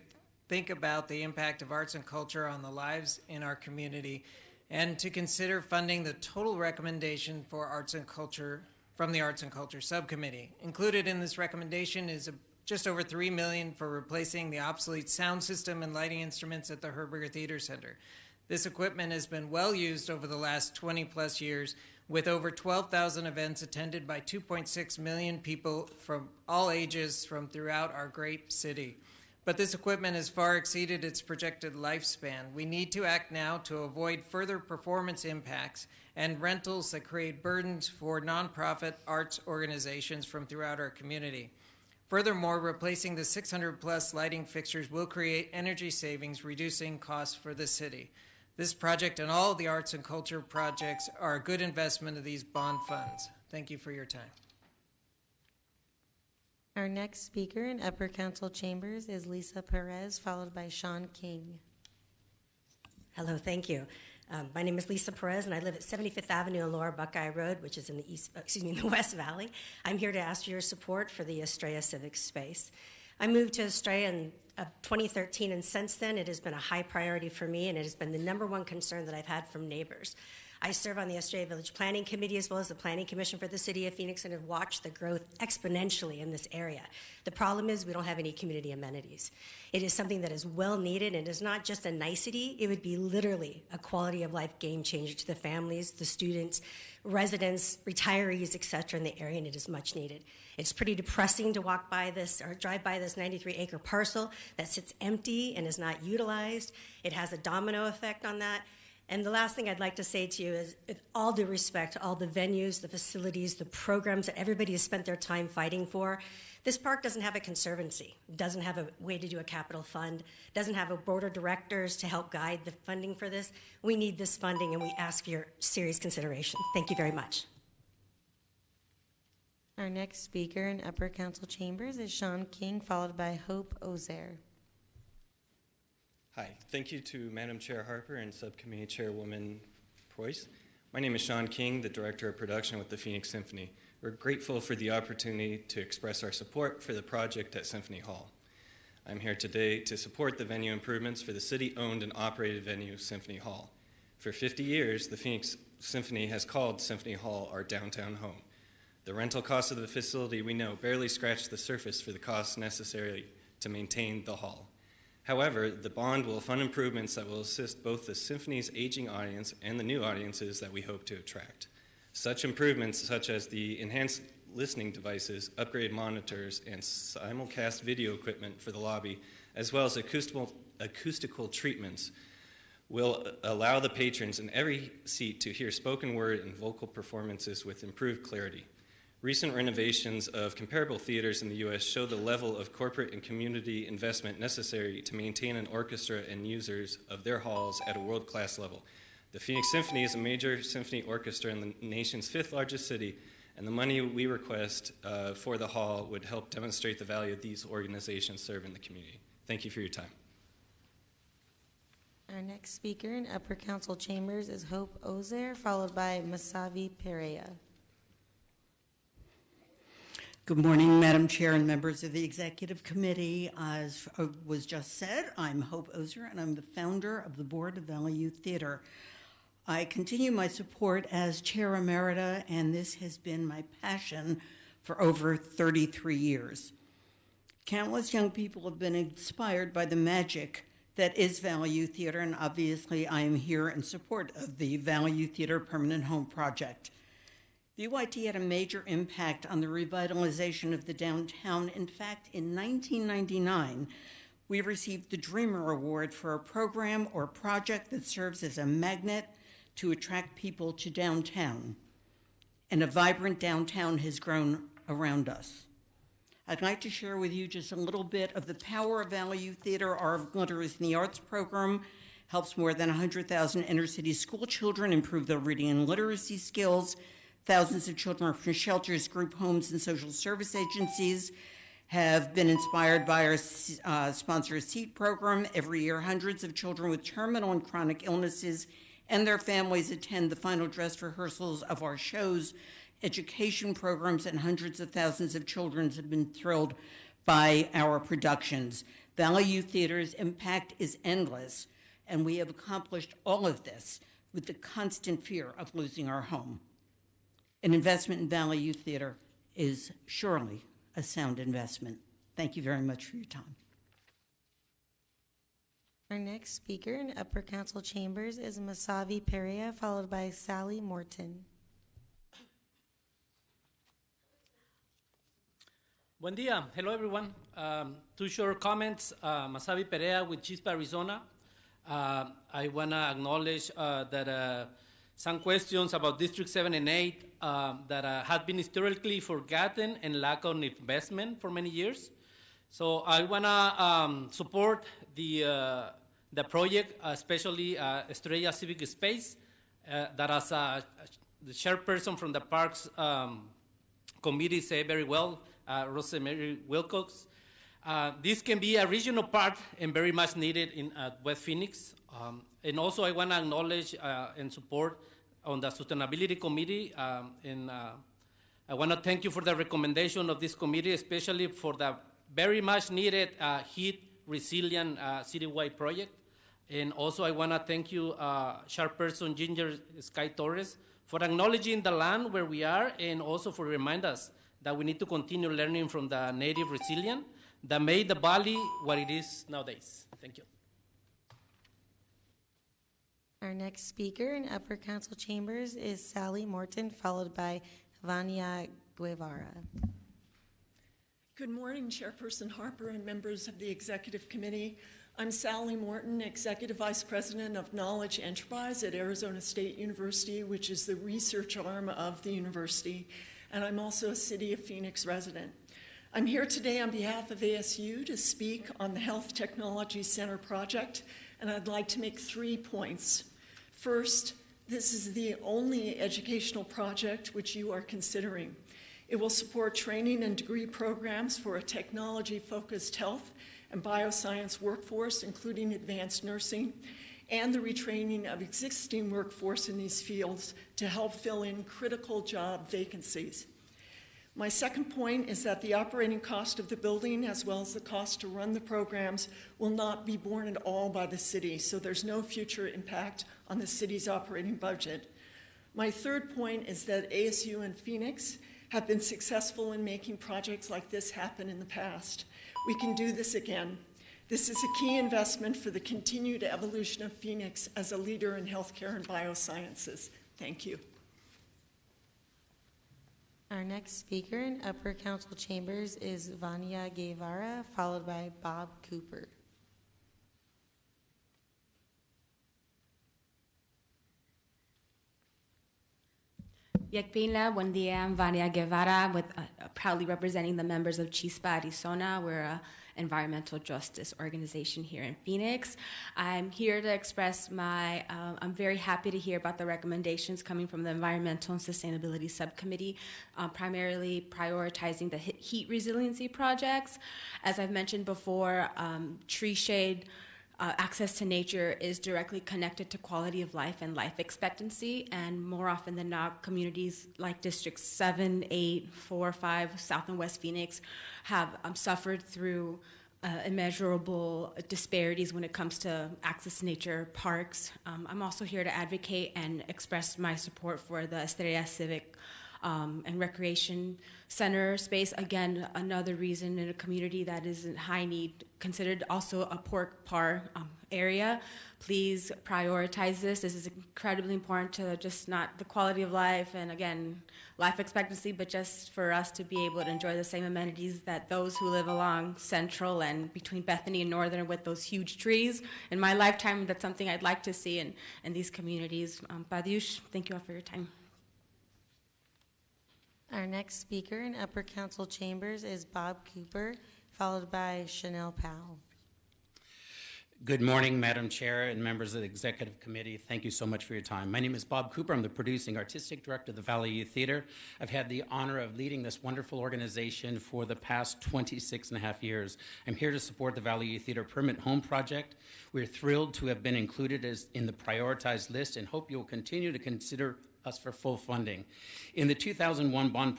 think about the impact of arts and culture on the lives in our community, and to consider funding the total recommendation for arts and culture from the Arts and Culture Subcommittee. Included in this recommendation is just over $3 million for replacing the obsolete sound system and lighting instruments at the Herberger Theater Center. This equipment has been well used over the last 20 plus years, with over 12,000 events attended by 2.6 million people from all ages from throughout our great city. But this equipment has far exceeded its projected lifespan. We need to act now to avoid further performance impacts and rentals that create burdens for nonprofit arts organizations from throughout our community. Furthermore, replacing the 600 plus lighting fixtures will create energy savings, reducing costs for the city. This project and all the arts and culture projects are a good investment of these bond funds. Thank you for your time. Our next speaker in Upper Council Chambers is Lisa Perez, followed by Sean King. Hello, thank you. My name is Lisa Perez, and I live at 75th Avenue and Lower Buckeye Road, which is in the West Valley. I'm here to ask for your support for the Estrella Civic Space. I moved to Estrella in 2013, and since then it has been a high priority for me, and it has been the #1 concern that I've had from neighbors. I serve on the Estrella Village Planning Committee as well as the Planning Commission for the City of Phoenix, and have watched the growth exponentially in this area. The problem is we don't have any community amenities. It is something that is well needed, and is not just a nicety. It would be literally a quality of life game changer to the families, the students, residents, retirees, etc. in the area, and it is much needed. It's pretty depressing to walk by this or drive by this 93-acre parcel that sits empty and is not utilized. It has a domino effect on that. And the last thing I'd like to say to you is, with all due respect to all the venues, the facilities, the programs that everybody has spent their time fighting for, this park doesn't have a conservancy, doesn't have a way to do a capital fund, doesn't have a board of directors to help guide the funding for this. We need this funding, and we ask for your serious consideration. Thank you very much. Our next speaker in Upper Council Chambers is Sean King, followed by Hope Ozair. Hi, thank you to Madam Chair Harper and Subcommittee Chairwoman Preuss. My name is Sean King, the Director of Production with the Phoenix Symphony. We're grateful for the opportunity to express our support for the project at Symphony Hall. I'm here today to support the venue improvements for the city-owned and operated venue, Symphony Hall. For 50 years, the Phoenix Symphony has called Symphony Hall our downtown home. The rental costs of the facility, we know, barely scratch the surface for the costs necessary to maintain the hall. However, the bond will fund improvements that will assist both the Symphony's aging audience and the new audiences that we hope to attract. Such improvements, such as the enhanced listening devices, upgraded monitors, and simulcast video equipment for the lobby, as well as acoustical treatments, will allow the patrons in every seat to hear spoken word and vocal performances with improved clarity. Recent renovations of comparable theaters in the U.S. show the level of corporate and community investment necessary to maintain an orchestra and users of their halls at a world-class level. The Phoenix Symphony is a major symphony orchestra in the nation's 5th largest city, and the money we request for the hall would help demonstrate the value these organizations serve in the community. Thank you for your time. Our next speaker in Upper Council Chambers is Hope Ozair, followed by Masavi Perea. Good morning, Madam Chair and members of the Executive Committee. As was just said, I'm Hope Ozair, and I'm the founder of the Board of Valley Youth Theater. I continue my support as Chair Emerita, and this has been my passion for over 33 years. Countless young people have been inspired by the magic that is Valley Youth Theater, and obviously I am here in support of the Valley Youth Theater Permanent Home Project. The UIT had a major impact on the revitalization of the downtown. In fact, in 1999, we received the Dreamer Award for a program or project that serves as a magnet to attract people to downtown. And a vibrant downtown has grown around us. I'd like to share with you just a little bit of the power of Valley Youth Theater. Our Literacy in the Arts program helps more than 100,000 inner-city school children improve their reading and literacy skills. Thousands of children from shelters, group homes, and social service agencies have been inspired by our sponsor seat program. Every year, hundreds of children with terminal and chronic illnesses and their families attend the final dress rehearsals of our shows, education programs, and hundreds of thousands of children have been thrilled by our productions. Valley Youth Theater's impact is endless, and we have accomplished all of this with the constant fear of losing our home. An investment in Valley Youth Theater is surely a sound investment. Thank you very much for your time. Our next speaker in Upper Council Chambers is Masavi Perea, followed by Sally Morton. Buen dia. Hello, everyone. Two short comments. Masavi Perea with Chispa, Arizona. I want to acknowledge that some questions about District 7 and 8 that had been historically forgotten and lack of investment for many years. So I want to support the project, especially Estrella Civic Space, that as the chairperson from the Parks Committee said very well, Rosemary Wilcox. This can be a regional park and very much needed in West Phoenix. And also I want to acknowledge and support on the Sustainability Committee. And I want to thank you for the recommendation of this committee, especially for the very much needed heat resilient citywide project. And also I want to thank you, Chairperson Ginger Sky Torres, for acknowledging the land where we are and also for reminding us that we need to continue learning from the native resilient that made the valley what it is nowadays. Thank you. Our next speaker in Upper Council Chambers is Sally Morton, followed by Vania Guevara. Good morning, Chairperson Harper and members of the Executive Committee. I'm Sally Morton, Executive Vice President of Knowledge Enterprise at Arizona State University, which is the research arm of the university, and I'm also a City of Phoenix resident. I'm here today on behalf of ASU to speak on the Health Technology Center project, and I'd like to make 3 points. First, this is the only educational project which you are considering. It will support training and degree programs for a technology-focused health and bioscience workforce, including advanced nursing, and the retraining of existing workforce in these fields to help fill in critical job vacancies. My second point is that the operating cost of the building, as well as the cost to run the programs, will not be borne at all by the city, so there's no future impact on the city's operating budget. My third point is that ASU and Phoenix have been successful in making projects like this happen in the past. We can do this again. This is a key investment for the continued evolution of Phoenix as a leader in healthcare and biosciences. Thank you. Our next speaker in Upper Council Chambers is Vania Guevara, followed by Bob Cooper. Yekpinla, buen día. I'm Vania Guevara, proudly representing the members of Chispa, Arizona. We're an environmental justice organization here in Phoenix. I'm here to express I'm very happy to hear about the recommendations coming from the Environmental and Sustainability Subcommittee, primarily prioritizing the heat resiliency projects. As I've mentioned before, tree shade, access to nature is directly connected to quality of life and life expectancy, and more often than not, communities like Districts 7, 8, 4, 5, South and West Phoenix have suffered through immeasurable disparities when it comes to access to nature, parks. I'm also here to advocate and express my support for the Estrella Civic and Recreation Center space. Again, another reason in a community that is in high need, considered also a pork par area. Please prioritize this. This is incredibly important to just not the quality of life and, again, life expectancy, but just for us to be able to enjoy the same amenities that those who live along Central and between Bethany and Northern with those huge trees. In my lifetime, that's something I'd like to see in these communities. Badiush, thank you all for your time. Our next speaker in Upper Council Chambers is Bob Cooper, followed by Chanel Powell. Good morning, Madam Chair and members of the Executive Committee. Thank you so much for your time. My name is Bob Cooper. I'm the producing artistic director of the Valley Youth Theater. I've had the honor of leading this wonderful organization for the past 26 and a half years. I'm here to support the Valley Youth Theater Permanent Home Project. We're thrilled to have been included in the prioritized list and hope you'll continue to consider us for full funding. In the 2001 bond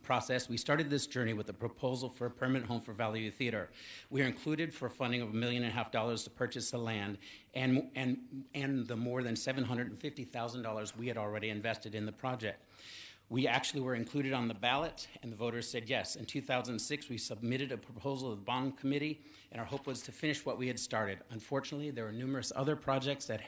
process, we started this journey with a proposal for a permanent home for Valley Youth Theater. We are included for funding of $1.5 million to purchase the land and the more than $750,000 we had already invested in the project. We actually were included on the ballot, and the voters said yes. In 2006, we submitted a proposal to the bond committee, and our hope was to finish what we had started. Unfortunately, there were numerous other projects that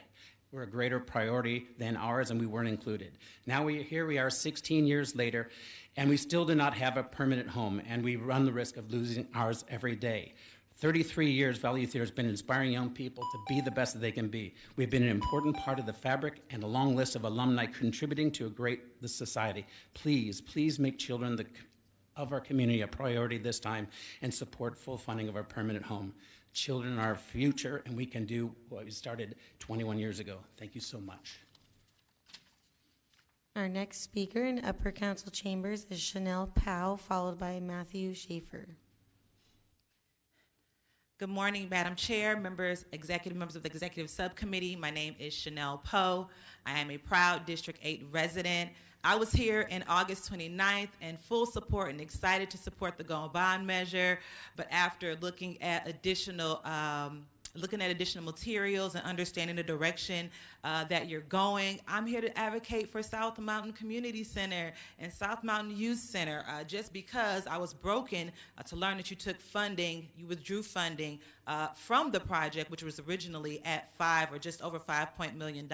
were a greater priority than ours, and we weren't included. Now here we are 16 years later, and we still do not have a permanent home, and we run the risk of losing ours every day. 33 years, Valley Youth Theater has been inspiring young people to be the best that they can be. We've been an important part of the fabric and a long list of alumni contributing to the society. Please, please make children of our community a priority this time and support full funding of our permanent home. Children are our future, and we can do what we started 21 years ago. Thank you so much. Our next speaker in Upper Council Chambers is Chanel Powell, followed by Matthew Schaefer. Good morning, Madam Chair, members of the Executive Subcommittee. My name is Chanel Poe. I am a proud District 8 resident. I was here in August 29th in full support and excited to support the Go Bond measure, but after looking at additional materials and understanding the direction that you're going, I'm here to advocate for South Mountain Community Center and South Mountain Youth Center, just because I was broken to learn that you withdrew funding from the project, which was originally at just over $5 million.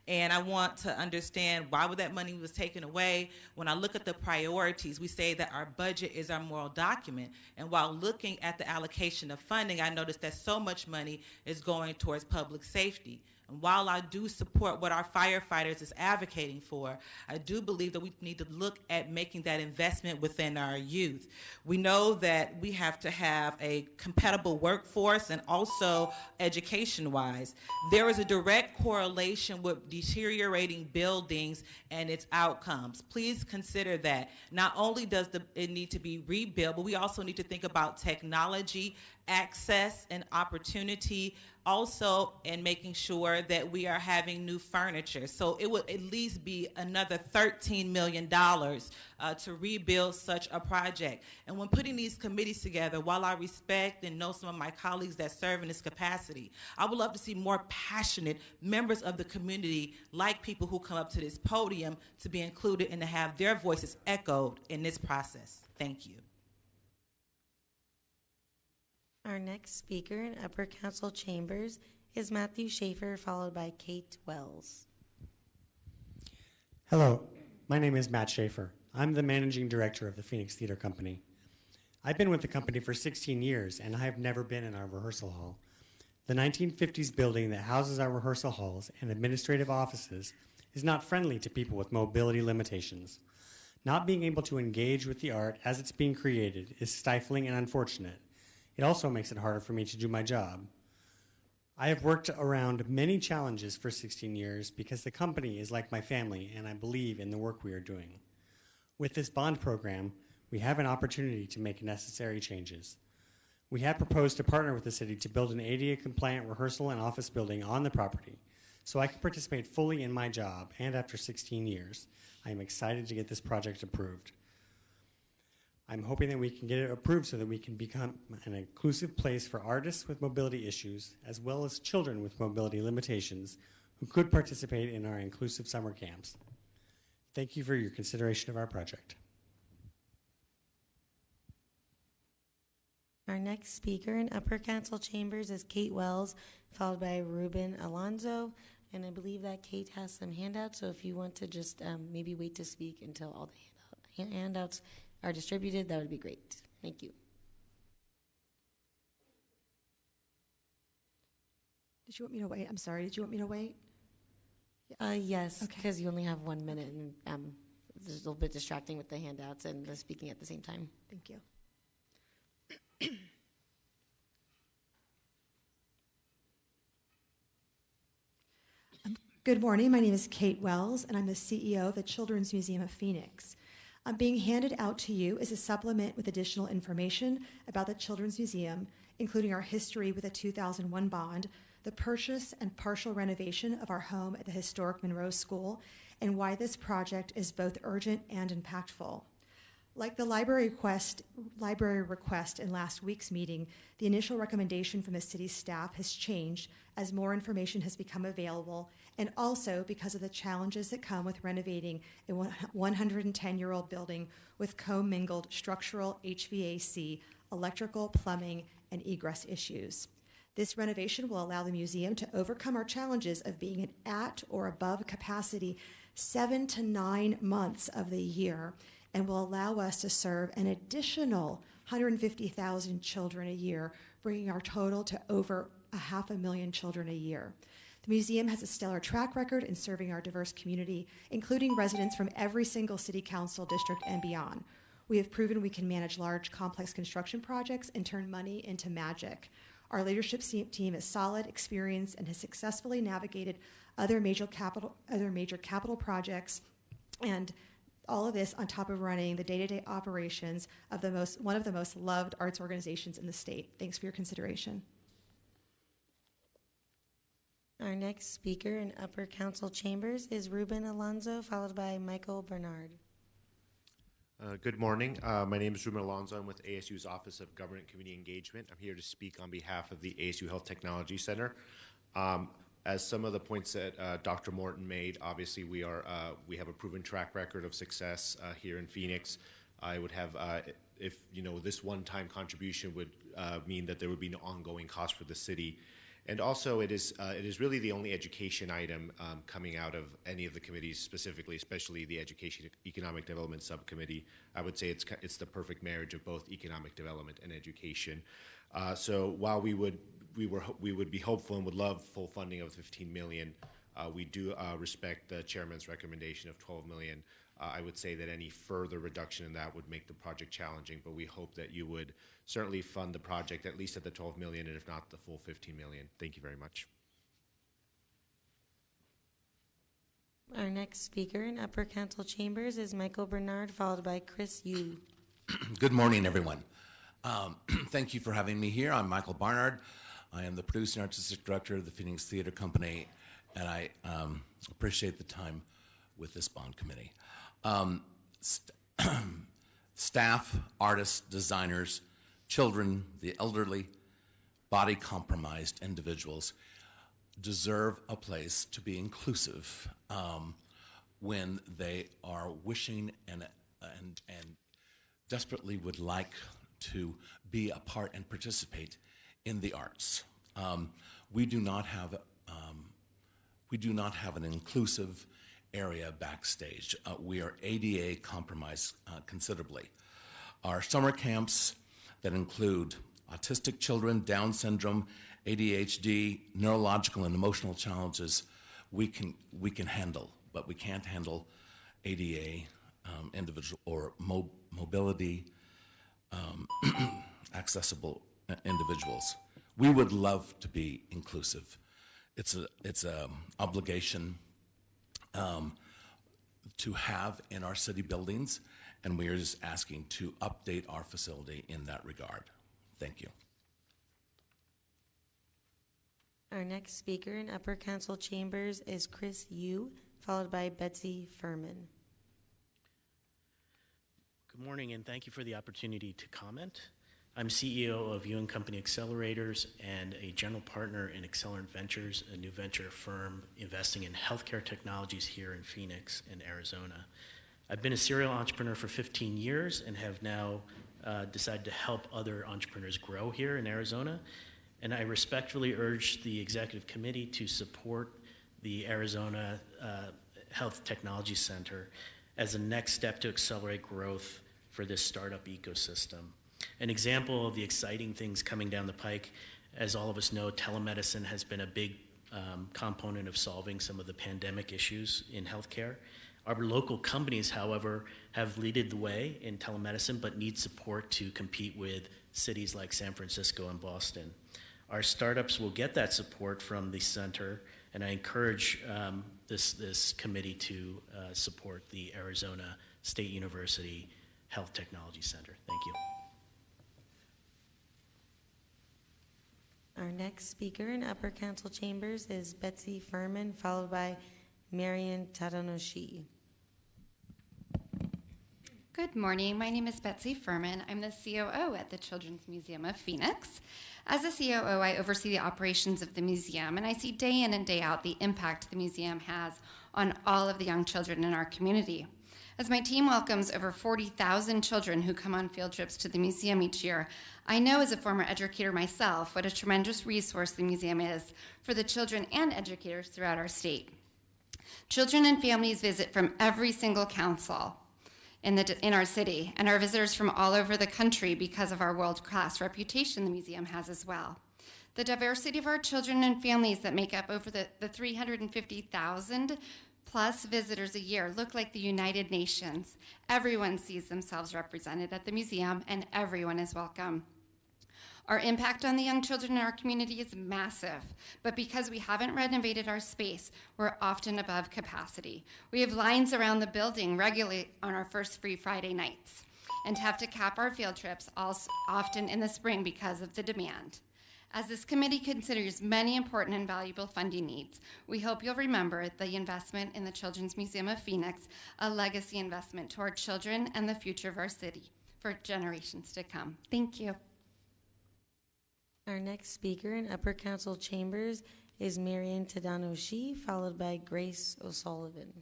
And I want to understand why would that money was taken away. When I look at the priorities, we say that our budget is our moral document. And while looking at the allocation of funding, I noticed that so much money is going towards public safety. And while I do support what our firefighters is advocating for, I do believe that we need to look at making that investment within our youth. We know that we have to have a compatible workforce and also education-wise. There is a direct correlation with deteriorating buildings and its outcomes. Please consider that. Not only does it need to be rebuilt, but we also need to think about technology, access, and opportunity, also in making sure that we are having new furniture. So it would at least be another $13 million to rebuild such a project. And when putting these committees together, while I respect and know some of my colleagues that serve in this capacity, I would love to see more passionate members of the community, like people who come up to this podium, to be included and to have their voices echoed in this process. Thank you. Our next speaker in Upper Council Chambers is Matthew Schaefer, followed by Kate Wells. Hello, my name is Matt Schaefer. I'm the managing director of the Phoenix Theater Company. I've been with the company for 16 years, and I have never been in our rehearsal hall. The 1950s building that houses our rehearsal halls and administrative offices is not friendly to people with mobility limitations. Not being able to engage with the art as it's being created is stifling and unfortunate. It also makes it harder for me to do my job. I have worked around many challenges for 16 years because the company is like my family and I believe in the work we are doing. With this bond program, we have an opportunity to make necessary changes. We have proposed to partner with the city to build an ADA-compliant rehearsal and office building on the property so I can participate fully in my job, and after 16 years, I am excited to get this project approved. I'm hoping that we can get it approved so that we can become an inclusive place for artists with mobility issues, as well as children with mobility limitations who could participate in our inclusive summer camps. Thank you for your consideration of our project. Our next speaker in Upper Council Chambers is Kate Wells, followed by Ruben Alonzo. And I believe that Kate has some handouts, so if you want to just maybe wait to speak until all the handouts are distributed, that would be great. Thank you. Did you want me to wait? I'm sorry. Did you want me to wait? Yes, Okay. because you only have 1 minute, and it's a little bit distracting with the handouts and the speaking at the same time. Thank you. Good morning. My name is Kate Wells, and I'm the CEO of the Children's Museum of Phoenix. Being handed out to you is a supplement with additional information about the Children's Museum, including our history with a 2001 bond, the purchase and partial renovation of our home at the historic Monroe School, and why this project is both urgent and impactful. Like the library request in last week's meeting, the initial recommendation from the city staff has changed as more information has become available, and also because of the challenges that come with renovating a 110-year-old building with commingled structural HVAC, electrical, plumbing, and egress issues. This renovation will allow the museum to overcome our challenges of being at or above capacity 7 to 9 months of the year, and will allow us to serve an additional 150,000 children a year, bringing our total to over 500,000 children a year. The museum has a stellar track record in serving our diverse community, including residents from every single city council district and beyond. We have proven we can manage large, complex construction projects and turn money into magic. Our leadership team is solid, experienced, and has successfully navigated other major capital projects, and all of this on top of running the day-to-day operations of one of the most loved arts organizations in the state. Thanks for your consideration. Our next speaker in Upper Council Chambers is Ruben Alonzo, followed by Michael Bernard. Good morning. My name is Ruben Alonzo. I'm with ASU's Office of Government and Community Engagement. I'm here to speak on behalf of the ASU Health Technology Center. As some of the points that Dr. Morton made, obviously we have a proven track record of success here in Phoenix. I would have, if this one-time contribution would mean that there would be no ongoing cost for the city. And also, it is really the only education item coming out of any of the committees, specifically, especially the Education Economic Development Subcommittee. I would say it's the perfect marriage of both economic development and education. So while we would we would be hopeful and would love full funding of 15 million. We do respect the chairman's recommendation of 12 million. I would say that any further reduction in that would make the project challenging, but we hope that you would certainly fund the project at least at the 12 million, and if not, the full 15 million. Thank you very much. Our next speaker in Upper Council Chambers is Michael Bernard, followed by Chris Yu. Good morning, everyone. Thank you for having me here. I'm Michael Barnard. I am the producer and artistic director of the Phoenix Theater Company, and I appreciate the time with this bond committee. Staff, artists, designers, children, the elderly, body-compromised individuals deserve a place to be inclusive when they are wishing and desperately would like to be a part and participate in the arts. We do not have an inclusive area backstage. We are ADA compromised considerably. Our summer camps that include autistic children, Down syndrome, ADHD, neurological and emotional challenges, we can handle, but we can't handle ADA individual or mobility accessible individuals. We would love to be inclusive. It's a obligation to have in our city buildings, and we are just asking to update our facility in that regard. Thank you. Our next speaker in Upper Council Chambers is Chris Yu, followed by Betsy Furman. Good morning, and thank you for the opportunity to comment. I'm CEO of Yu & Company Accelerators and a general partner in Accelerant Ventures, a new venture firm investing in healthcare technologies here in Phoenix in Arizona. I've been a serial entrepreneur for 15 years and have now decided to help other entrepreneurs grow here in Arizona. And I respectfully urge the executive committee to support the Arizona Health Technology Center as a next step to accelerate growth for this startup ecosystem. An example of the exciting things coming down the pike, as all of us know, telemedicine has been a big component of solving some of the pandemic issues in healthcare. Our local companies, however, have led the way in telemedicine, but need support to compete with cities like San Francisco and Boston. Our startups will get that support from the center, and I encourage this committee to support the Arizona State University Health Technology Center. Thank you. Our next speaker in Upper Council Chambers is Betsy Furman, followed by Marian Tadanoshi. Good morning. My name is Betsy Furman. I'm the COO at the Children's Museum of Phoenix. As a COO, I oversee the operations of the museum, and I see day in and day out the impact the museum has on all of the young children in our community. As my team welcomes over 40,000 children who come on field trips to the museum each year, I know as a former educator myself what a tremendous resource the museum is for the children and educators throughout our state. Children and families visit from every single council in our city, and our visitors from all over the country because of our world-class reputation the museum has as well. The diversity of our children and families that make up over the 350,000 plus visitors a year look like the United Nations. Everyone sees themselves represented at the museum, and everyone is welcome. Our impact on the young children in our community is massive, but because we haven't renovated our space, we're often above capacity. We have lines around the building regularly on our first free Friday nights, and have to cap our field trips often in the spring because of the demand. As this committee considers many important and valuable funding needs, we hope you'll remember the investment in the Children's Museum of Phoenix, a legacy investment to our children and the future of our city for generations to come. Thank you. Our next speaker in Upper Council Chambers is Marian Tadanoshi, followed by Grace O'Sullivan.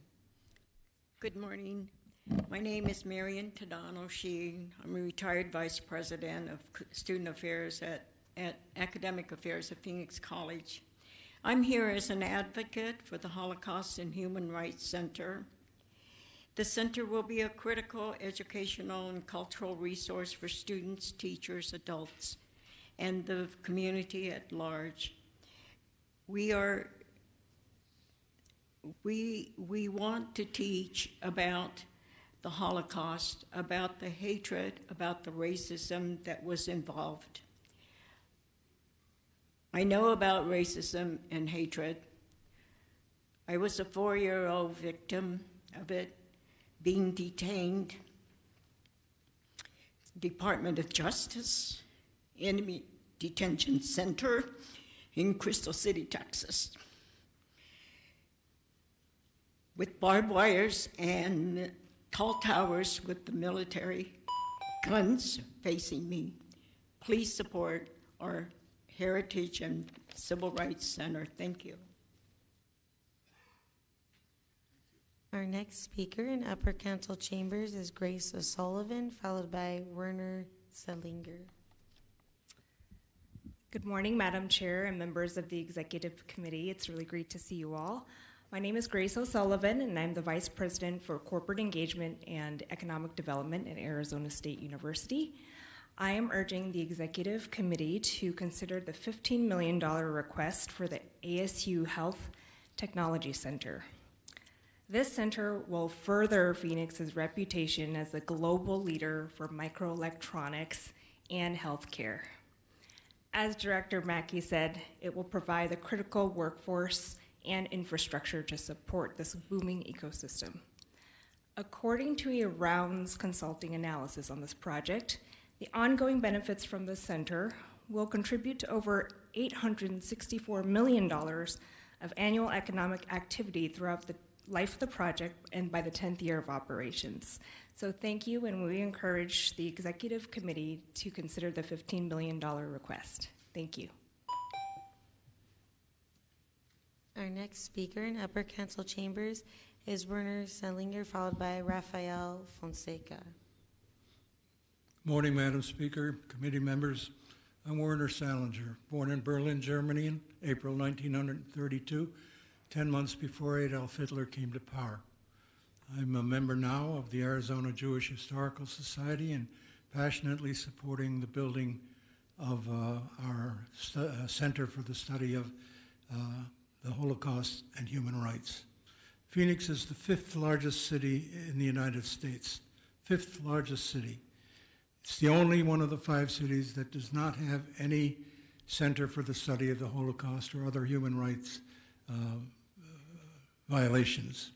Good morning. My name is Marian Tadanoshi. I'm a retired vice president of student affairs at Academic Affairs at Phoenix College. I'm here as an advocate for the Holocaust and Human Rights Center. The center will be a critical educational and cultural resource for students, teachers, adults, and the community at large. We want to teach about the Holocaust, about the hatred, about the racism that was involved. I know about racism and hatred. I was a 4-year-old victim of it, being detained. Department of Justice, Enemy Detention Center in Crystal City, Texas, with barbed wires and tall towers with the military guns facing me. Please support our Heritage and Civil Rights Center. Thank you. Our next speaker in Upper Council Chambers is Grace O'Sullivan, followed by Werner Selinger. Good morning, Madam Chair and members of the Executive Committee. It's really great to see you all. My name is Grace O'Sullivan, and I'm the Vice President for Corporate Engagement and Economic Development at Arizona State University. I am urging the Executive Committee to consider the $15 million request for the ASU Health Technology Center. This center will further Phoenix's reputation as a global leader for microelectronics and healthcare. As Director Mackey said, it will provide the critical workforce and infrastructure to support this booming ecosystem. According to a Rounds Consulting analysis on this project, the ongoing benefits from the center will contribute to over $864 million of annual economic activity throughout the life of the project and by the 10th year of operations. So thank you, and we encourage the Executive Committee to consider the $15 million request. Thank you. Our next speaker in Upper Council Chambers is Werner Selinger, followed by Rafael Fonseca. Morning, Madam Speaker, committee members. I'm Werner Salinger, born in Berlin, Germany in April 1932, 10 months before Adolf Hitler came to power. I'm a member now of the Arizona Jewish Historical Society and passionately supporting the building of our Center for the Study of the Holocaust and Human Rights. Phoenix is the 5th largest city in the United States, 5th largest city. It's the only one of the 5 cities that does not have any Center for the Study of the Holocaust or other human rights violations.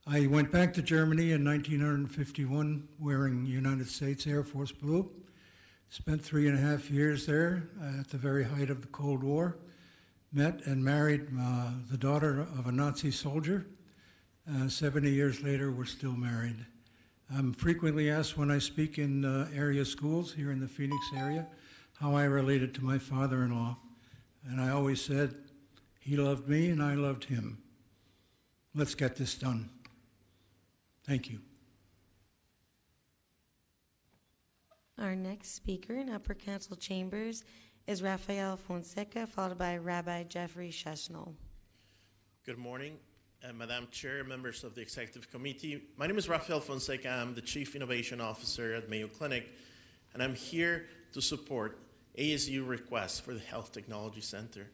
I went back to Germany in 1951 wearing United States Air Force blue. Spent 3.5 years there at the very height of the Cold War. Met and married the daughter of a Nazi soldier. 70 years later, we're still married. I'm frequently asked when I speak in area schools here in the Phoenix area how I related to my father-in-law. And I always said, he loved me and I loved him. Let's get this done. Thank you. Our next speaker in Upper Council Chambers is Rafael Fonseca, followed by Rabbi Jeffrey Shesnall. Good morning, Madam Chair, members of the Executive Committee. My name is Rafael Fonseca. I'm the Chief Innovation Officer at Mayo Clinic, and I'm here to support ASU requests for the Health Technology Center.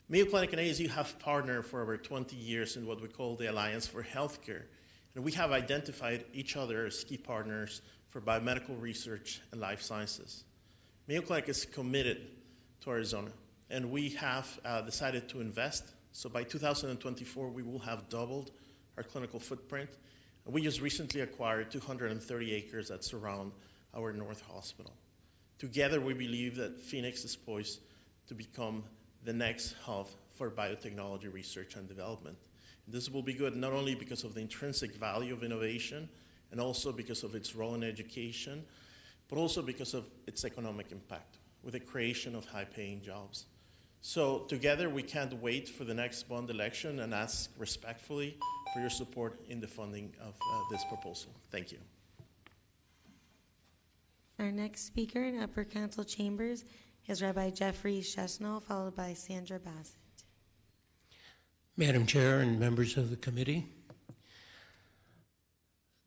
Mayo Clinic and ASU have partnered for over 20 years in what we call the Alliance for Healthcare, and we have identified each other as key partners for biomedical research and life sciences. Mayo Clinic is committed to Arizona, and we have decided to invest. So by 2024, we will have doubled our clinical footprint. And we just recently acquired 230 acres that surround our North Hospital. Together, we believe that Phoenix is poised to become the next hub for biotechnology research and development. And this will be good not only because of the intrinsic value of innovation and also because of its role in education, but also because of its economic impact with the creation of high-paying jobs. So together, we can't wait for the next bond election and ask respectfully for your support in the funding of this proposal. Thank you. Our next speaker in Upper Council Chambers is Rabbi Jeffrey Shesnall, followed by Sandra Bassett. Madam Chair and members of the committee,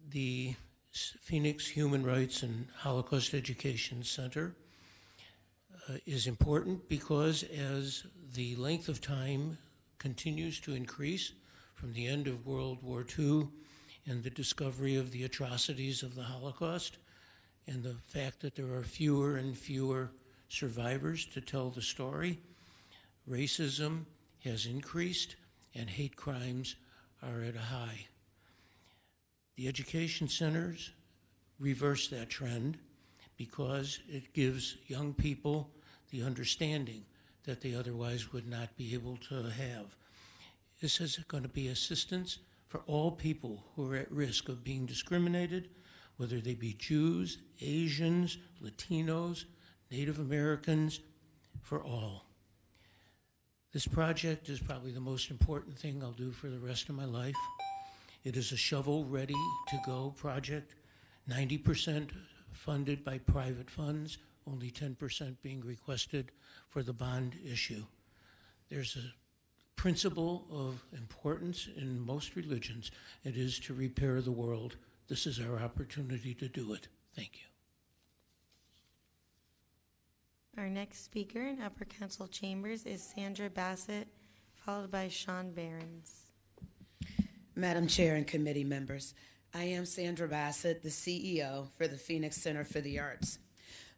the Phoenix Human Rights and Holocaust Education Center is important because as the length of time continues to increase from the end of World War II and the discovery of the atrocities of the Holocaust and the fact that there are fewer and fewer survivors to tell the story, racism has increased and hate crimes are at a high. The education centers reverse that trend because it gives young people the understanding that they otherwise would not be able to have. This is going to be assistance for all people who are at risk of being discriminated, whether they be Jews, Asians, Latinos, Native Americans, for all. This project is probably the most important thing I'll do for the rest of my life. It is a shovel-ready-to-go project, 90% funded by private funds, only 10% being requested for the bond issue. There's a principle of importance in most religions. It is to repair the world. This is our opportunity to do it. Thank you. Our next speaker in Upper Council Chambers is Sandra Bassett, followed by Sean Behrens. Madam Chair and committee members, I am Sandra Bassett, the CEO for the Phoenix Center for the Arts.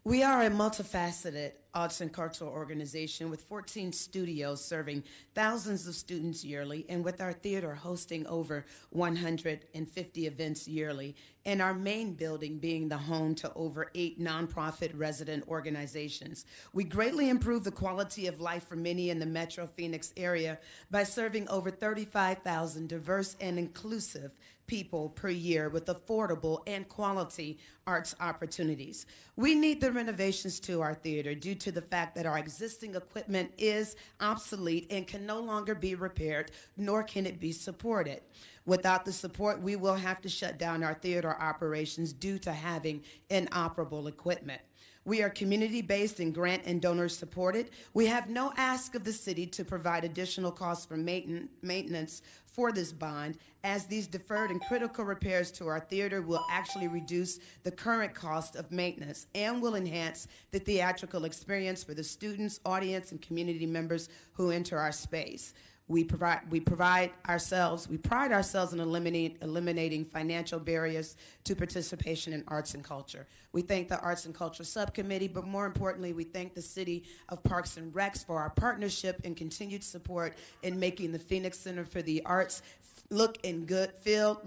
We are a multifaceted arts and cultural organization with 14 studios serving thousands of students yearly, and with our theater hosting over 150 events yearly, and our main building being the home to over 8 nonprofit resident organizations. We greatly improve the quality of life for many in the Metro Phoenix area by serving over 35,000 diverse and inclusive people per year with affordable and quality arts opportunities. We need the renovations to our theater due to the fact that our existing equipment is obsolete and can no longer be repaired, nor can it be supported. Without the support, we will have to shut down our theater operations due to having inoperable equipment. We are community-based and grant and donor supported. We have no ask of the city to provide additional costs for maintenance for this bond, as these deferred and critical repairs to our theater will actually reduce the current cost of maintenance and will enhance the theatrical experience for the students, audience, and community members who enter our space. We pride ourselves in eliminating financial barriers to participation in arts and culture. We thank the Arts and Culture Subcommittee, but more importantly, we thank the City of Parks and Recs for our partnership and continued support in making the Phoenix Center for the Arts look and feel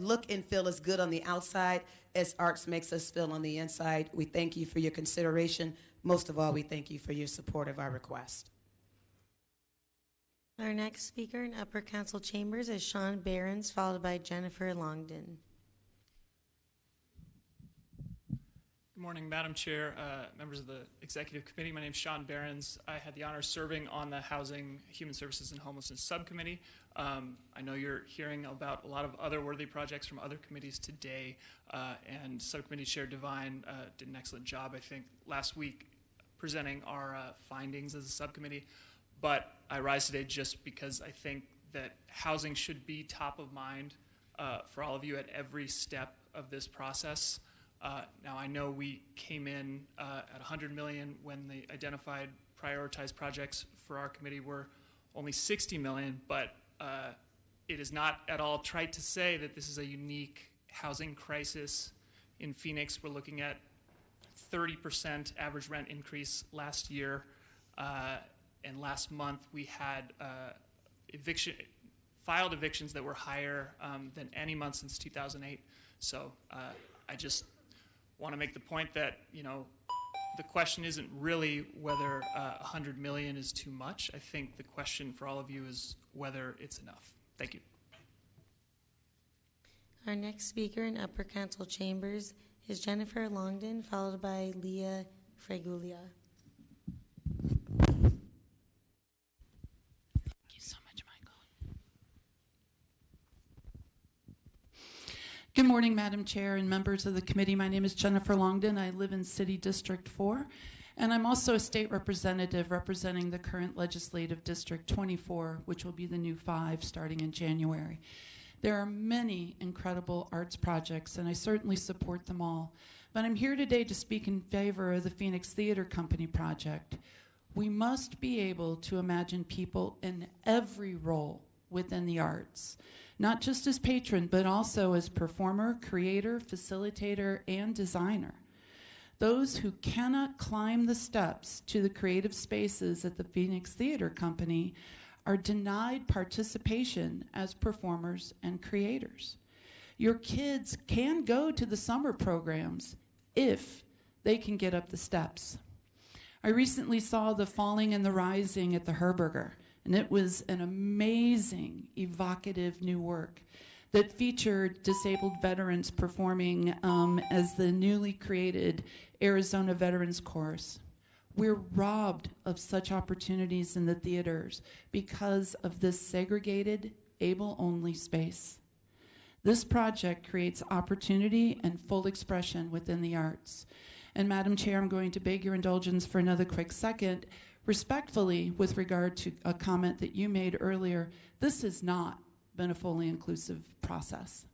as good on the outside as arts makes us feel on the inside. We thank you for your consideration. Most of all, we thank you for your support of our request. Our next speaker in Upper Council Chambers is Sean Behrens, followed by Jennifer Longden. Good morning, Madam Chair, members of the Executive Committee. My name is Sean Behrens. I had the honor of serving on the Housing, Human Services, and Homelessness Subcommittee. I know you're hearing about a lot of other worthy projects from other committees today, and Subcommittee Chair Devine did an excellent job, I think, last week presenting our findings as a subcommittee. But I rise today just because I think that housing should be top of mind for all of you at every step of this process. Now, I know we came in at $100 million when the identified prioritized projects for our committee were only $60 million, but it is not at all trite to say that this is a unique housing crisis in Phoenix. We're looking at 30% average rent increase last year. And last month, we had filed evictions that were higher than any month since 2008. So I just want to make the point that, the question isn't really whether $100 million is too much. I think the question for all of you is whether it's enough. Thank you. Our next speaker in Upper Council Chambers is Jennifer Longden, followed by Leah Fregulia. Good morning, Madam Chair and members of the committee. My name is Jennifer Longden. I live in City District 4, and I'm also a state representative representing the current legislative District 24, which will be the new 5 starting in January. There are many incredible arts projects, and I certainly support them all. But I'm here today to speak in favor of the Phoenix Theater Company project. We must be able to imagine people in every role within the arts, not just as patron, but also as performer, creator, facilitator, and designer. Those who cannot climb the steps to the creative spaces at the Phoenix Theater Company are denied participation as performers and creators. Your kids can go to the summer programs if they can get up the steps. I recently saw The Falling and the Rising at the Herberger, and it was an amazing, evocative new work that featured disabled veterans performing as the newly created Arizona Veterans Chorus. We're robbed of such opportunities in the theaters because of this segregated, able-only space. This project creates opportunity and full expression within the arts. And Madam Chair, I'm going to beg your indulgence for another quick second. Respectfully, with regard to a comment that you made earlier, this has not been a fully inclusive process.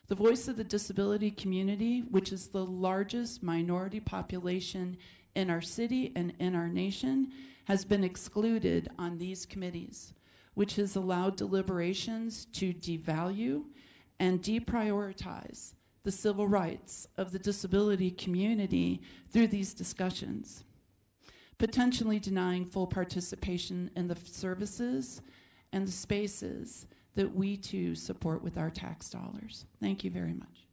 The voice of the disability community, which is the largest minority population in our city and in our nation, has been excluded on these committees, which has allowed deliberations to devalue and deprioritize the civil rights of the disability community through these discussions, potentially denying full participation in the services and the spaces that we too support with our tax dollars. Thank you very much.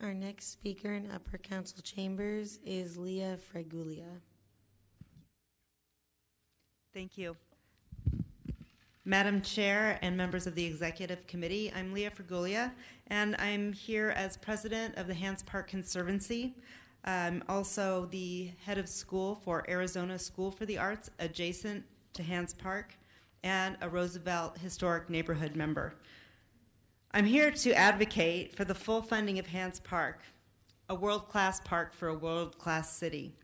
Our next speaker in Upper Council Chambers is Leah Fragulia. Thank you. Madam Chair and members of the Executive Committee, I'm Leah Fragulia, and I'm here as president of the Hans Park Conservancy. I'm also the head of school for Arizona School for the Arts, adjacent to Hans Park, and a Roosevelt Historic Neighborhood member. I'm here to advocate for the full funding of Hans Park, a world-class park for a world-class city.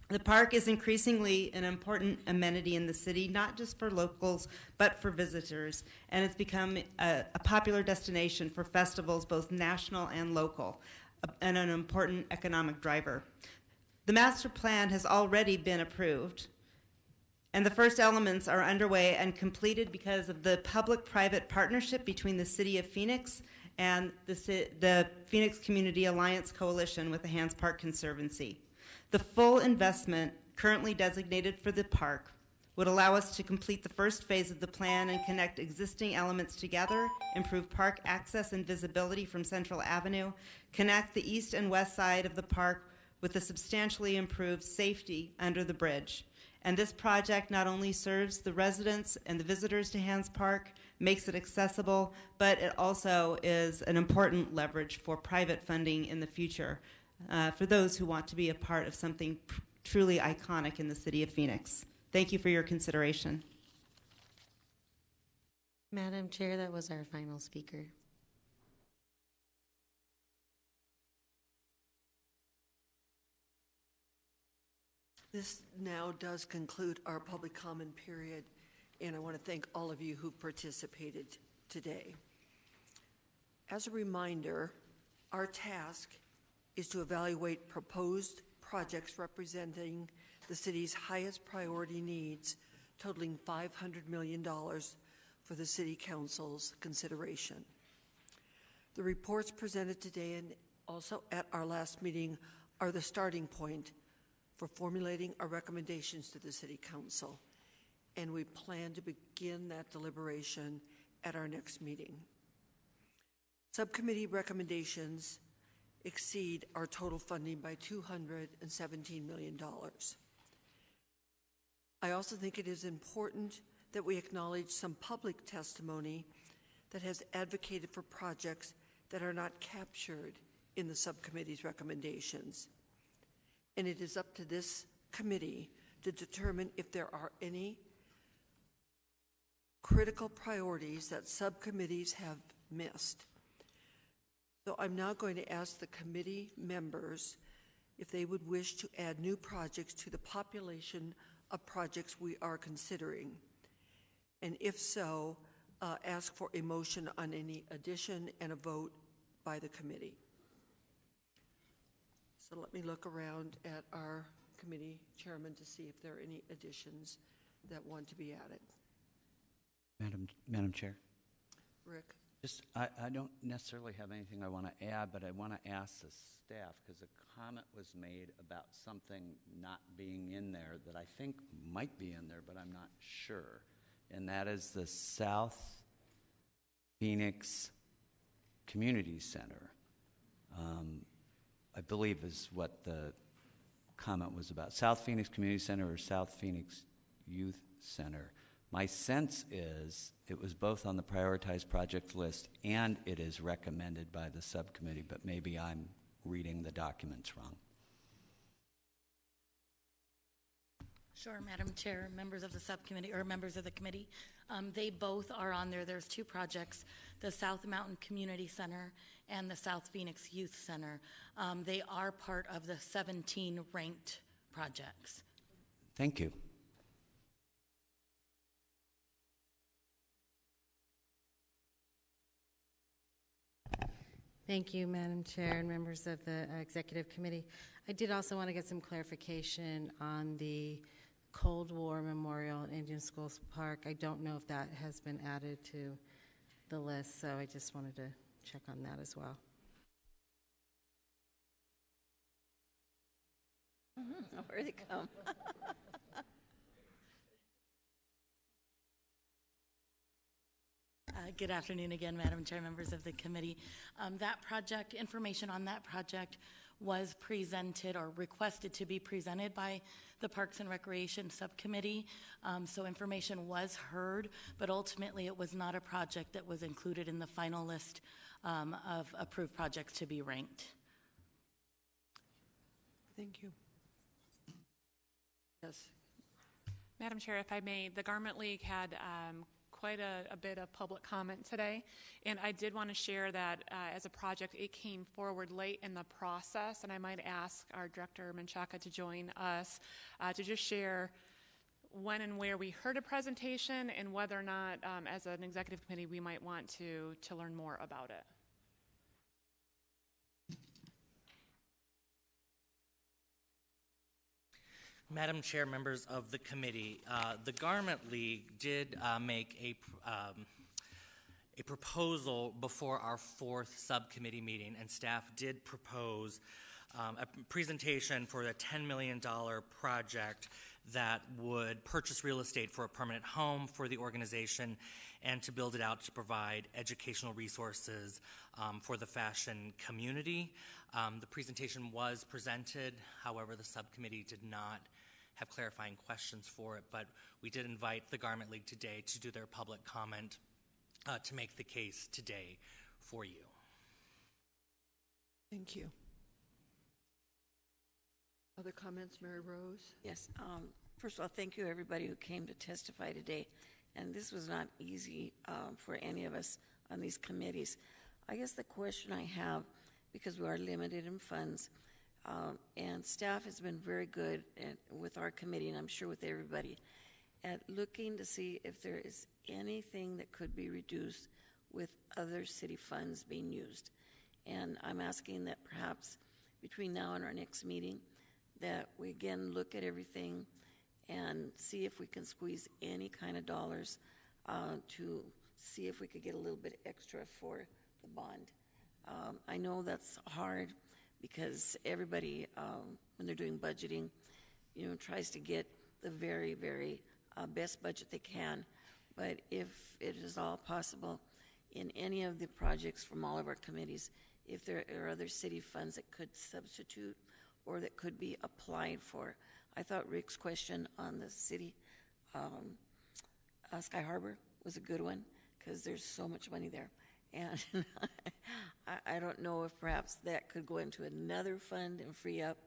The park is increasingly an important amenity in the city, not just for locals, but for visitors, and it's become a popular destination for festivals, both national and local, and an important economic driver. The master plan has already been approved, and the first elements are underway and completed because of the public-private partnership between the City of Phoenix and the Phoenix Community Alliance Coalition with the Hans Park Conservancy. The full investment currently designated for the park would allow us to complete the first phase of the plan and connect existing elements together, improve park access and visibility from Central Avenue, connect the east and west side of the park with a substantially improved safety under the bridge. And this project not only serves the residents and the visitors to Hans Park, makes it accessible, but it also is an important leverage for private funding in the future for those who want to be a part of something truly iconic in the city of Phoenix. Thank you for your consideration. Madam Chair, that was our final speaker. This now does conclude our public comment period, and I want to thank all of you who participated today. As a reminder, our task is to evaluate proposed projects representing the city's highest priority needs, totaling $500 million for the City Council's consideration. The reports presented today and also at our last meeting are the starting point for formulating our recommendations to the City Council, and we plan to begin that deliberation at our next meeting. Subcommittee recommendations exceed our total funding by $217 million. I also think it is important that we acknowledge some public testimony that has advocated for projects that are not captured in the subcommittee's recommendations. And it is up to this committee to determine if there are any critical priorities that subcommittees have missed. So I'm now going to ask the committee members if they would wish to add new projects to the population of projects we are considering. And if so, ask for a motion on any addition and a vote by the committee. So let me look around at our committee chairman to see if there are any additions that want to be added. Madam Chair. Rick? I don't necessarily have anything I want to add, but I want to ask the staff, because a comment was made about something not being in there that I think might be in there, but I'm not sure. And that is the South Phoenix Community Center, I believe is what the comment was about. South Phoenix Community Center or South Phoenix Youth Center. My sense is it was both on the prioritized project list and it is recommended by the subcommittee, but maybe I'm reading the documents wrong. Sure, Madam Chair, members of the subcommittee or members of the committee. They both are on there. There's two projects, the South Mountain Community Center and the South Phoenix Youth Center. They are part of the 17 ranked projects. Thank you. Thank you, Madam Chair and members of the Executive Committee. I did also want to get some clarification on the Cold War Memorial at Indian Schools Park. I don't know if that has been added to the list, so I just wanted to check on that as well. Where'd it come? Good afternoon again, Madam Chair, members of the committee. That project, information on that project was presented or requested to be presented by the Parks and Recreation Subcommittee. So information was heard, but ultimately it was not a project that was included in the final list of approved projects to be ranked. Thank you. Yes. Madam Chair, if I may, the Garment League had quite a bit of public comment today, and I did want to share that as a project, it came forward late in the process, and I might ask our Director Menchaca to join us to just share when and where we heard a presentation and whether or not, as an executive committee, we might want to learn more about it. Madam Chair, members of the committee, the Garment League did make a proposal before our fourth subcommittee meeting, and staff did propose a presentation for a $10 million project that would purchase real estate for a permanent home for the organization and to build it out to provide educational resources for the fashion community. The presentation was presented, however, the subcommittee did not have clarifying questions for it, but we did invite the Garment League today to do their public comment to make the case today for you. Thank you. Other comments, Mary Rose? Yes. First of all, thank you everybody who came to testify today. And this was not easy for any of us on these committees. I guess the question I have, because we are limited in funds, and staff has been very good with our committee, and I'm sure with everybody, at looking to see if there is anything that could be reduced with other city funds being used. And I'm asking that perhaps between now and our next meeting, that we again look at everything and see if we can squeeze any kind of dollars to see if we could get a little bit extra for the bond. I know that's hard because everybody, when they're doing budgeting, tries to get the very, very best budget they can. But if it is all possible in any of the projects from all of our committees, if there are other city funds that could substitute or that could be applied for. I thought Rick's question on the city Sky Harbor was a good one because there's so much money there. And I don't know if perhaps that could go into another fund and free up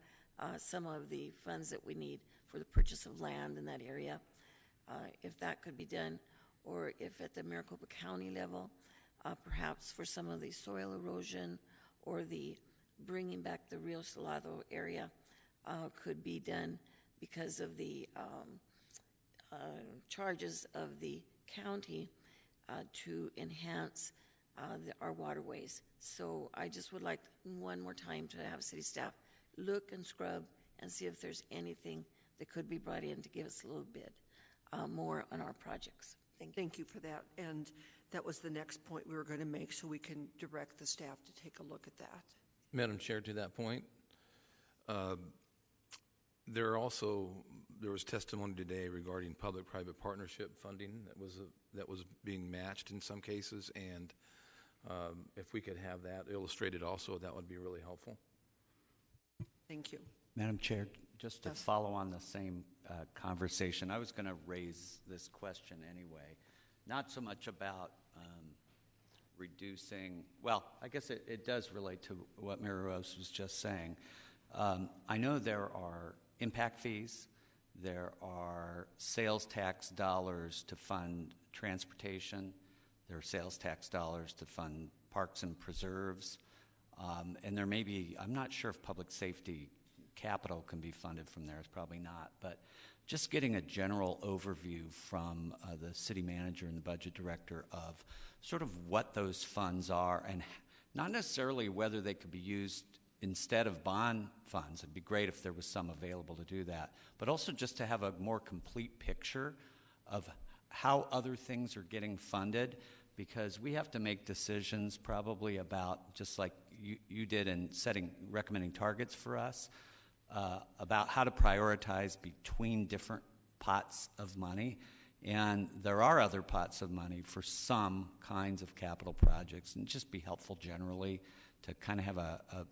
some of the funds that we need for the purchase of land in that area. If that could be done, or if at the Maricopa County level, perhaps for some of the soil erosion or the bringing back the Rio Salado area could be done because of the charges of the county to enhance our waterways. So I just would like one more time to have city staff look and scrub and see if there's anything that could be brought in to give us a little bit more on our projects. Thank you for that. And that was the next point we were going to make, so we can direct the staff to take a look at that. Madam Chair, to that point, there was testimony today regarding public-private partnership funding that was being matched in some cases, and if we could have that illustrated also, that would be really helpful. Thank you. Madam Chair, just to Yes. follow on the same conversation, I was going to raise this question anyway, not so much about reducing, well, I guess it does relate to what Mary Rose was just saying. I know there are impact fees, there are sales tax dollars to fund transportation, there are sales tax dollars to fund parks and preserves, and there may be, I'm not sure if public safety capital can be funded from there, it's probably not, but just getting a general overview from the city manager and the budget director of sort of what those funds are, and not necessarily whether they could be used instead of bond funds. It'd be great if there was some available to do that, but also just to have a more complete picture of how other things are getting funded, because we have to make decisions probably about, just like you did in recommending targets for us, about how to prioritize between different pots of money. And there are other pots of money for some kinds of capital projects, and just be helpful generally to kind of have a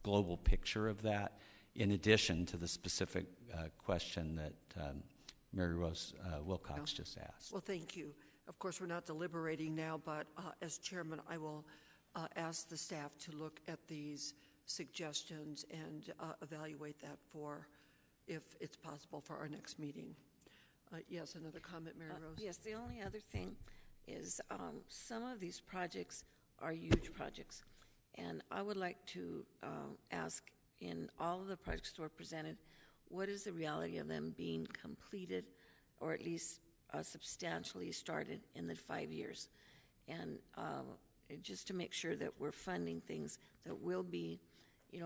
global picture of that, in addition to the specific question that Mary Rose Wilcox just asked. Well, thank you. Of course, we're not deliberating now, but as chairman, I will ask the staff to look at these suggestions and evaluate that for, if it's possible, for our next meeting. Yes, another comment, Mary Rose? Yes, the only other thing is some of these projects are huge projects, and I would like to ask, in all of the projects that were presented, what is the reality of them being completed, or at least substantially started in the 5 years? And just to make sure that we're funding things that will be,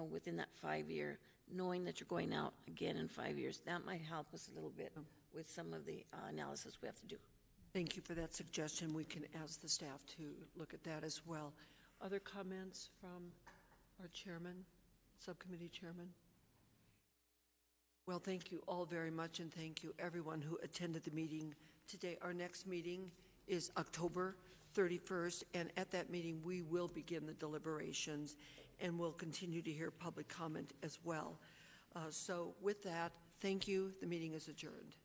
within that 5 year, knowing that you're going out again in 5 years, that might help us a little bit with some of the analysis we have to do. Thank you for that suggestion. We can ask the staff to look at that as well. Other comments from our chairman, subcommittee chairman? Well, thank you all very much, and thank you everyone who attended the meeting today. Our next meeting is October 31st, and at that meeting we will begin the deliberations, and we'll continue to hear public comment as well. So with that, thank you. The meeting is adjourned.